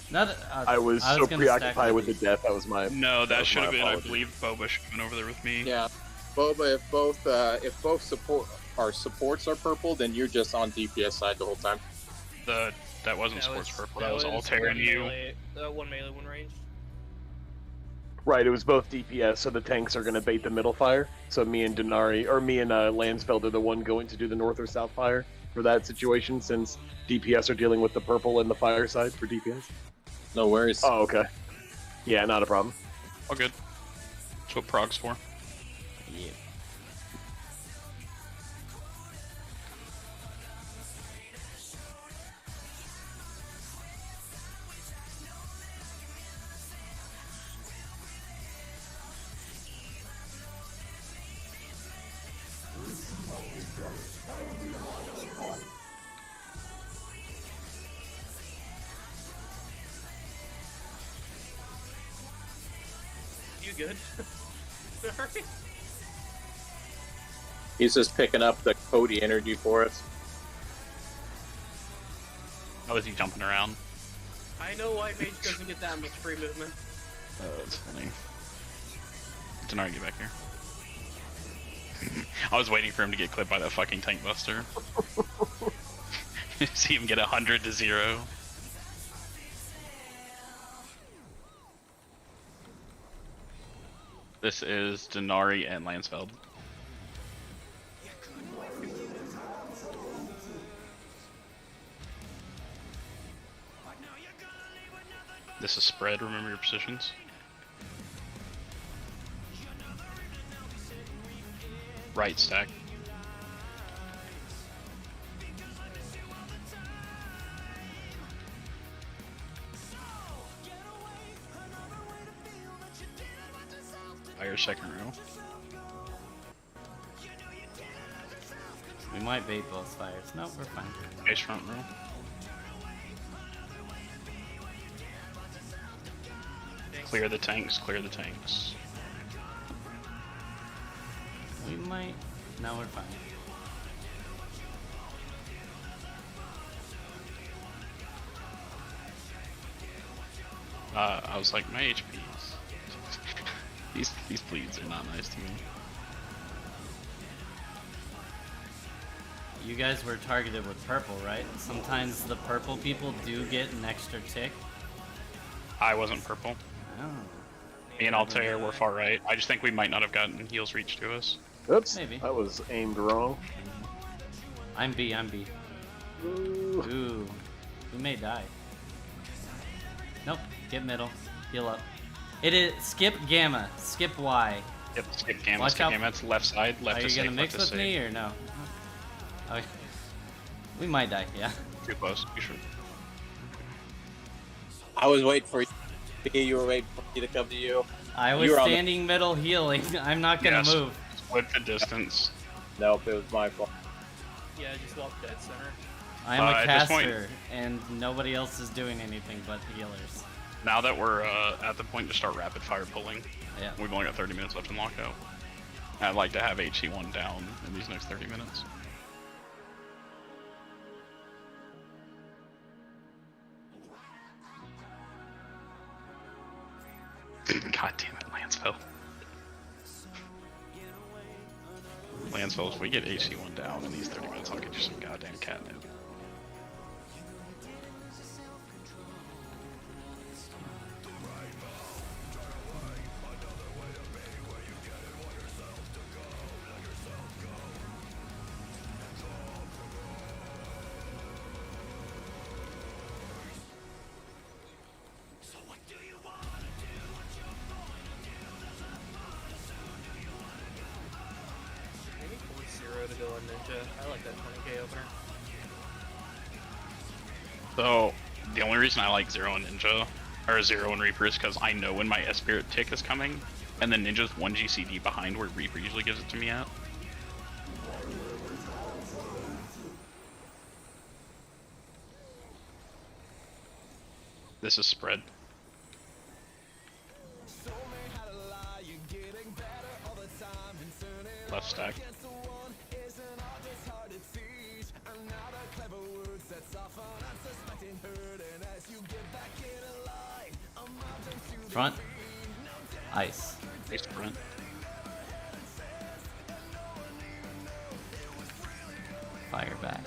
Not. I was so gonna preoccupied stack with the these. death. That was my. No, that that was should my have been. I apology. believe Boba should have been over there with me. Yeah, Boba. If both support our supports are purple, then you're just on DPS side the whole time. That wasn't sports purple. That was Altair and you. One melee, one ranged. Right, it was both DPS, so the tanks are going to bait the middle fire. So me and Denari, or me and Lansfeld are the one going to do the north or south fire for that situation, since DPS are dealing with the purple and the fire side for DPS. No worries. Oh, okay. Yeah, not a problem. All good. That's what Prog's for. Yeah. You good? Sorry. He's just picking up the Cody energy for us. How is he jumping around? I know White Mage doesn't get that much free movement. Oh, that's funny. Denari, get back here. I was waiting for him to get clipped by that fucking tank buster. See him get 100 to 0. This is Denari and Lansfeld. This is spread, remember your positions. Right stack. Fire second row. We might bait both fires. No, we're fine. Base front row. Clear the tanks, clear the tanks. We might. No, we're fine. I was like, my HPs. These bleeds are not nice to me. You guys were targeted with purple, right? Sometimes the purple people do get an extra tick. I wasn't purple. Oh. Me and Altair were far right. I just think we might not have gotten heals reach to us. Oops, Maybe. that was aimed wrong. I'm B. Ooh. Ooh. We may die. Nope. Get middle. Heal up. It is skip gamma. Skip Y. Yep, skip gamma, Watch skip out. gamma. It's left side, left Are to you safe, gonna left mix to with safe. me or no? Okay. We might die, yeah. Too close, you should. I was waiting for you. You were waiting for me to come to you. I was You were on the- standing middle healing. I'm not gonna Yes. move. Split the distance. Nope, it was my fault. Yeah, I just walked dead center. I am a At this point- caster, and nobody else is doing anything but healers. Now that we're at the point to start rapid fire pulling, Yeah. we've only got 30 minutes left in lockout. I'd like to have HC1 down in these next 30 minutes. God damn it, Lansfeld. Lansfeld, if we get HC1 down in these 30 minutes, I'll get you some goddamn catnip. Maybe force 0 to go on Ninja. I like that 20k opener. So, the only reason I like Zero and Ninja, or Zero and Reaper, is because I know when my S-Spirit tick is coming, and then Ninja's 1 GCD behind where Reaper usually gives it to me at. This is spread. left stack. Front. Ice. Face front. Fire back.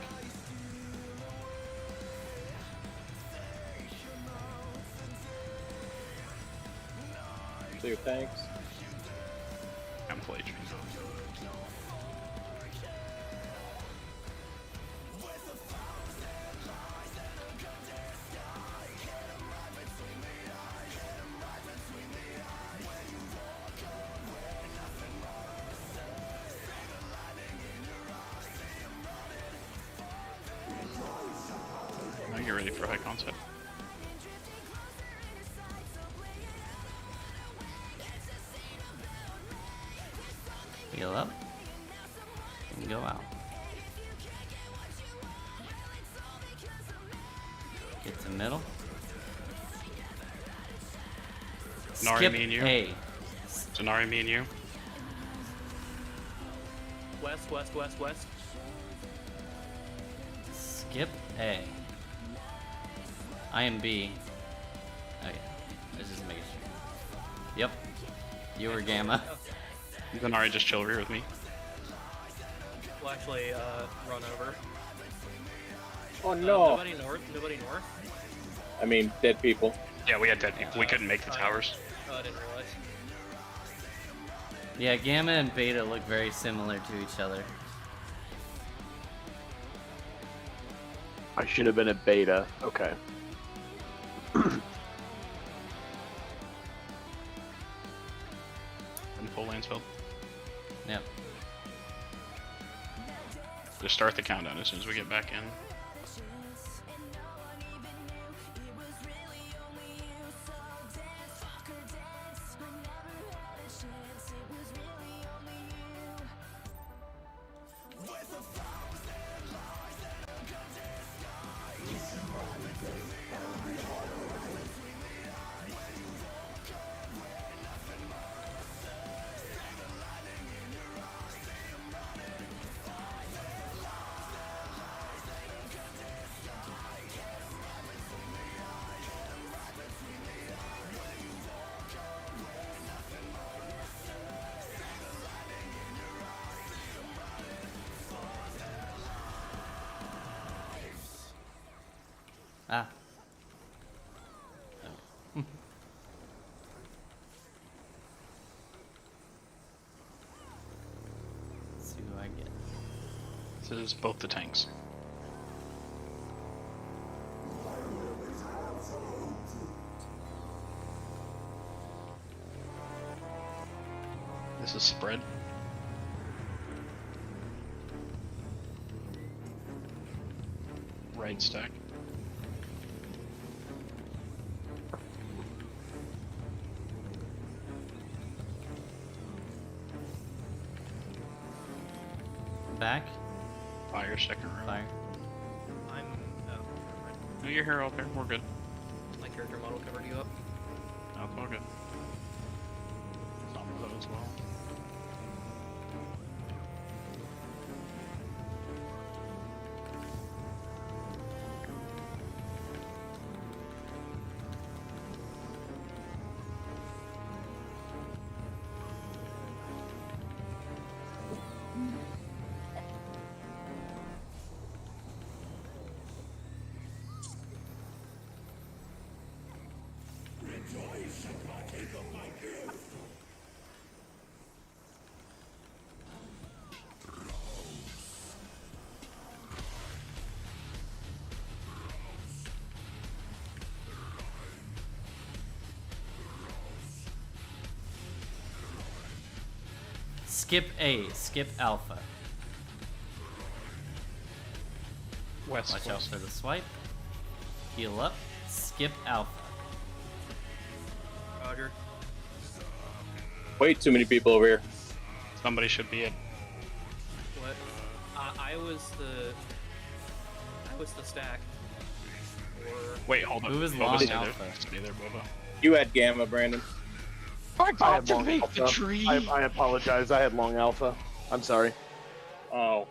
Clear tanks. I'm full HP. Now get ready for high concept. Heal up. And go out. Get to middle. Nari, Skip me and you. A. Zanari, me and you. West, west, west, west. Skip A. I am B. Okay. Let's just make sure. Yep. You were Gamma. Zanari, just chill over here with me. We'll actually run over. Oh no! Nobody north. Nobody north. I mean, dead people. Yeah, we had dead people. We couldn't make the towers. Oh, I didn't realize. Yeah, Gamma and Beta look very similar to each other. I should have been a beta. Okay. In full Lansfield. Yep. Just start the countdown as soon as we get back in. Ah. Okay. Let's see who I get. This is both the tanks. This is spread. Right stack. Back. Fire second row. Fire. I'm. Oh, never mind. No, you're here, up there. We're good. My character model covered you up. No, it's all good. Some of those as well. Skip A. Skip Alpha. West. Watch out for the swipe. Heal up. Skip Alpha. Roger. Way too many people over here. Somebody should be it. What? I was the stack. Or Wait, hold up. Who is Boba, long stay alpha? there. Stay there, Boba. You had Gamma, Brandon. I had long alpha. I apologize. I had long alpha. I'm sorry. Oh,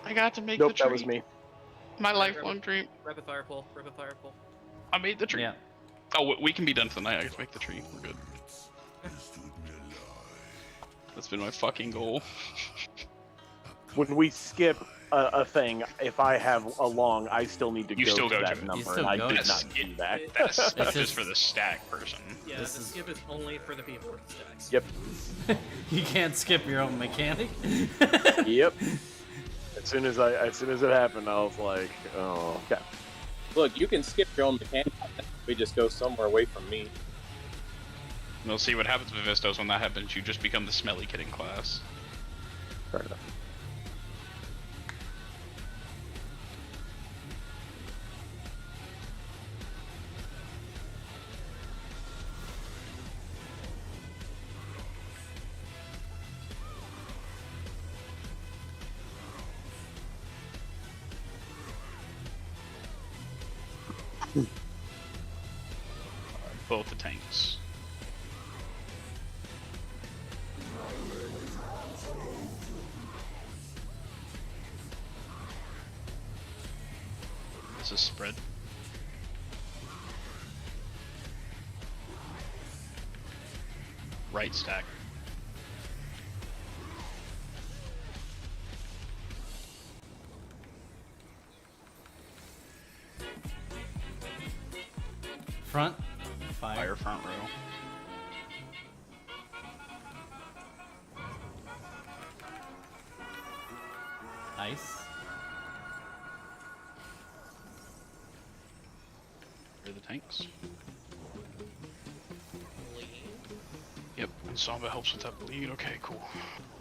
I got to make Nope, the tree. that was me. My lifelong dream. Rapid fire pull. Rapid fire pull. I made the tree. Yeah. Oh, we can be done for the night. I get to make the tree. We're good. That's been my fucking goal. When we skip a thing, if I have a long, I still need to You go still to go that to it. number, still and I go did to not it. do that. That stuff It's is just- for the stack person. Yeah, This the is- skip is only for the people with stacks. Yep. You can't skip your own mechanic. Yep. As soon as it happened, I was like, oh, okay. look, you can skip your own mechanic. We just go somewhere away from me. We'll see what happens with Vistos when that happens. You just become the smelly kid in class. Fair enough. Both the tanks. This is spread. Right stack. Front. Fire. Fire front row. Ice. Here are the tanks. Yep, and Samba helps with that bleed. Okay, cool.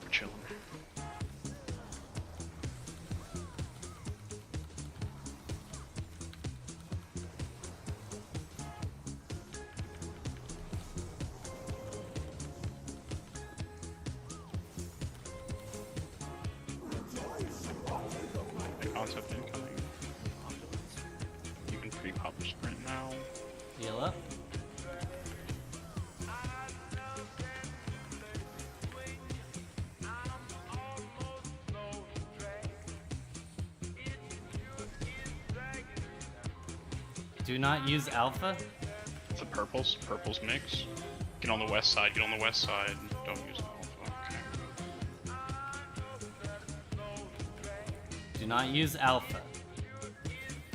We're chilling. Concept incoming. You can pre-pop a sprint now. Heal up. Do not use alpha. It's a purples. Purples mix. Get on the west side. Get on the west side. Don't use alpha. Okay. Do not use alpha.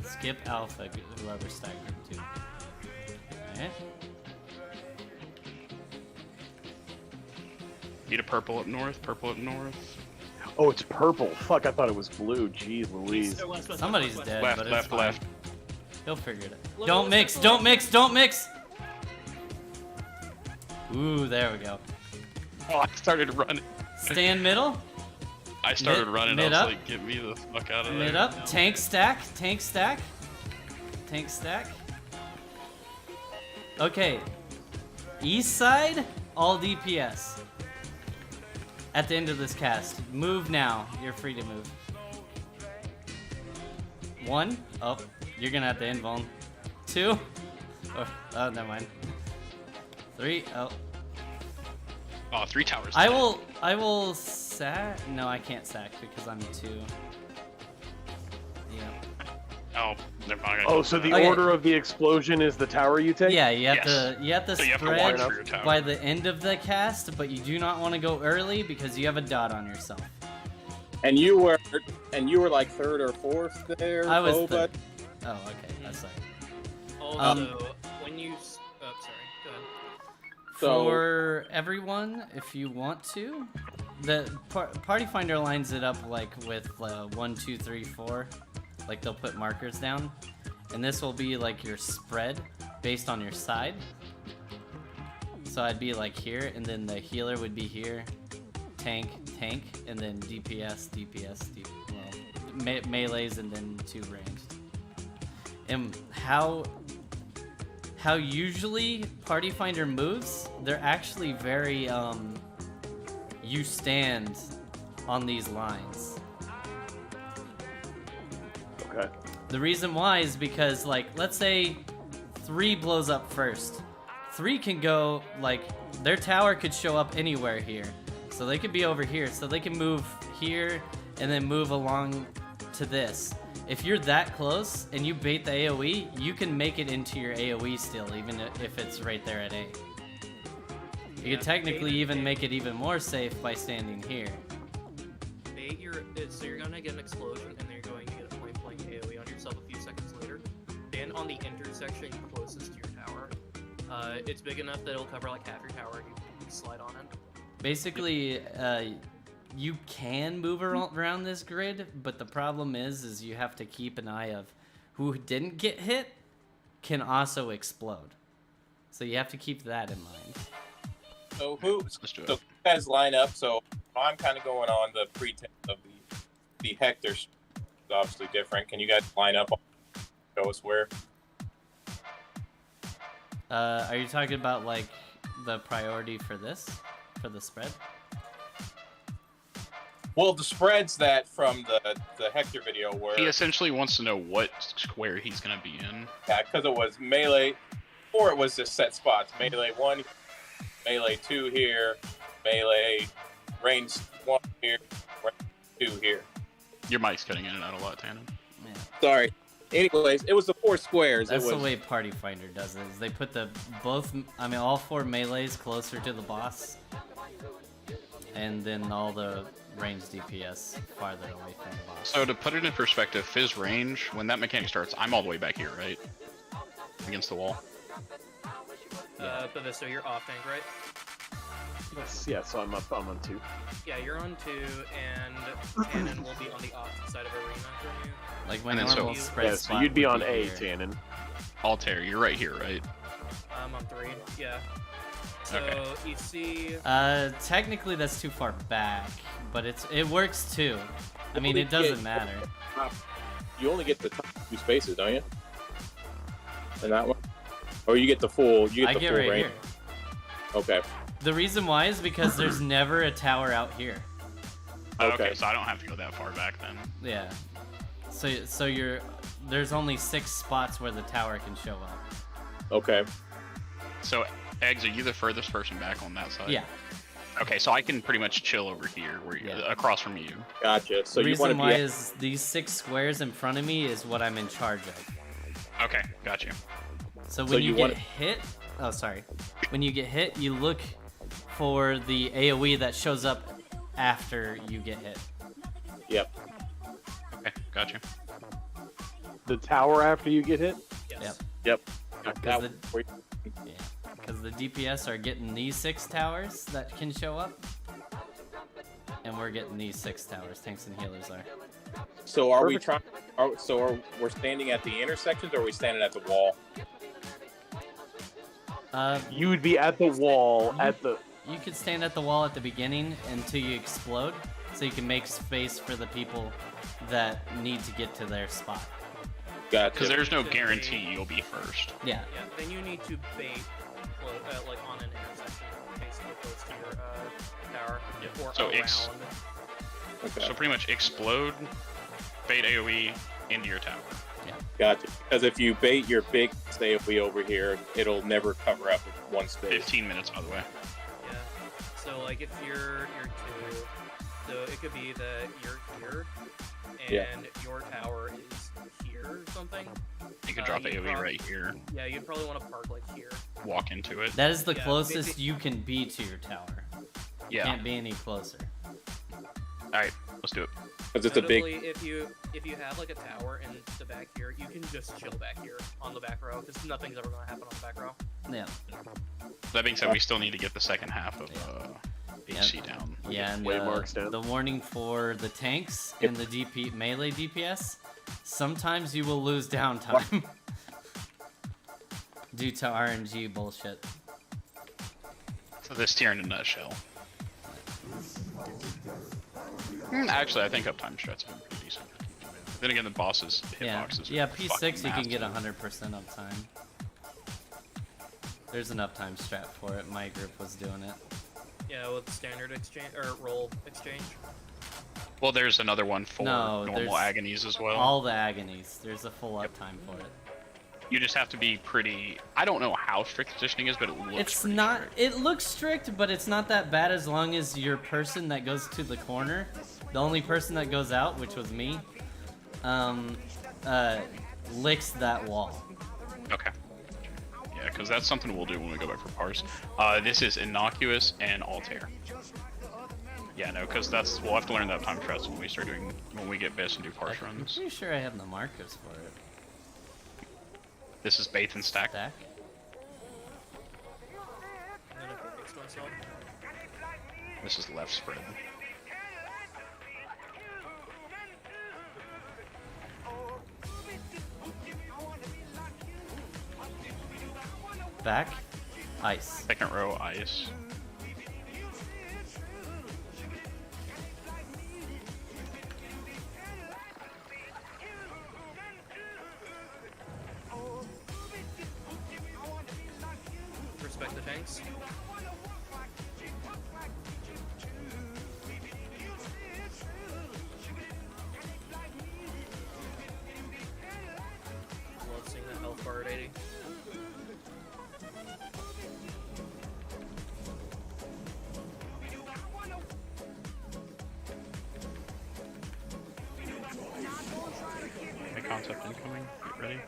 Skip alpha, whoever stack group 2. Okay. Need a purple up north. Purple up north. Oh, it's purple. Fuck, I thought it was blue. Jeez Louise. Somebody's dead, Left, but it's left, fine. left. He'll figure it out. Look, Don't look, mix, look, don't look. mix, don't mix! Ooh, there we go. Oh, I started running. Stand middle, I started running. mid I was up. like, get me the fuck out of there. mid up, tank stack, tank stack, tank stack. Okay, east side, all DPS. At the end of this cast, move now. You're free to move. 1, oh, you're gonna have to invuln. 2, oh, never mind. 3, oh. Oh, 3 towers. I will sack. No, I can't sack because I'm 2. Yeah. Oh, never mind. Oh, so the Okay. order of the explosion is the tower you take? Yeah, you have Yes. to you have to So you have to spread watch for your tower. by the end of the cast, but you do not want to go early because you have a dot on yourself. And you were like third or fourth there, I was Boba. third. Oh, okay. That's sorry. Also, when you... Oh, sorry. Go ahead. So- For everyone, if you want to, the Party Finder lines it up like with 1, 2, 3, 4. Like they'll put markers down, and this will be like your spread based on your side. So I'd be like here, and then the healer would be here, tank, and then DPS, well, melees, and then 2 ranged. And how usually Party Finder moves, they're actually very, you stand on these lines. Okay. The reason why is because, like, let's say 3 blows up first. 3 can go, like, their tower could show up anywhere here. So they could be over here. So they can move here and then move along to this. If you're that close and you bait the AoE, you can make it into your AoE still, even if it's right there at A. You could technically even make it even more safe by standing here. Bait your, so you're gonna get an explosion, and then you're going to get a point blank AoE on yourself a few seconds later. Stand on the intersection closest to your tower. It's big enough that it'll cover like half your tower, and you can slide on it. Basically, you can move around this grid, but the problem is you have to keep an eye of who didn't get hit can also explode. So you have to keep that in mind. So who? Let's do it. So you guys line up. So I'm kind of going on the pretense of the Hector. Is obviously different. Can you guys line up? Show us where. Are you talking about like the priority for this, for the spread? Well, the spreads that from the Hector video were. He essentially wants to know what square he's gonna be in. Yeah, because it was melee, or it was just set spots. Melee 1, melee 2 here, melee range 1 here, range 2 here. Your mic's cutting in and out a lot, Tannen. Yeah. Sorry. Anyways, it was the 4 squares. That's it was, the way Party Finder does it. Is they put all 4 melees closer to the boss, and then all the range DPS farther away from the boss. So to put it in perspective, Fizz range, when that mechanic starts, I'm all the way back here, right? Against the wall. But so you're off tank, right? Yeah, so I'm on 2. Yeah, you're on 2, and Tannen will be on the opposite side of arena from you. Like when And then normal so- spread Yeah, so spot you'd be would on A, here. Tannen. Altair, you're right here, right? I'm on 3, yeah. So Okay. you see, Technically that's too far back, but it works too. I mean, it doesn't matter. You only get the top 2 spaces, don't you? In that one, or you get the full. You get I the get full right range. here. Okay. The reason why is because there's never a tower out here. Okay. So I don't have to go that far back then. Yeah. So there's only 6 spots where the tower can show up. Okay. So, Eggs, are you the furthest person back on that side? Yeah. Okay, so I can pretty much chill over here, where Yeah. across from you. Gotcha. So The you want reason to why be. is these 6 squares in front of me is what I'm in charge of. Okay, got you. So So when you you get wanna- hit, oh sorry, when you get hit, you look for the AoE that shows up after you get hit. Yep. Okay, got you. The tower after you get hit? yes. Yep. Because That- because the DPS are getting these 6 towers that can show up, and we're getting these 6 towers. Tanks and healers are. So are we Perfect. trying? We're standing at the intersections, or are we standing at the wall? You would be at the wall at the. You could stand at the wall at the beginning until you explode, so you can make space for the people that need to get to their spot. Gotcha. Because there's no guarantee you'll be first. Yeah. Yeah, then you need to bait like on an intersection, basically close to your tower, or So around. Okay. So pretty much explode, bait AoE into your tower. Gotcha. Because if you bait your big AoE over here, it'll never cover up one space. 15 minutes, by the way. Yeah. So like if you're 2, so it could be that you're here, and Yeah. your tower is here or something. You could drop you AoE prob- right here, Yeah, you'd probably want to park like here. walk into it. That is the Yeah, closest maybe- you can be to your tower. Yeah. Can't be any closer. Alright, let's do it. Because it's a big. Notably, if you have like a tower in the back here, you can just chill back here on the back row because nothing's ever gonna happen on the back row. Yeah. That being said, we still need to get the second half of HC down. Yeah, and Waymarks down. the warning for the tanks and the melee DPS, sometimes you will lose downtime due to RNG bullshit. So this tier in a nutshell. Actually, I think uptime strat's been pretty decent. Then again, the boss's Yeah, hitboxes. yeah, are P6 fucking you can get massive. 100% uptime. There's an uptime strat for it. My group was doing it. Yeah, with standard exchange or roll exchange. Well, there's another one for No, normal there's agonies as well. All the agonies. There's a full uptime for it. You just have to be pretty. I don't know how strict positioning is, but it looks. It's pretty not. strict. It looks strict, but it's not that bad as long as your person that goes to the corner, the only person that goes out, which was me, licks that wall. Okay. Yeah, because that's something we'll do when we go back for parse. This is innocuous and Altair. Yeah, no, because we'll have to learn that time trust when we get best and do parse I'm runs. pretty sure I have the markers for it. This is Bath and Stack. Stack. And then if it fixed myself. This is left spread. Back. Ice. Second row, ice. Respect the tanks. Love seeing that health bar at 80. My concept incoming. Get ready.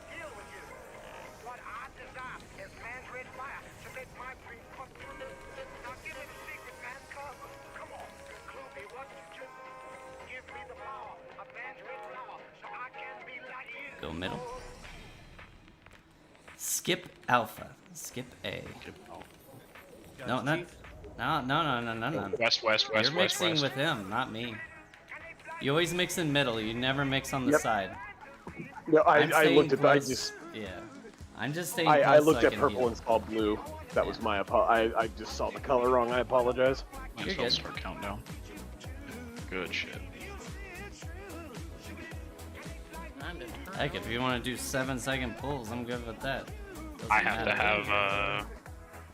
Go middle. Skip alpha. Skip A. Got No, you, not. Chief. No. West, west, You're west, west, mixing west. with him, not me. You always mix in middle. You never mix on the Yep. side. No, I'm I staying looked at. I close. just. Yeah. I'm just staying I close looked so at can purple heal. and saw blue. That was my I just saw the color wrong. I apologize. Might You're as well good. start countdown. Good shit. I'm determined. Heck, if you want to do 7-second pulls, I'm good with that. Doesn't I have to matter. have.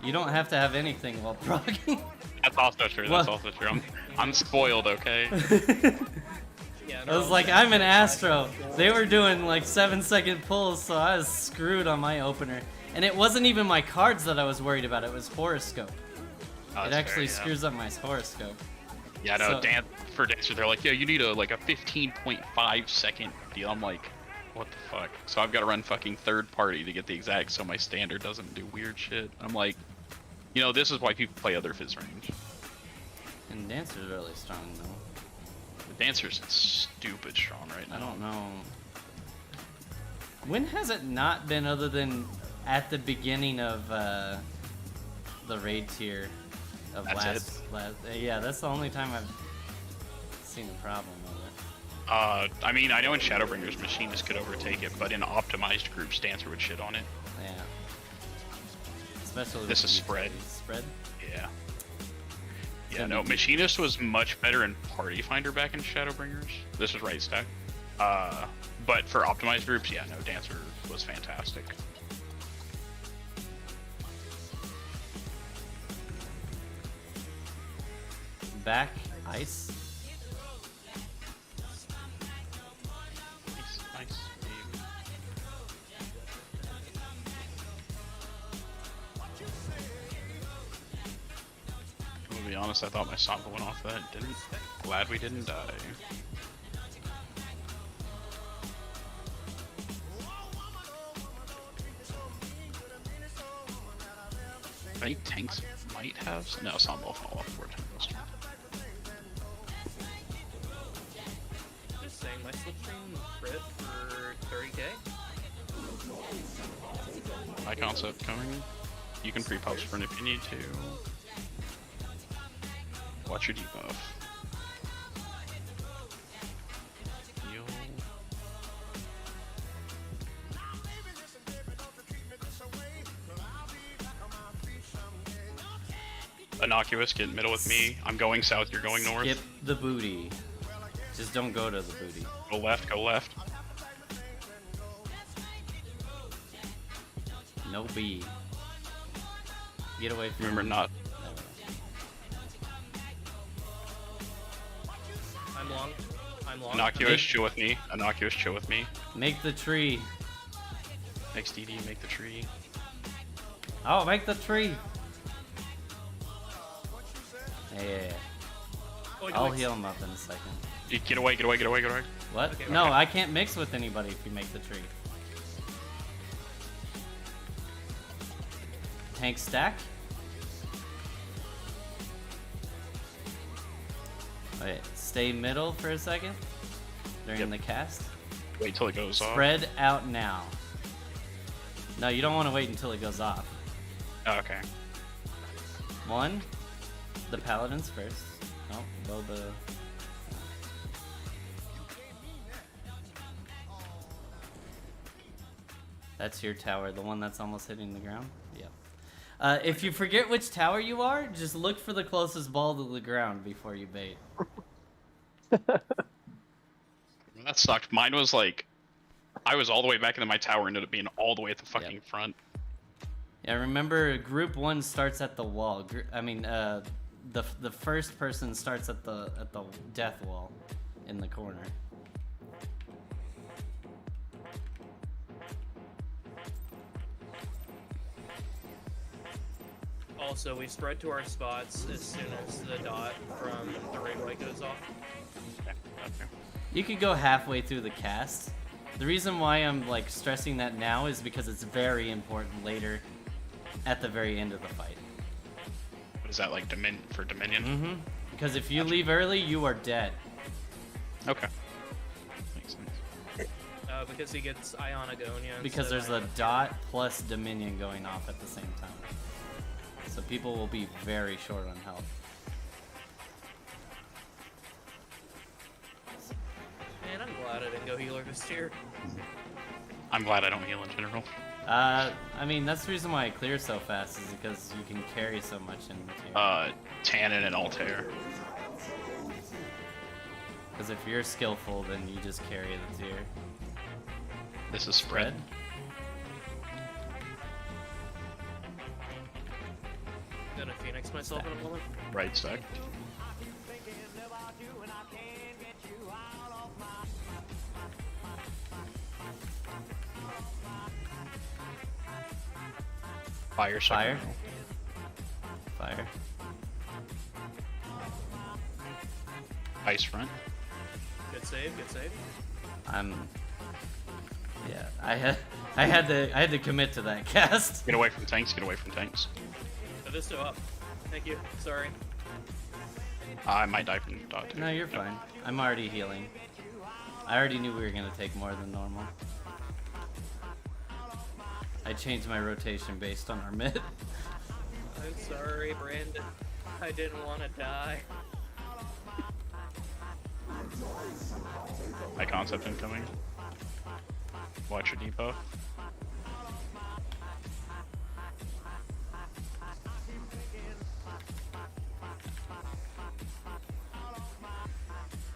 You don't have to have anything while progging. That's also true. That's What? also true. I'm spoiled, okay? Yeah, I was like, I'm an Astro. They were doing like 7-second pulls, so I was screwed on my opener. And it wasn't even my cards that I was worried about, it was horoscope. Oh, It that's actually fair, yeah. screws up my horoscope. Yeah, no, So- for Dancer, they're like, yeah, you need a 15.5 second deal. I'm like, what the fuck? So I've got to run fucking third party to get the exact, so my standard doesn't do weird shit. I'm like, you know, this is why people play other Fizz range. And Dancer's really strong though. The Dancer's stupid strong right now. I don't know. When has it not been other than at the beginning of the raid tier of That's last yeah, that's the only time I've seen a problem with it. I mean, I know in Shadowbringers, Machinists could overtake it, but in optimized groups, Dancer would shit on it. Yeah. Especially This with is the spread. Spread? Yeah. Yeah, Send no, it to- Machinist was much better in Party Finder back in Shadowbringers. This was right stack. But for optimized groups, yeah, no, Dancer was fantastic. Back, ice. Nice, nice. To be honest, I thought my Samba went off that. Didn't. Glad we didn't die. I think tanks might have. No, Samba will fall off 4 times. Just saying, my slipstream crit for 30k. My concept coming. You can pre-pop sprint if you need to. Watch your debuff. Heal. Innocuous, get middle with me. I'm going south, you're going north. Skip the booty. Just don't go to the booty. Go left, go left. No B. Get away from Remember not. I'm long. I'm long. Innocuous, chill with me. Innocuous, chill with me. Make the tree. XDD, make the tree. Oh, make the tree. Yeah. I'll heal him up in a second. Get away, get away, get away, get away. What? Okay, No, okay. I can't mix with anybody if you make the tree. Tank stack. Wait, stay middle for a second during the cast. Wait till it goes off. Spread out now. No, you don't want to wait until it goes off. Oh, okay. One, the paladins first. Oh, Boba. That's your tower, the one that's almost hitting the ground? Yep. If you forget which tower you are, just look for the closest ball to the ground before you bait. That sucked. Mine was like, I was all the way back into my tower and ended up being all the way at the fucking Yep. front. Yeah, remember, group 1 starts at the wall. The first person starts at the death wall in the corner. Also, we spread to our spots as soon as the dot from the raid light goes off. Okay. You could go halfway through the cast. The reason why I'm like stressing that now is because it's very important later at the very end of the fight. What is that, like for Dominion? Mm-hmm. Because if you leave early, you are dead. Okay. Makes sense. Because he gets Ionagonia. Because there's a dot plus Dominion going off at the same time. So people will be very short on health. Man, I'm glad I didn't go healer this tier. I'm glad I don't heal in general. I mean, that's the reason why I clear so fast, is because you can carry so much in the tier. Tannen and Altair. Because if you're skillful, then you just carry the tier. This is spread. I'm gonna Phoenix myself in a moment. Right sec. Fire. Fire. Fire. Ice front. Good save, good save. Yeah, I had to commit to that cast. Get away from tanks. Get away from tanks. Visto up. Thank you. Sorry. I might die from dot. No, you're fine. I'm already healing. I already knew we were gonna take more than normal. I changed my rotation based on our mid. I'm sorry, Brandon. I didn't want to die. High concept incoming. Watch your debuff.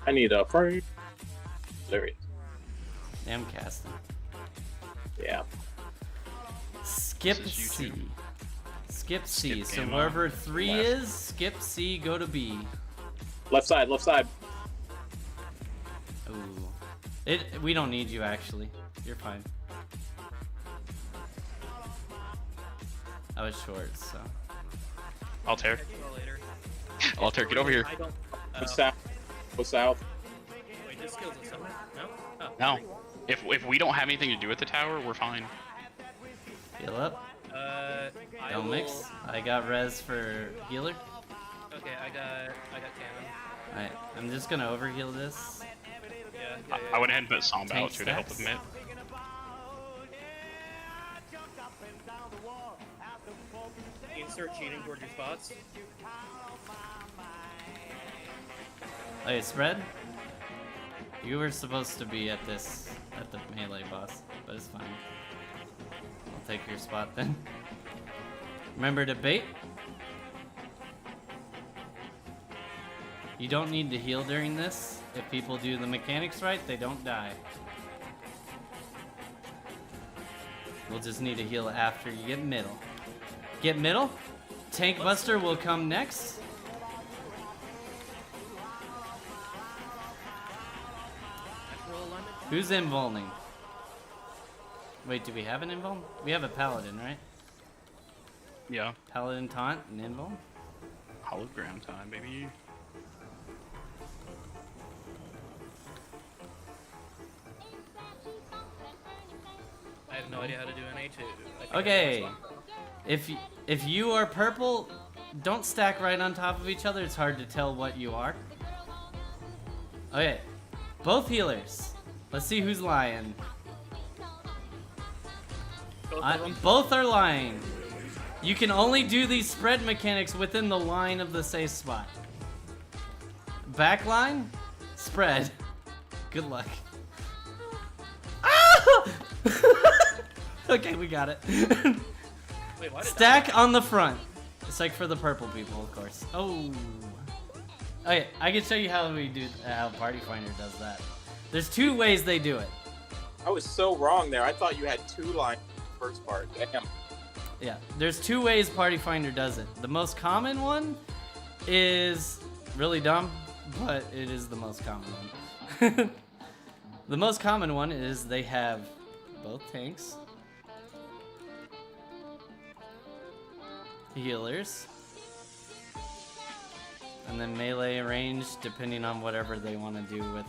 I need a frame. There it is. I'm casting. Yeah. Skip This is C. YouTube. Skip C. Skip So game wherever on. 3 Left. is, skip C, go to B. Left side, left side. Ooh. We don't need you actually. You're fine. I was short, so. Altair. Catch you all later. Altair, get over here. I don't. Go south. Go south. Wait, this skill's a summon? No? Oh, No. great. If we don't have anything to do with the tower, we're fine. Heal up. I Don't will... mix. I got res for healer. Okay, I got cannon. Alright, I'm just gonna overheal this. Yeah, I went ahead and put Samba Tank out too to help stacks. with mid. You can start cheating towards your spots. Okay, spread. You were supposed to be at the melee boss, but it's fine. I'll take your spot then. Remember to bait. You don't need to heal during this. If people do the mechanics right, they don't die. We'll just need to heal after you get middle. Get middle. Tank Buster will come next. Natural alignment. Who's involving? Wait, do we have an invuln? We have a paladin, right? Yeah. Paladin taunt and invuln? Hologram time, baby. I have no idea how to do NA2. I think Okay. I pressed If you are purple, don't stack right on top of each other. It's hard to tell what you are. Okay. Both healers. Let's see who's lying. Both are lying. You can only do these spread mechanics within the line of the safe spot. Back line, spread. Good luck. Ah! Okay, we got it. Wait, why did Stack on the front. It's like for the purple people, of course. Oh. Okay, I can show you how we do how Party Finder does that. There's two ways they do it. I was so wrong there. I thought you had 2 lines in the first part. Damn. Yeah, there's 2 ways Party Finder does it. The most common one is really dumb, but it is the most common one. The most common one is they have both tanks, healers, and then melee range, depending on whatever they want to do with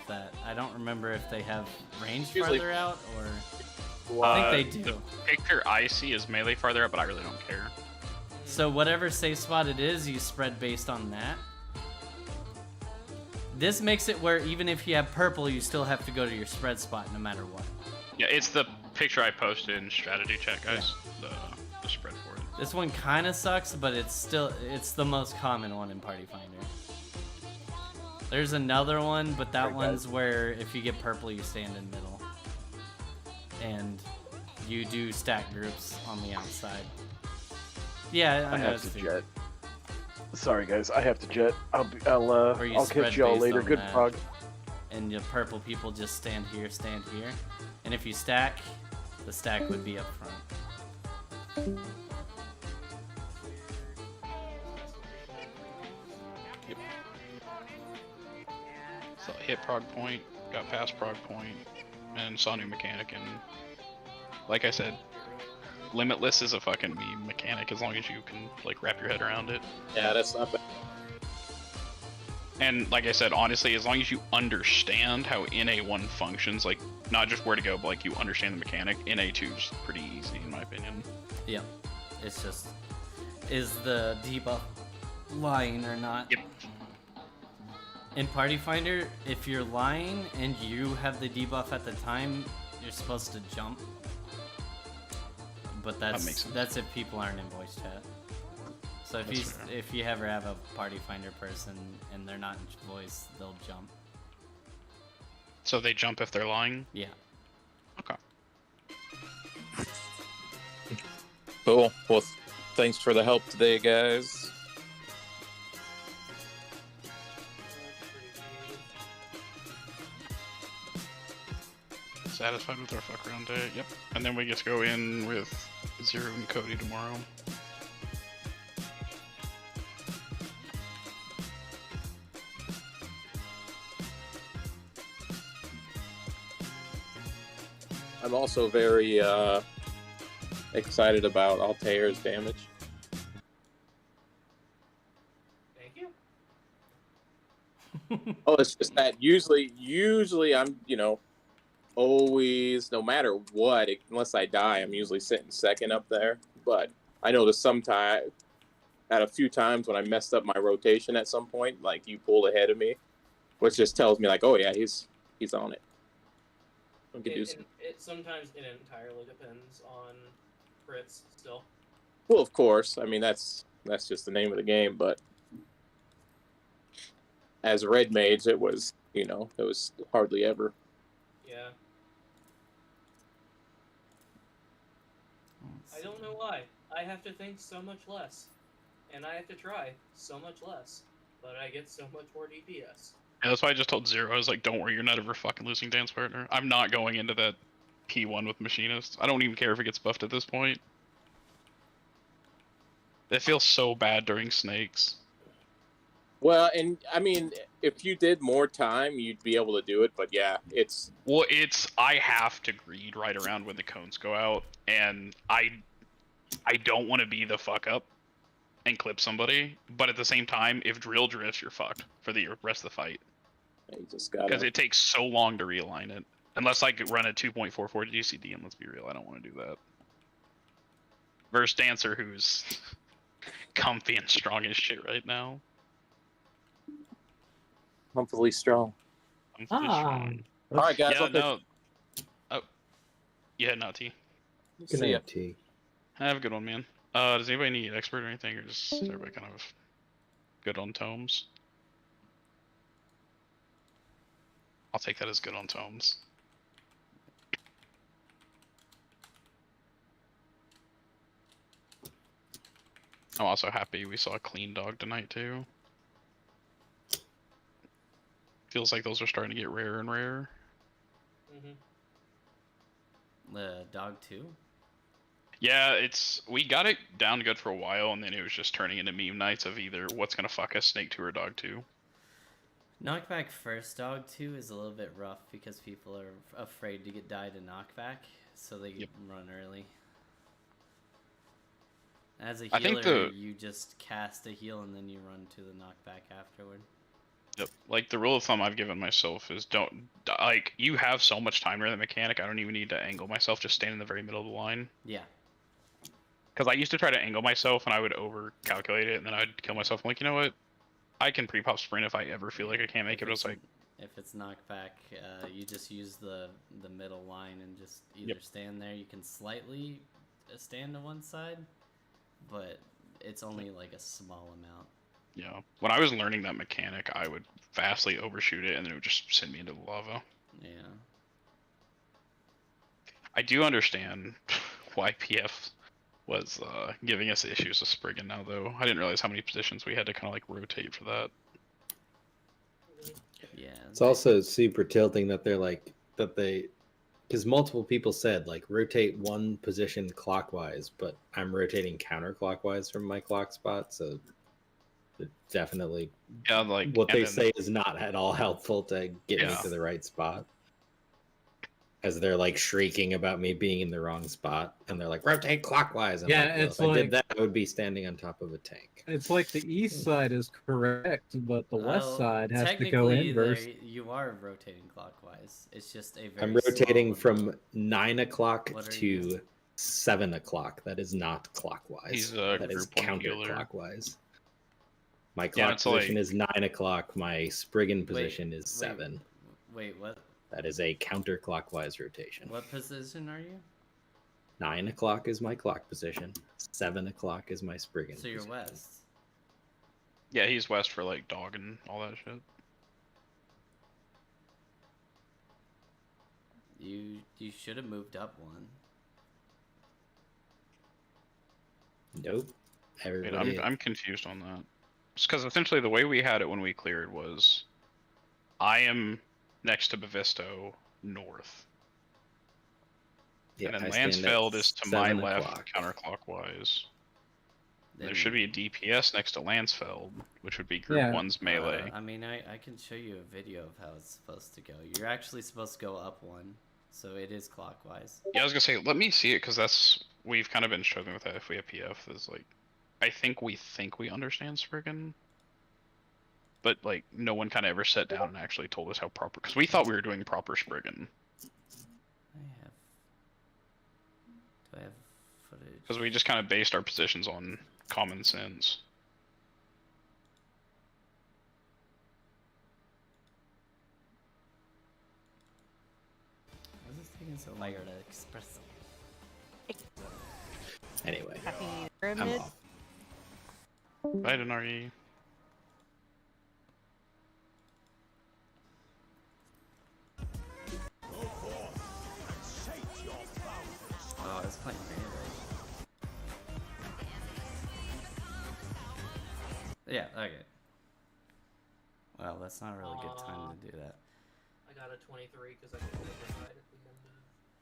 that. I don't remember if they have range Usually- farther out or. I think they do. The picture I see is melee farther up, but I really don't care. So whatever safe spot it is, you spread based on that. This makes it where even if you have purple, you still have to go to your spread spot no matter what. Yeah, it's the picture I posted in strategy chat, guys. The spread for it. This one kind of sucks, but it's the most common one in Party Finder. There's another one, but that one's where if you get purple, you stand in middle. And you do stack groups on the outside. Yeah, I know have it's to too. jet. Sorry guys, I have to jet. I'll Or you I'll spread catch y'all based later. on Good that. prog. And the purple people just stand here. And if you stack, the stack would be up front. Yep. So hit prog point, got past prog point, and saw new mechanic, and like I said, limitless is a fucking meme mechanic as long as you can like wrap your head around it. Yeah, that's not bad. And like I said, honestly, as long as you understand how NA1 functions, like not just where to go, but like you understand the mechanic, NA2 is pretty easy in my opinion. Yep. It's just, is the debuff lying or not? Yep. In Party Finder, if you're lying and you have the debuff at the time, you're supposed to jump. But That makes sense. that's if people aren't in voice chat. So That's if you ever have a Party Finder person and they're not in voice, they'll jump. So they jump if they're lying? Yeah. Okay. Cool. Well, thanks for the help today, guys. Satisfied with our fuck around day, yep. And then we get to go in with Zero and Cody tomorrow. I'm also very excited about Altair's damage. Thank you. Oh, it's just that usually I'm, always, no matter what, unless I die, I'm usually sitting second up there. But I noticed sometime, at a few times when I messed up my rotation at some point, like you pulled ahead of me, which just tells me like, oh yeah, he's on it. We could do some. It sometimes it entirely depends on crits still. Well, of course. I mean, that's just the name of the game. But as red mage, it was hardly ever. Yeah. I don't know why. I have to think so much less. And I have to try so much less. But I get so much more DPS. Yeah, that's why I just told Zero, I was like, don't worry, you're not ever fucking losing dance partner. I'm not going into that P1 with Machinist. I don't even care if it gets buffed at this point. It feels so bad during snakes. Well, and I mean, if you did more time, you'd be able to do it. But yeah, it's Well, I have to greed right around when the cones go out, and I don't want to be the fuck up and clip somebody, but at the same time, if drill drifts, you're fucked for the rest of the fight. you just gotta. Because it takes so long to realign it. Unless I could run a 2.44 GCD, and let's be real, I don't want to do that. Versus Dancer, who's comfy and strong as shit right now. Comfortably strong. Comfy strong. All right, guys. Yeah, I'll no. Oh. Yeah, no, T. Good See ya. night, T. Have a good one, man. Does anybody need expert or anything, or just everybody kind of good on tomes? I'll take that as good on tomes. I'm also happy we saw a clean dog tonight too. Feels like those are starting to get rarer and rarer. The dog too. Yeah, we got it down good for a while, and then it was just turning into meme nights of either what's gonna fuck us, Snake 2 or Dog 2. Knockback first dog 2 is a little bit rough because people are afraid to get died in knockback, so they run early. As a healer, you just cast a heal and then you run to the knockback afterward. Yep. Like, the rule of thumb I've given myself is like, you have so much time to the mechanic, I don't even need to angle myself, just stand in the very middle of the line. Yeah. Because I used to try to angle myself and I would over-calculate it, and then I'd kill myself. I'm like, you know what? I can pre-pop sprint if I ever feel like I can't make it. But it's like, if it's knockback, you just use the middle line and just either stand there. You can slightly stand to one side, but it's only like a small amount. Yeah. When I was learning that mechanic, I would vastly overshoot it, and then it would just send me into the lava. Yeah. I do understand why PF was giving us issues with Spriggan now, though. I didn't realize how many positions we had to kind of like rotate for that. Yeah. It's also super tilting that they're like because multiple people said like rotate one position clockwise, but I'm rotating counterclockwise from my clock spot, so it definitely like what they say is not at all helpful to get me to the right spot. As they're like shrieking about me being in the wrong spot, and they're like, rotate clockwise. I'm like, well, it's if I did that, I would be standing on top of a tank. It's like the east side is correct, but the west side has to go inverse. You are rotating clockwise. It's just a very I'm rotating small from 9 o'clock to 7 o'clock. That is not clockwise. That is counterclockwise. My clock position is 9 o'clock. My Spriggan position is 7. Wait, what? That is a counterclockwise rotation. What position are you? 9 o'clock is my clock position. 7 o'clock is my Spriggan So you're position. west. Yeah, he's west for like dog and all that shit. You should have moved up one. Nope. Wait, I'm confused on that. It's because essentially the way we had it when we cleared was, I am next to Bavisto north. Yeah, and then I stand Lansfeld at is to my 7 left o'clock. counterclockwise. There should be a DPS next to Lansfeld, which would be Group 1's melee. I mean, I can show you a video of how it's supposed to go. You're actually supposed to go up one, so it is clockwise. Yeah, I was gonna say, let me see it, because we've kind of been struggling with that if we have PF. Is like, I think we understand Spriggan, but like no one kind of ever sat down and actually told us how proper, because we thought we were doing proper Spriggan. Do I have footage? Because we just kind of based our positions on common sense. Why is this taking so long to express? Anyway, I'm off. Bye, Denari. Oh, I was playing Melee. Yeah, okay. Well, that's not a really good time to do that. I got a 23 because I could decide at the end of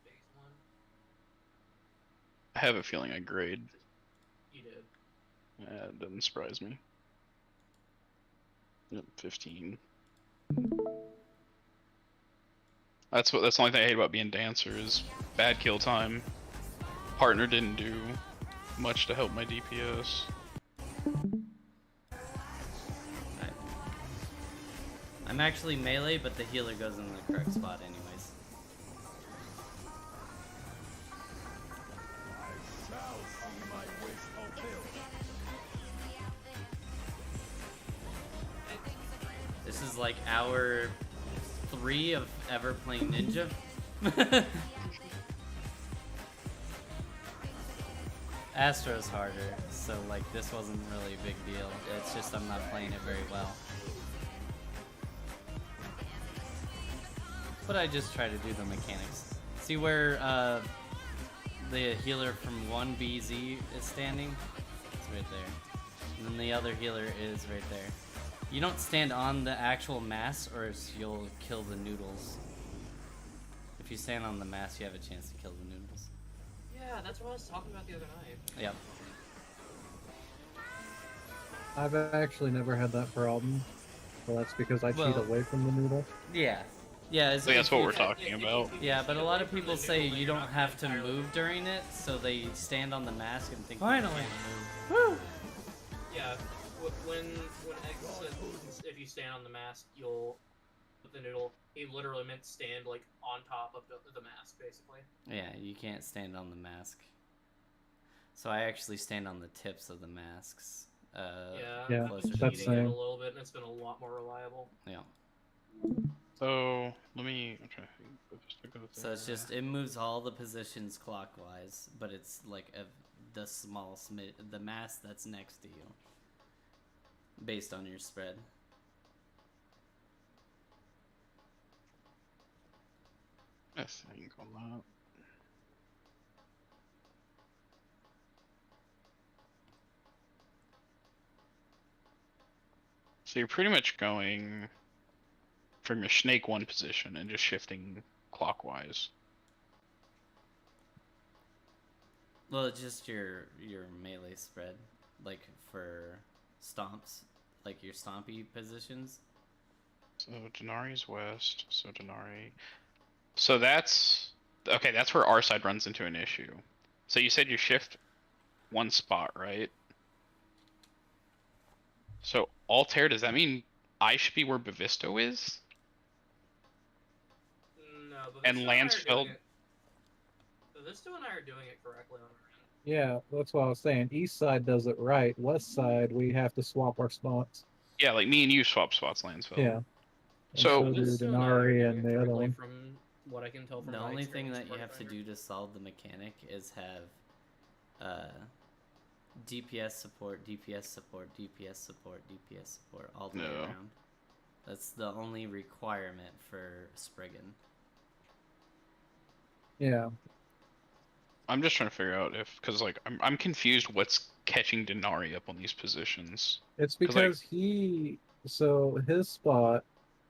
phase 1. I have a feeling I grade. You did. It doesn't surprise me. Yep, 15. That's the only thing I hate about being dancer is bad kill time. Partner didn't do much to help my DPS. I'm actually melee, but the healer goes in the correct spot anyways. This is like hour 3 of ever playing ninja. Astro's harder, so like this wasn't really a big deal. It's just I'm not playing it very well. But I just try to do the mechanics. See where the healer from 1BZ is standing? It's right there. And then the other healer is right there. You don't stand on the actual mass or else you'll kill the noodles. If you stand on the mass, you have a chance to kill the noodles. Yeah, that's what I was talking about the other night. Yep. I've actually never had that problem. Well, that's because I cheat away from the noodle. Yeah. Yeah, So that's what we're talking about. Yeah, but a lot of people say you don't have to move during it, so they stand on the mask and think finally move. Yeah, when Egg says if you stand on the mask, you'll with the noodle. He literally meant stand like on top of the mask, basically. Yeah, you can't stand on the mask. So I actually stand on the tips of the masks. Yeah, I've been that's cheating it same. a little bit, and it's been a lot more reliable. Yeah. So let me. Okay. So it's just it moves all the positions clockwise, but it's like the the mass that's next to you, based on your spread. I think on that. So you're pretty much going from your snake 1 position and just shifting clockwise. Well, it's just your melee spread, like for stomps, like your stompy positions. So Denari's west, so Denari. So that's okay, that's where our side runs into an issue. So you said you shift 1 spot, right? So Altair, does that mean I should be where Bavisto is? No, but And Lansfeld. Visto and I are doing it correctly on our end. Yeah, that's what I was saying. East side does it right. West side, we have to swap our spots. Yeah, like me and you swap spots, Lansfeld. Yeah. And So do Visto and I are Denari doing and it the other correctly one. from what I can tell from The my only thing experience that you with have to Pathfinder. do to solve the mechanic is have DPS support, DPS support, DPS support, DPS support all the way No. around. That's the only requirement for Spriggan. Yeah. I'm just trying to figure out if, because like I'm confused what's catching Denari up on these positions. It's 'Cause, like, because so his spot,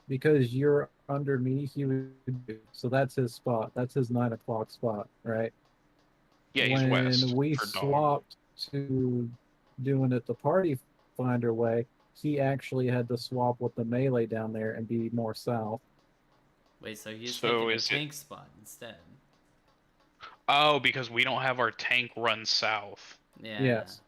because you're under me, he would, so that's his spot. That's his 9 o'clock spot, right? yeah, he's When west we for dog. swapped to doing it the party finder way, he actually had to swap with the melee down there and be more south. Wait, so he's So taking a is it- tank spot instead? Oh, because we don't have our tank run south. Yeah. Yes.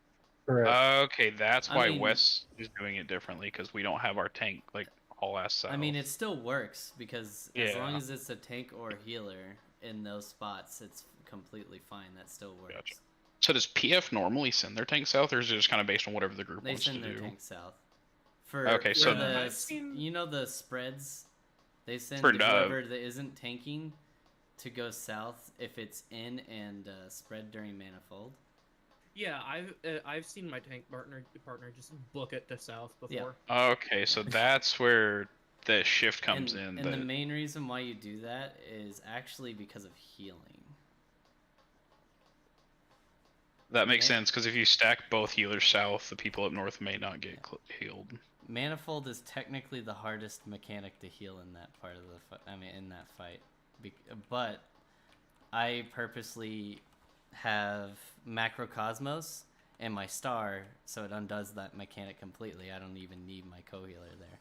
Correct. Okay, that's I why mean- West is doing it differently, because we don't have our tank like all ass south. I mean, it still works because as Yeah. long as it's a tank or healer in those spots, it's completely fine. That still works. Gotcha. So does PF normally send their tank south, or is it just kind of based on whatever the group They wants to send their do? tank south. For Okay, so- the, I've seen- you know the spreads, they send For, whoever that isn't tanking to go south if it's in and spread during manifold. Yeah, I've seen my tank partner just book it to south before. Okay, so that's where the shift comes and in. the main reason why you do that is actually because of healing. That makes Okay. sense, because if you stack both healers south, the people up north may not get healed. Manifold is technically the hardest mechanic to heal in that part of the in that fight. But I purposely have Macrocosmos, and my star, so it undoes that mechanic completely. I don't even need my co-healer there.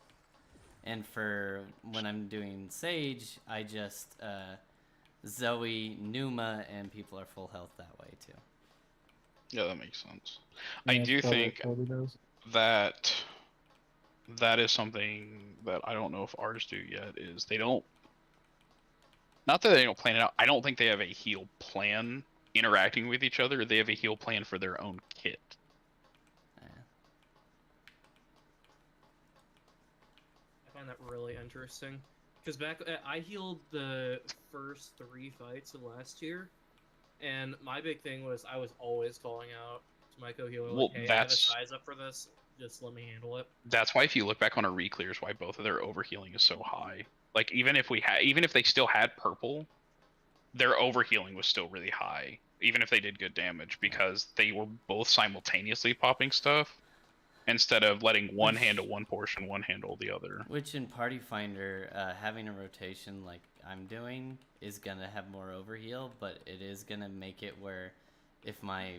And for when I'm doing Sage, I just Zoe, Numa, and people are full health that way too. Yeah, that makes sense. Yeah, I it's do probably think what Kobe does. that is something that I don't know if ours do yet. Is they don't. Not that they don't plan it out. I don't think they have a heal plan interacting with each other. They have a heal plan for their own kit. I find that really interesting. Because I healed the first 3 fights of last year, and my big thing was I was always calling out to my co-healer, Well, like, hey, I have a that's- size up for this, just let me handle it. That's why if you look back on our reclears, why both of their overhealing is so high. Like even if they still had purple, their overhealing was still really high, even if they did good damage, because they were both simultaneously popping stuff instead of letting one handle one portion, one handle the other. Which in Party Finder, having a rotation like I'm doing is gonna have more overheal, but it is gonna make it where if my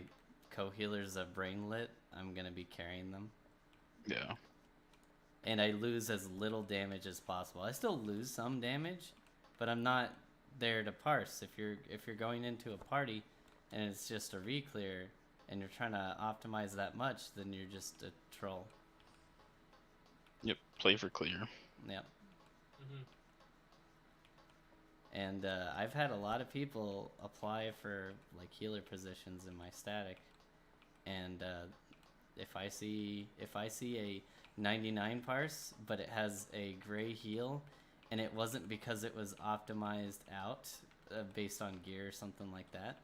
co-healer's a brainlet, I'm gonna be carrying them. Yeah. And I lose as little damage as possible. I still lose some damage, but I'm not there to parse. If you're going into a party and it's just a reclear and you're trying to optimize that much, then you're just a troll. Yep. Play for clear. Yep. Mm-hmm. And I've had a lot of people apply for like healer positions in my static, and if I see a 99 parse, but it has a gray heal, and it wasn't because it was optimized out based on gear or something like that,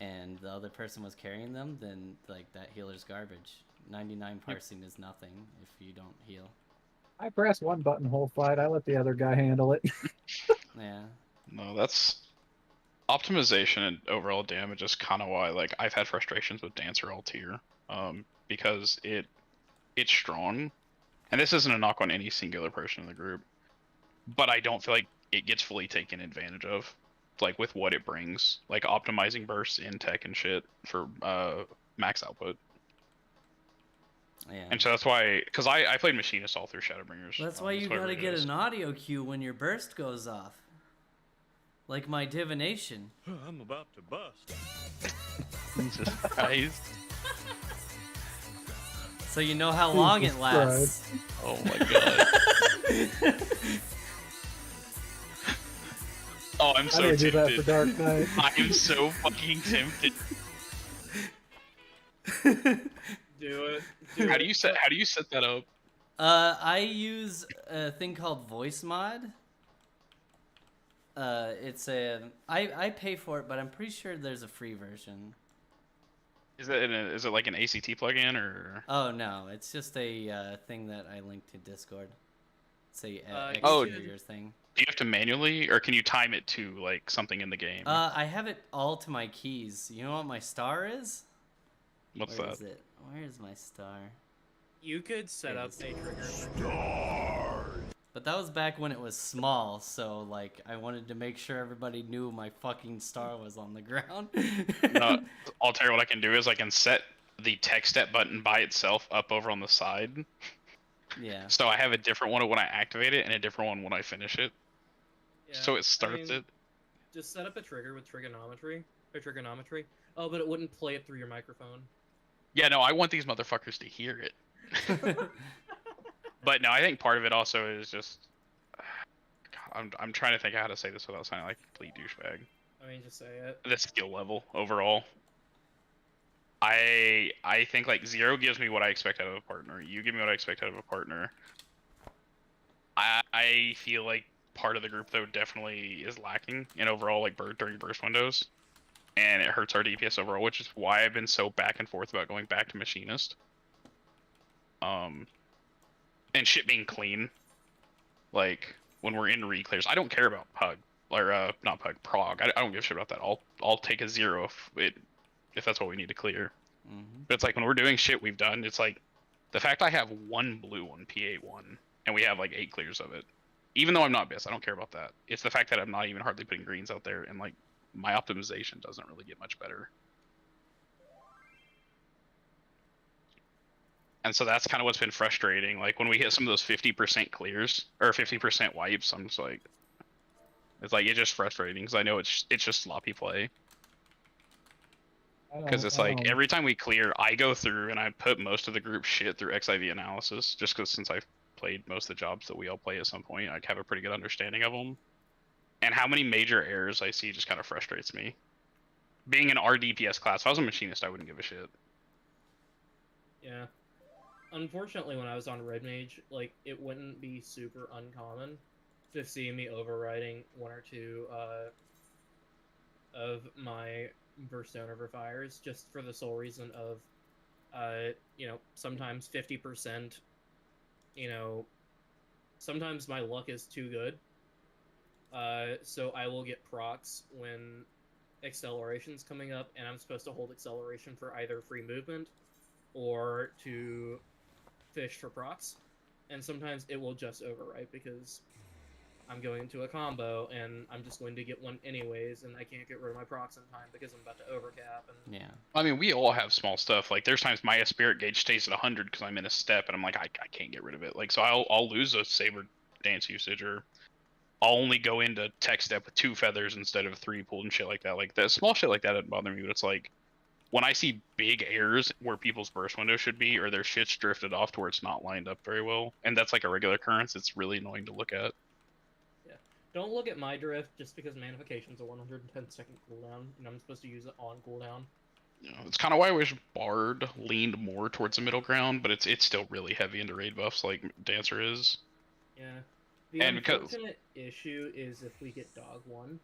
and the other person was carrying them, then like that healer's garbage. 99 parsing is nothing if you don't heal. I press one button whole fight. I let the other guy handle it. Yeah. No, that's optimization and overall damage is kind of why like I've had frustrations with Dancer all tier, because it's strong, and this isn't a knock on any singular person in the group, but I don't feel like it gets fully taken advantage of, like with what it brings, like optimizing bursts in tech and shit for max output. Yeah. And so that's why, because I played Machinist all through Shadowbringers. That's why you whatever gotta it get is. an audio cue when your burst goes off. Like my divination. I'm about to bust. Jesus Christ. So you know how long Jesus it lasts. Oh my god. Oh, I'm I so didn't do that for tempted. Dark Knight. I am so fucking tempted. Do it. How do you set that up? I use a thing called voice mod. It's I pay for it, but I'm pretty sure there's a free version. Is it like an ACT plugin or? Oh no, it's just a thing that I linked to Discord. It's a Oh. exterior thing. Do you have to manually, or can you time it to like something in the game? I have it all to my keys. You know what my star is? What's Where that? is it? Where is my star? You could set up a trigger. But that was back when it was small, so like I wanted to make sure everybody knew my fucking star was on the ground. No, I'll tell you what I can do is I can set the text step button by itself up over on the side. Yeah. So I have a different one when I activate it and a different one when I finish it. Yeah, So it starts it. Just set up a trigger with trigonometry. Oh, but it wouldn't play it through your microphone. Yeah, no, I want these motherfuckers to hear it. But no, I think part of it also is just. God, I'm trying to think of how to say this without sounding like a complete douchebag. I mean, just say it. The skill level overall. I think like 0 gives me what I expect out of a partner. You give me what I expect out of a partner. I feel like part of the group though definitely is lacking in overall like during burst windows, and it hurts our DPS overall, which is why I've been so back and forth about going back to Machinist. And shit being clean. Like when we're in reclears, I don't care about Pug or not Pug, Prog. I don't give a shit about that. I'll take a 0 if that's what we need to clear. Mm-hmm. But it's like when we're doing shit we've done, it's like the fact I have 1 blue on PA1 and we have like 8 clears of it. Even though I'm not BIS, I don't care about that. It's the fact that I'm not even hardly putting greens out there, and like my optimization doesn't really get much better. And so that's kind of what's been frustrating. Like when we hit some of those 50% clears or 50% wipes, I'm just like, it's just frustrating because I know it's just sloppy play. Because it's like every time we clear, I go through and I put most of the group shit through XIV analysis, just because since I've played most of the jobs that we all play at some point, I have a pretty good understanding of them. And how many major errors I see just kind of frustrates me. Being an RDPS class, if I was a machinist, I wouldn't give a shit. Yeah. Unfortunately, when I was on Red Mage, like, it wouldn't be super uncommon to see me overriding one or two of my burst over fires, just for the sole reason of, you know, sometimes 50%, you know, sometimes my luck is too good. So I will get procs when acceleration's coming up, and I'm supposed to hold acceleration for either free movement or to fish for procs. And sometimes it will just overwrite because I'm going into a combo and I'm just going to get one anyways, and I can't get rid of my procs in time because I'm about to overcap. And Yeah. I mean, we all have small stuff. Like, there's times my spirit gauge stays at 100 because I'm in a step, and I'm like, I can't get rid of it. Like, so I'll lose a saber dance usage, or I'll only go into tech step with 2 feathers instead of 3 pulled and shit like that. Like, that small shit like that doesn't bother me, but it's like, when I see big errors where people's burst window should be, or their shit's drifted off to where it's not lined up very well, and that's like a regular occurrence, it's really annoying to look at. yeah, don't look at my drift just because Manification's a 110-second cooldown, and I'm supposed to use it on cooldown. You know, it's kind of why I wish Bard leaned more towards the middle ground, but it's still really heavy into raid buffs like Dancer is. Yeah. The And because unfortunate issue is if we get Dog 1,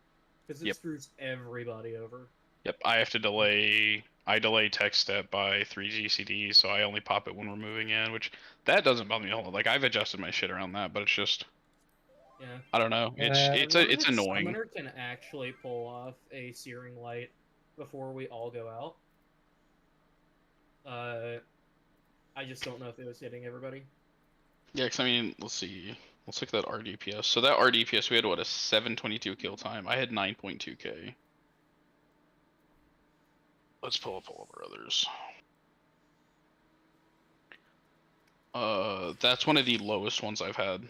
because it Yep. screws everybody over. Yep, I have to delay. I delay tech step by 3 GCD, so I only pop it when we're moving in, which that doesn't bother me a whole lot. Like, I've adjusted my shit around that, but it's just, Yeah. I don't know. It's Revenant annoying. Summoner can actually pull off a Searing Light before we all go out. I just don't know if it was hitting everybody. Yeah, because I mean, let's see. Let's look at that RDPS. So that RDPS, we had what, a 722 kill time. I had 9.2k. Let's pull up all of our others. That's one of the lowest ones I've had.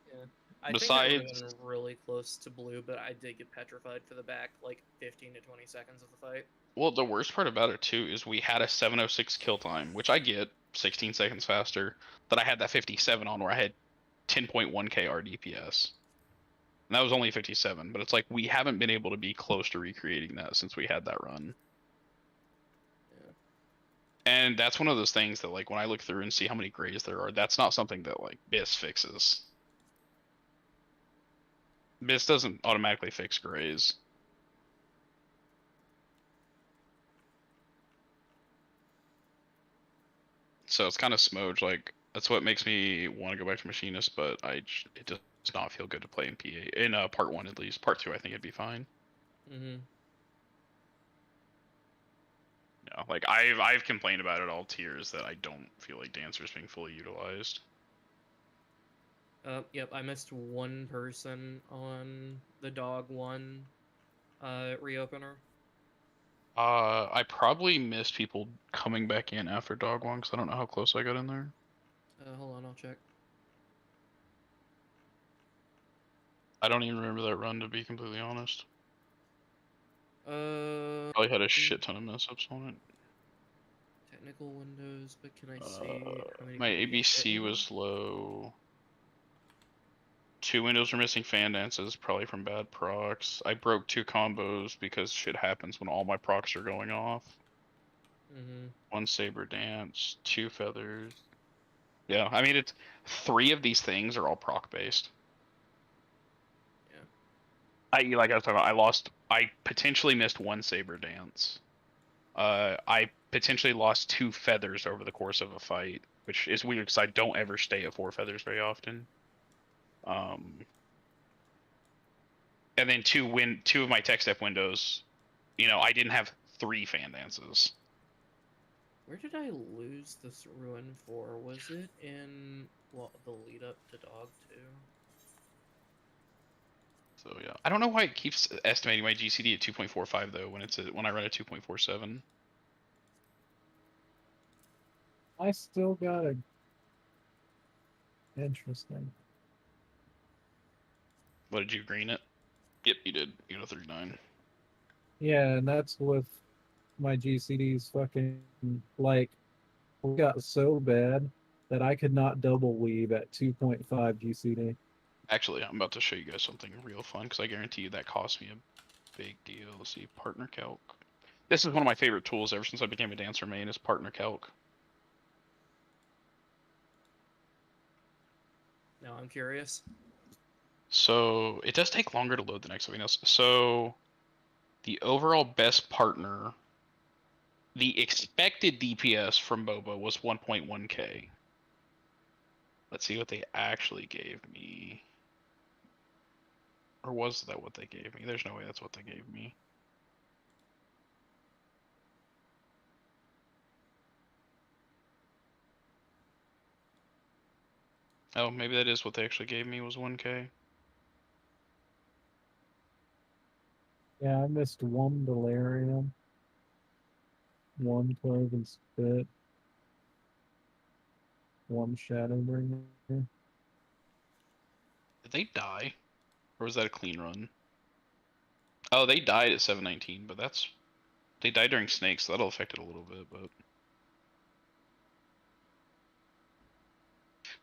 Yeah. I Besides, think I would have been really close to blue, but I did get petrified for the back, like, 15 to 20 seconds of the fight. well, the worst part about it too is we had a 706 kill time, which I get 16 seconds faster. But I had that 57 on where I had 10.1k RDPS. And that was only 57, but it's like we haven't been able to be close to recreating that since we had that run. Yeah. And that's one of those things that, like, when I look through and see how many grays there are, that's not something that, like, BIS fixes. BIS doesn't automatically fix grays. So it's kind of smudge. Like, that's what makes me want to go back to machinist, but it does not feel good to play in PA in part 1 at least. Part 2, I think it'd be fine. Mm-hmm. Yeah, like I've complained about it all tiers that I don't feel like Dancer's being fully utilized. Yep, I missed one person on the Dog 1 reopener. I probably missed people coming back in after Dog One because I don't know how close I got in there. Hold on, I'll check. I don't even remember that run, to be completely honest. Probably had a shit ton of mess ups on it. Technical windows, but can I see how many My people get ABC in? was low. 2 windows were missing fan dances, probably from bad procs. I broke 2 combos because shit happens when all my procs are going off. Mm-hmm. 1 saber dance, 2 feathers. Yeah, I mean, it's 3 of these things are all proc based. Yeah. Like I was talking about, I potentially missed 1 saber dance. I potentially lost 2 feathers over the course of a fight, which is weird because I don't ever stay at 4 feathers very often. And then 2 of my tech step windows, you know, I didn't have 3 fan dances. Where did I lose this ruin for? Was it in, well, the lead up to Dog 2? So yeah, I don't know why it keeps estimating my GCD at 2.45 though when I run at 2.47. I still got a. Interesting. What did you green it? Yep, you did. You got a 39. Yeah, and that's with my GCD's fucking like we got so bad that I could not double weave at 2.5 GCD. Actually, I'm about to show you guys something real fun because I guarantee you that cost me a big deal. Let's see, partner calc. This is one of my favorite tools ever since I became a dancer main is partner calc. Now I'm curious. So it does take longer to load than everything else. So the overall best partner, the expected DPS from Boba was 1.1k. Let's see what they actually gave me. Or was that what they gave me? There's no way that's what they gave me. Oh, maybe that is what they actually gave me was 1k. Yeah, I missed one delirium, one cloven spit, one shadowbringer. Did they die? Or was that a clean run? Oh, they died at 719, but that's... They died during snakes, so that'll affect it a little bit, but...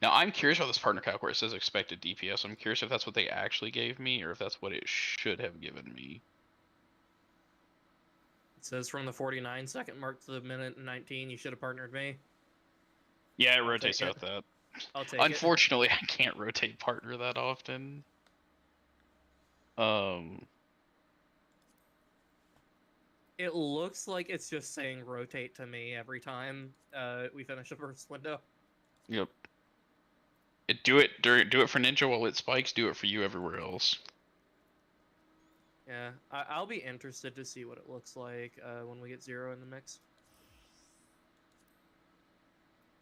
Now, I'm curious about this partner calc where it says expected DPS. I'm curious if that's what they actually gave me, or if that's what it should have given me. It says from the 49-second mark to the minute and 19, you should have partnered me. Yeah, it I'll rotates take out it. that. I'll take Unfortunately, I can't rotate partner that often. It looks like it's just saying rotate to me every time we finish a first window. Yep. Do it for Ninja while it spikes. Do it for you everywhere else. Yeah, I'll be interested to see what it looks like when we get Zero in the mix.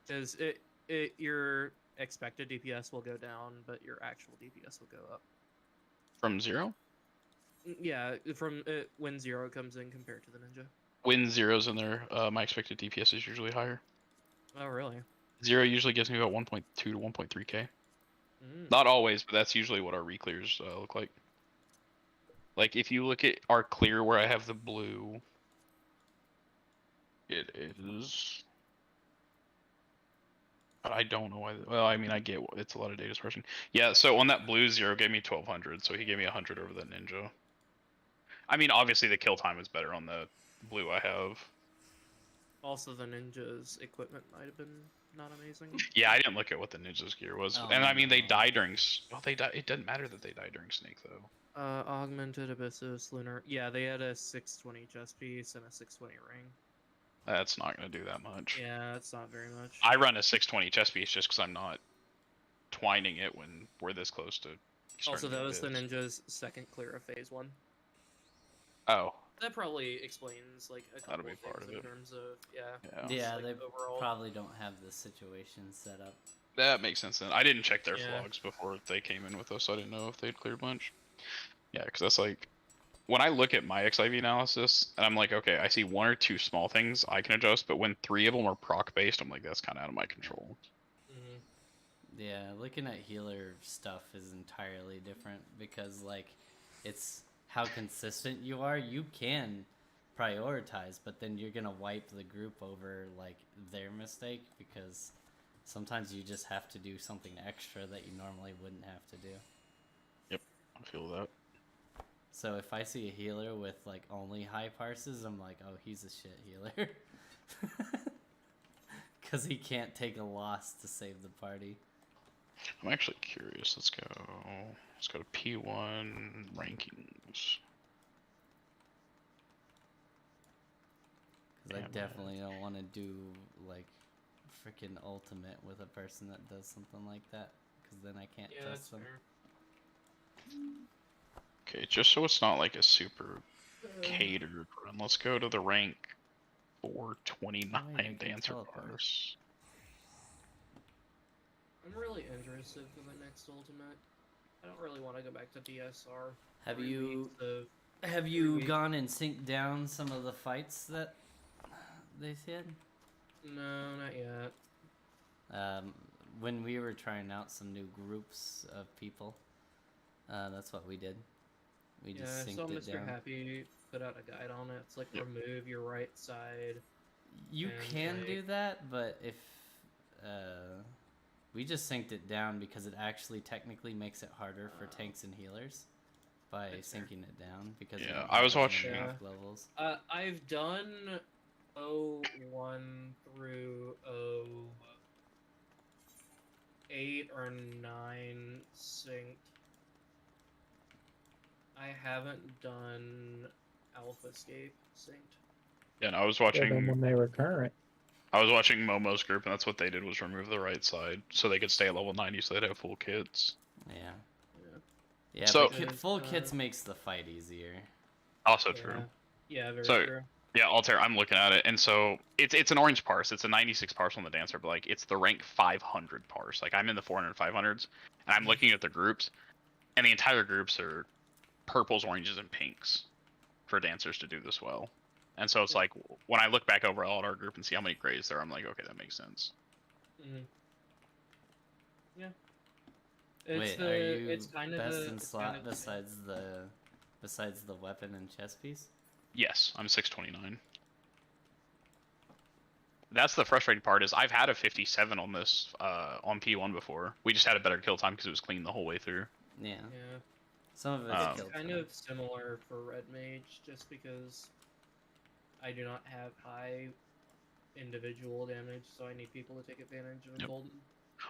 Because your expected DPS will go down, but your actual DPS will go up. From Zero? Yeah, from when Zero comes in compared to the Ninja. When Zero's in there, my expected DPS is usually higher. Oh, really? Zero usually gives me about 1.2 to 1.3k. Mm. Not always, but that's usually what our reclears look like. Like, if you look at our clear where I have the blue, it is... I don't know why... Well, I mean, I get it's a lot of data suppression. Yeah, so on that blue, Zero gave me 1200, so he gave me 100 over that Ninja. I mean, obviously the kill time is better on the blue I have. Also, the Ninja's equipment might have been not amazing. Yeah, I didn't look at what the Ninja's gear was. Oh, And I mean, they no. die during... Well, they die... It doesn't matter that they die during Snake, though. Augmented Abyssus, Lunar. Yeah, they had a 620 chest piece and a 620 ring. That's not going to do that much. Yeah, it's not very much. I run a 620 chest piece just because I'm not twining it when we're this close to Also, starting that to was the bits. Ninja's second clear of phase 1. Oh, That probably explains like a couple That'll be of part things of in it. terms of Yeah, like, they overall. probably don't have the situation set up. that makes sense then. I didn't check their Yeah. logs before they came in with us, so I didn't know if they'd cleared lunch. Yeah, because that's like... When I look at my XIV analysis, and I'm like, okay, I see one or two small things I can adjust, but when 3 of them are proc-based, I'm like, that's kind of out of my control. Mhm. Yeah, looking at healer stuff is entirely different because, like, it's how consistent you are. You can prioritize, but then you're gonna wipe the group over, like, their mistake because sometimes you just have to do something extra that you normally wouldn't have to do. Yep, I feel that. So if I see a healer with, like, only high parses, I'm like, oh, he's a shit healer. Because he can't take a loss to save the party. I'm actually curious. Let's go to P1 rankings. Because I definitely don't want to do, like, freaking ultimate with a person that does something like that. Because then I can't trust them. Fair. Okay, just so it's not like a super catered run, let's go to the rank 429 dancer bars. I'm really interested for the next ultimate. I don't really want to go back to DSR. Have 3 you weeks of- have 3 you weeks. gone and synced down some of the fights that they said? No, not yet. When we were trying out some new groups of people, that's what we did. We just so synced it Mr. down. Happy put out a guide on it. It's like Yep. remove your right side. You and, can like- do that, but if we just synced it down because it actually technically makes it harder for tanks and healers by That's fair. syncing it down because Yeah, you don't I have was as many watching- draft levels. I've done 01 through 08 or 9 synced. I haven't done Alpha Escape synced. Yeah, and I was Yeah, then watching. when they were current. I was watching Momo's group, and that's what they did was remove the right side so they could stay at level 90, so they'd have full kits. Yeah. Yeah. Yeah, So- but full kits makes the fight easier. Also true. Yeah, very So- true. Yeah, Altair, I'm looking at it, and so it's an orange parse. It's a 96 parse on the dancer, but like it's the rank 500 parse. Like I'm in the 400 500s, and I'm looking at the groups, and the entire groups are purples, oranges, and pinks for dancers to do this well. And so it's like when I look back overall at our group and see how many grays there, I'm like, okay, that makes sense. Mm-hmm. Yeah. Wait, are you it's kind of best the, in it's slot kind of the- besides the weapon and chest piece? Yes, I'm 629. That's the frustrating part is I've had a 57 on this on P1 before. We just had a better kill time because it was clean the whole way through. Yeah. Yeah. Some of it's It's kill kind time. of similar for Red Mage, just because I do not have high individual damage, so I need people to take advantage of a Yep. golden.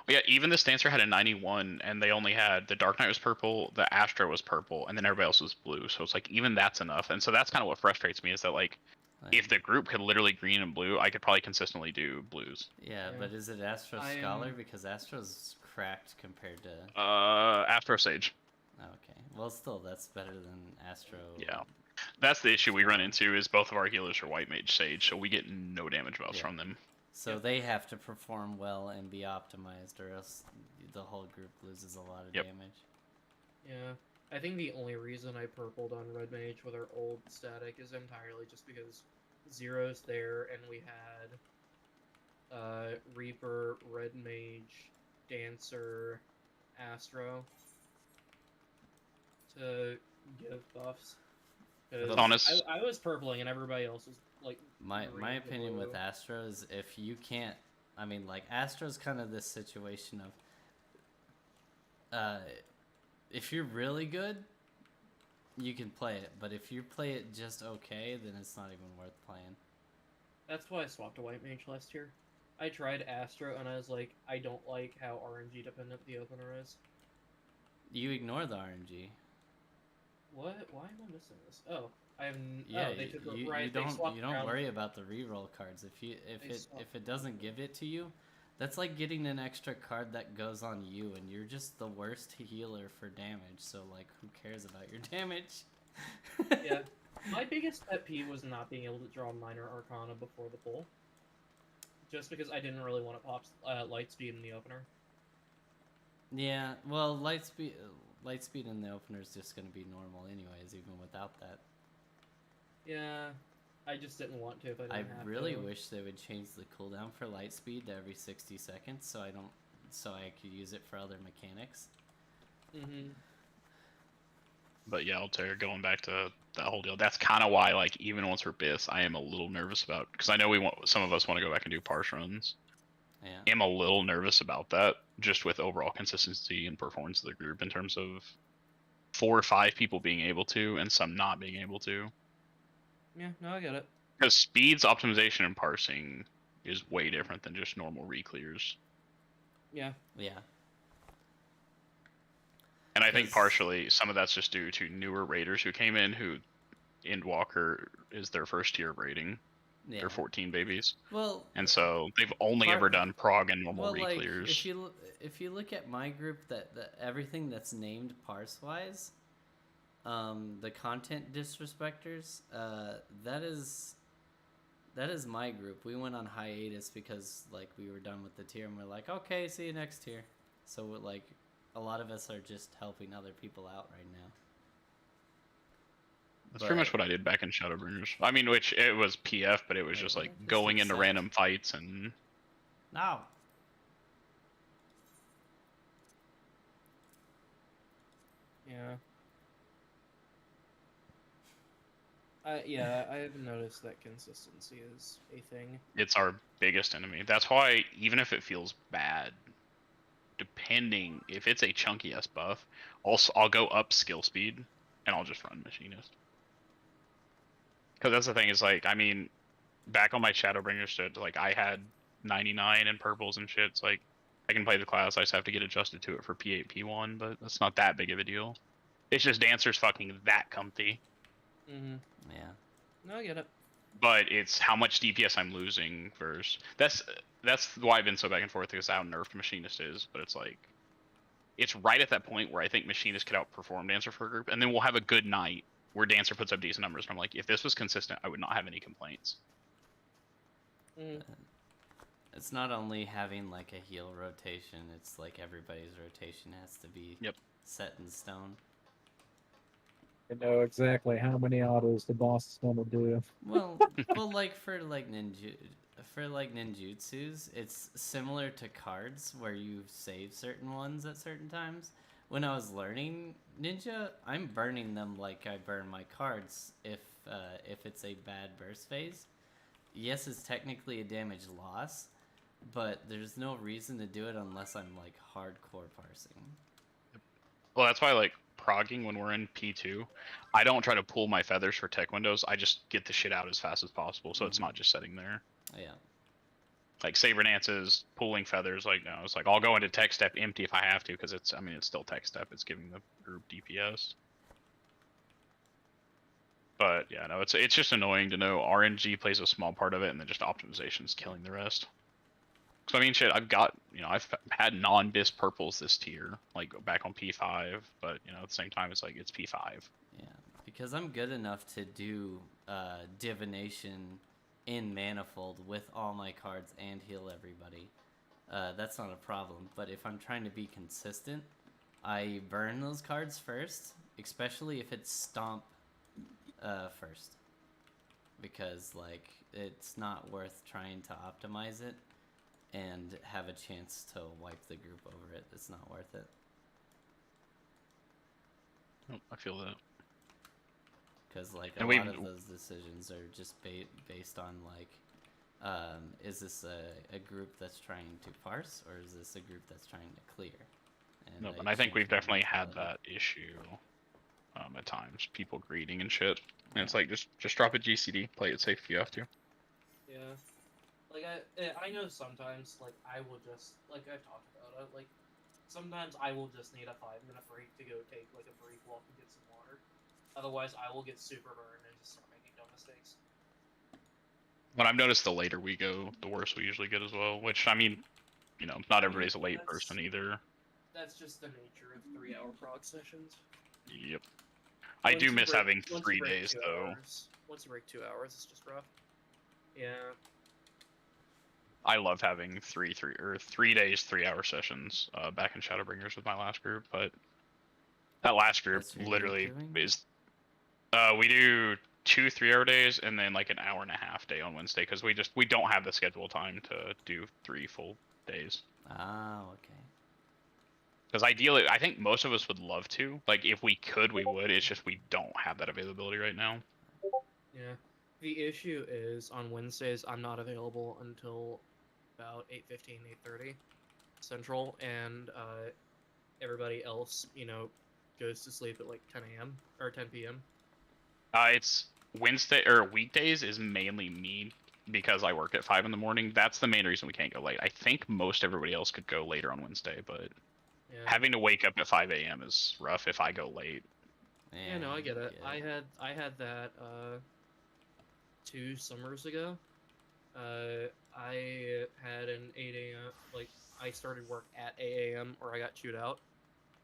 Yeah, even this dancer had a 91, and they only had the Dark Knight was purple, the Astra was purple, and then everybody else was blue. So it's like even that's enough. And so that's kind of what frustrates me is that like if the group could literally green and blue, I could probably consistently do blues. Yeah, Yeah. but is it Astro I Scholar? am- Because Astro's cracked compared to. Astro Sage. Okay. Well, still, that's better than Astro. Yeah. That's the issue we run into is both of our healers are White Mage Sage, so we get no damage buffs Yeah. from them. So they have to perform well and be optimized, or else the whole group loses a lot of Yep. damage. Yeah. I think the only reason I purpled on Red Mage with our old static is entirely just because Zero's there and we had Reaper, Red Mage, Dancer, Astro to give buffs. 'Cause Honest- I was purpling and everybody else was like My green to opinion with blue. Astro is if you can't, I mean, like Astro's kind of this situation of, if you're really good, you can play it, but if you play it just okay, then it's not even worth playing. That's why I swapped to White Mage last year. I tried Astro and I was like, I don't like how RNG dependent the opener is. You ignore the RNG. What? Why am I missing this? Oh, I have. Yeah, oh, they took you, right. you they don't swapped you don't around- worry about the reroll cards. If They it doesn't give it to you, that's like getting an extra card that goes on you, and you're just the worst healer for damage. So like, who cares about your damage? Yeah, my biggest pet peeve was not being able to draw Minor Arcana before the pull. Just because I didn't really want to pop Lightspeed in the opener. Yeah, well, Lightspeed in the opener is just gonna be normal anyways, even without that. Yeah, I just didn't want to if I I didn't have really to. wish they would change the cooldown for Lightspeed to every 60 seconds, so I could use it for other mechanics. Mm-hmm. But yeah, Altair, going back to that whole deal, that's kind of why, like, even once we're BIS, I am a little nervous about, because I know some of us want to go back and do parse runs. Yeah. I'm a little nervous about that, just with overall consistency and performance of the group in terms of 4 or 5 people being able to and some not being able to. Yeah, no, I get it. Because speeds, optimization, and parsing is way different than just normal reclears. Yeah. Yeah. And I think 'Cause- partially some of that's just due to newer raiders who came in who Endwalker is their first tier of raiding. Yeah. They're 14 babies. Well, And so they've only Part- ever done prog and normal well, like reclears. if you look at my group, that everything that's named parse wise, the content disrespecters, that is my group. We went on hiatus because like we were done with the tier and we're like, okay, see you next tier. So like a lot of us are just helping other people out right now. That's pretty much what I did back in Shadowbringers. I mean, which it was PF, but it was Wait, just what? like Just going into accept. random fights and No. Yeah. Yeah, I have noticed that consistency is a thing. It's our biggest enemy. That's why even if it feels bad, depending if it's a chunky S buff, I'll go up skill speed and I'll just run machinist. Because that's the thing is like I mean, back on my Shadowbringer shit, like I had 99 and purples and shit. It's like I can play the class. I just have to get adjusted to it for P8 P1, but that's not that big of a deal. It's just Dancer's fucking that comfy. Mm-hmm. Yeah. No, I get it. But it's how much DPS I'm losing versus that's why I've been so back and forth because how nerfed Machinist is. But it's like it's right at that point where I think Machinist could outperform Dancer for a group, and then we'll have a good night where Dancer puts up decent numbers. And I'm like, if this was consistent, I would not have any complaints. Mm. It's not only having like a heal rotation, it's like everybody's rotation has to be set in stone. You know exactly how many autos the boss is gonna do. Well, like for like ninjutsus, it's similar to cards where you save certain ones at certain times. When I was learning ninja, I'm burning them like I burn my cards if it's a bad burst phase. Yes, it's technically a damage loss, but there's no reason to do it unless I'm like hardcore parsing. Well, that's why like progging when we're in P2, I don't try to pull my feathers for tech windows. I just get the shit out as fast as possible, so it's not just sitting there. Yeah. Like Saber Dances, pulling feathers, like no, it's like I'll go into tech step empty if I have to, because it's still tech step. It's giving the group DPS. But yeah, no, it's just annoying to know RNG plays a small part of it, and then just optimization's killing the rest. So I mean, shit, I've had non-bis purples this tier, like back on P5, but at the same time, it's like it's P5. Yeah, because I'm good enough to do divination in manifold with all my cards and heal everybody. That's not a problem. But if I'm trying to be consistent, I burn those cards first, especially if it's stomp first, because like it's not worth trying to optimize it and have a chance to wipe the group over it. It's not worth it. Oh, I feel that. Because like a lot of those decisions are just based on like, is this a group that's trying to parse, or is this a group that's trying to clear? And I think we've definitely had that issue at times. People greeting and shit. And it's like, just drop a GCD, play it safe if you have to. Yeah. Like, I know sometimes, like, I will just, like, I've talked about it, like, sometimes I will just need a 5-minute break to go take, like, a brief walk and get some water. Otherwise, I will get super burned and just start making dumb mistakes. When I've noticed the later we go, the worse we usually get as well, which, I mean, not everybody's a late person either. That's just the nature of 3-hour prog sessions. Yep. I do miss having 3 days, though. Once you break 2 hours, it's just rough. Yeah. I love having 3 days, 3-hour sessions back in Shadowbringers with my last group, but that last group literally is we do 2 3-hour days and then like an hour and a half day on Wednesday because we don't have the schedule time to do 3 full days. Oh, okay. Because ideally, I think most of us would love to. Like, if we could, we would. It's just we don't have that availability right now. Yeah. The issue is, on Wednesdays, I'm not available until about 8:15, 8:30 Central, and everybody else, goes to sleep at like 10 a.m. or 10 p.m. It's Wednesday, or weekdays is mainly me because I work at 5 in the morning. That's the main reason we can't go late. I think most everybody else could go later on Wednesday, but having to wake up at 5 a.m. is rough if I go late. Yeah, no, I get it. I had that 2 summers ago. I had an 8 a.m. like I started work at 8 a.m. or I got chewed out.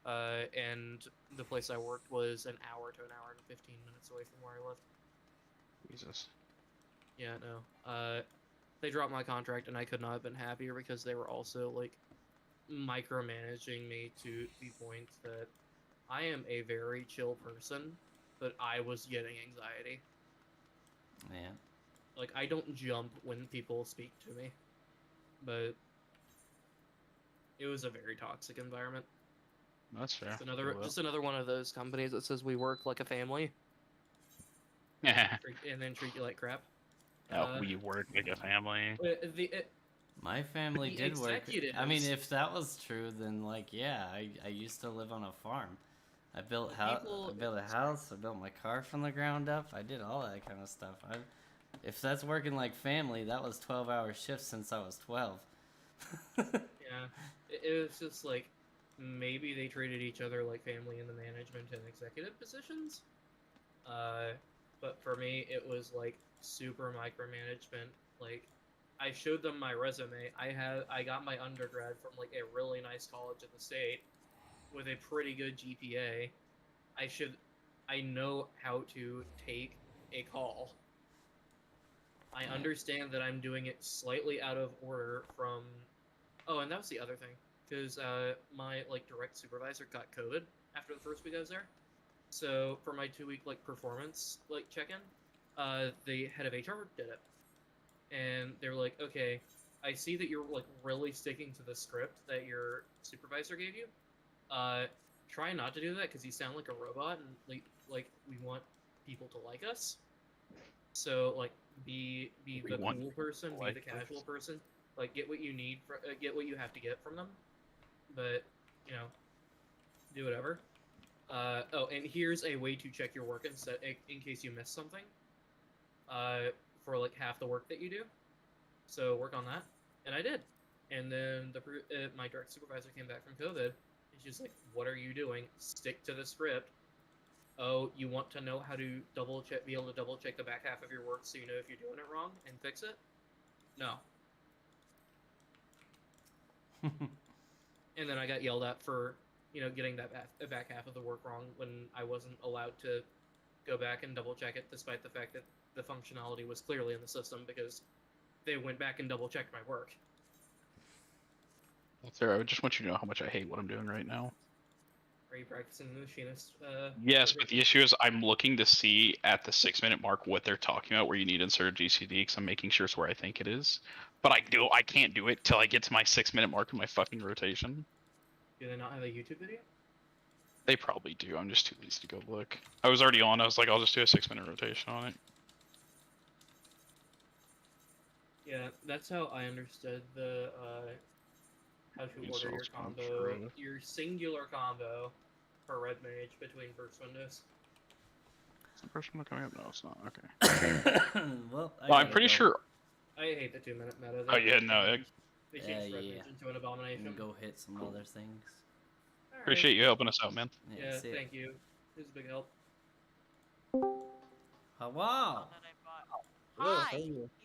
And the place I worked was an hour to an hour and 15 minutes away from where I lived. Jesus. Yeah, no. They dropped my contract and I could not have been happier because they were also like micromanaging me to the point that I am a very chill person, but I was getting anxiety. Yeah. Like, I don't jump when people speak to me, but it was a very toxic environment. That's fair. Just another one of those companies that says we work like a family Yeah. and then treat you like crap. We work like a family. My family The did work. I mean, executives- if that was true, then like, yeah, I used to live on a farm. I built I built a house. I built my car from the ground up. I did all that kind of stuff. If that's working like family, that was 12-hour shifts since I was 12. Yeah, it was just like maybe they treated each other like family in the management and executive positions. But for me, it was like super micromanagement. Like, I showed them my resume. I got my undergrad from like a really nice college in the state with a pretty good GPA. I know how to take a call. I understand that I'm doing it slightly out of order from. Oh, and that was the other thing, because my like direct supervisor got COVID after the first week I was there. So for my 2-week like performance like check-in, the head of HR did it, and they're like, "Okay, I see that you're like really sticking to the script that your supervisor gave you. Try not to do that because you sound like a robot, and like we want people to like us. So like be the cool person, be the casual person. Like get what you need, get what you have to get from them, but you know, do whatever." Oh, and here's a way to check your work in case you miss something. For like half the work that you do, so work on that, and I did. And then my direct supervisor came back from COVID, and she's like, "What are you doing? Stick to the script. Oh, you want to know how to be able to double check the back half of your work so you know if you're doing it wrong and fix it? No." And then I got yelled at for, getting that back half of the work wrong when I wasn't allowed to go back and double check it, despite the fact that the functionality was clearly in the system because they went back and double checked my work. Sarah, I just want you to know how much I hate what I'm doing right now. Are you practicing the machinist? Yes, but the issue is I'm looking to see at the 6-minute mark what they're talking about where you need to insert a GCD because I'm making sure it's where I think it is. But I can't do it till I get to my 6-minute mark in my fucking rotation. Do they not have a YouTube video? They probably do. I'm just too lazy to go look. I was already on. I was like, I'll just do a 6-minute rotation on it. Yeah, that's how I understood the how to order your combo, your singular combo for red mage between burst windows. Is the first one coming up? No, it's not. Okay. Well, I'm pretty sure. I hate the 2-minute meta. Oh yeah, no. They changed red mage into an abomination. Go hit some other things. Appreciate you helping us out, man. Yeah, thank you. This is a big help. Wow. Hi.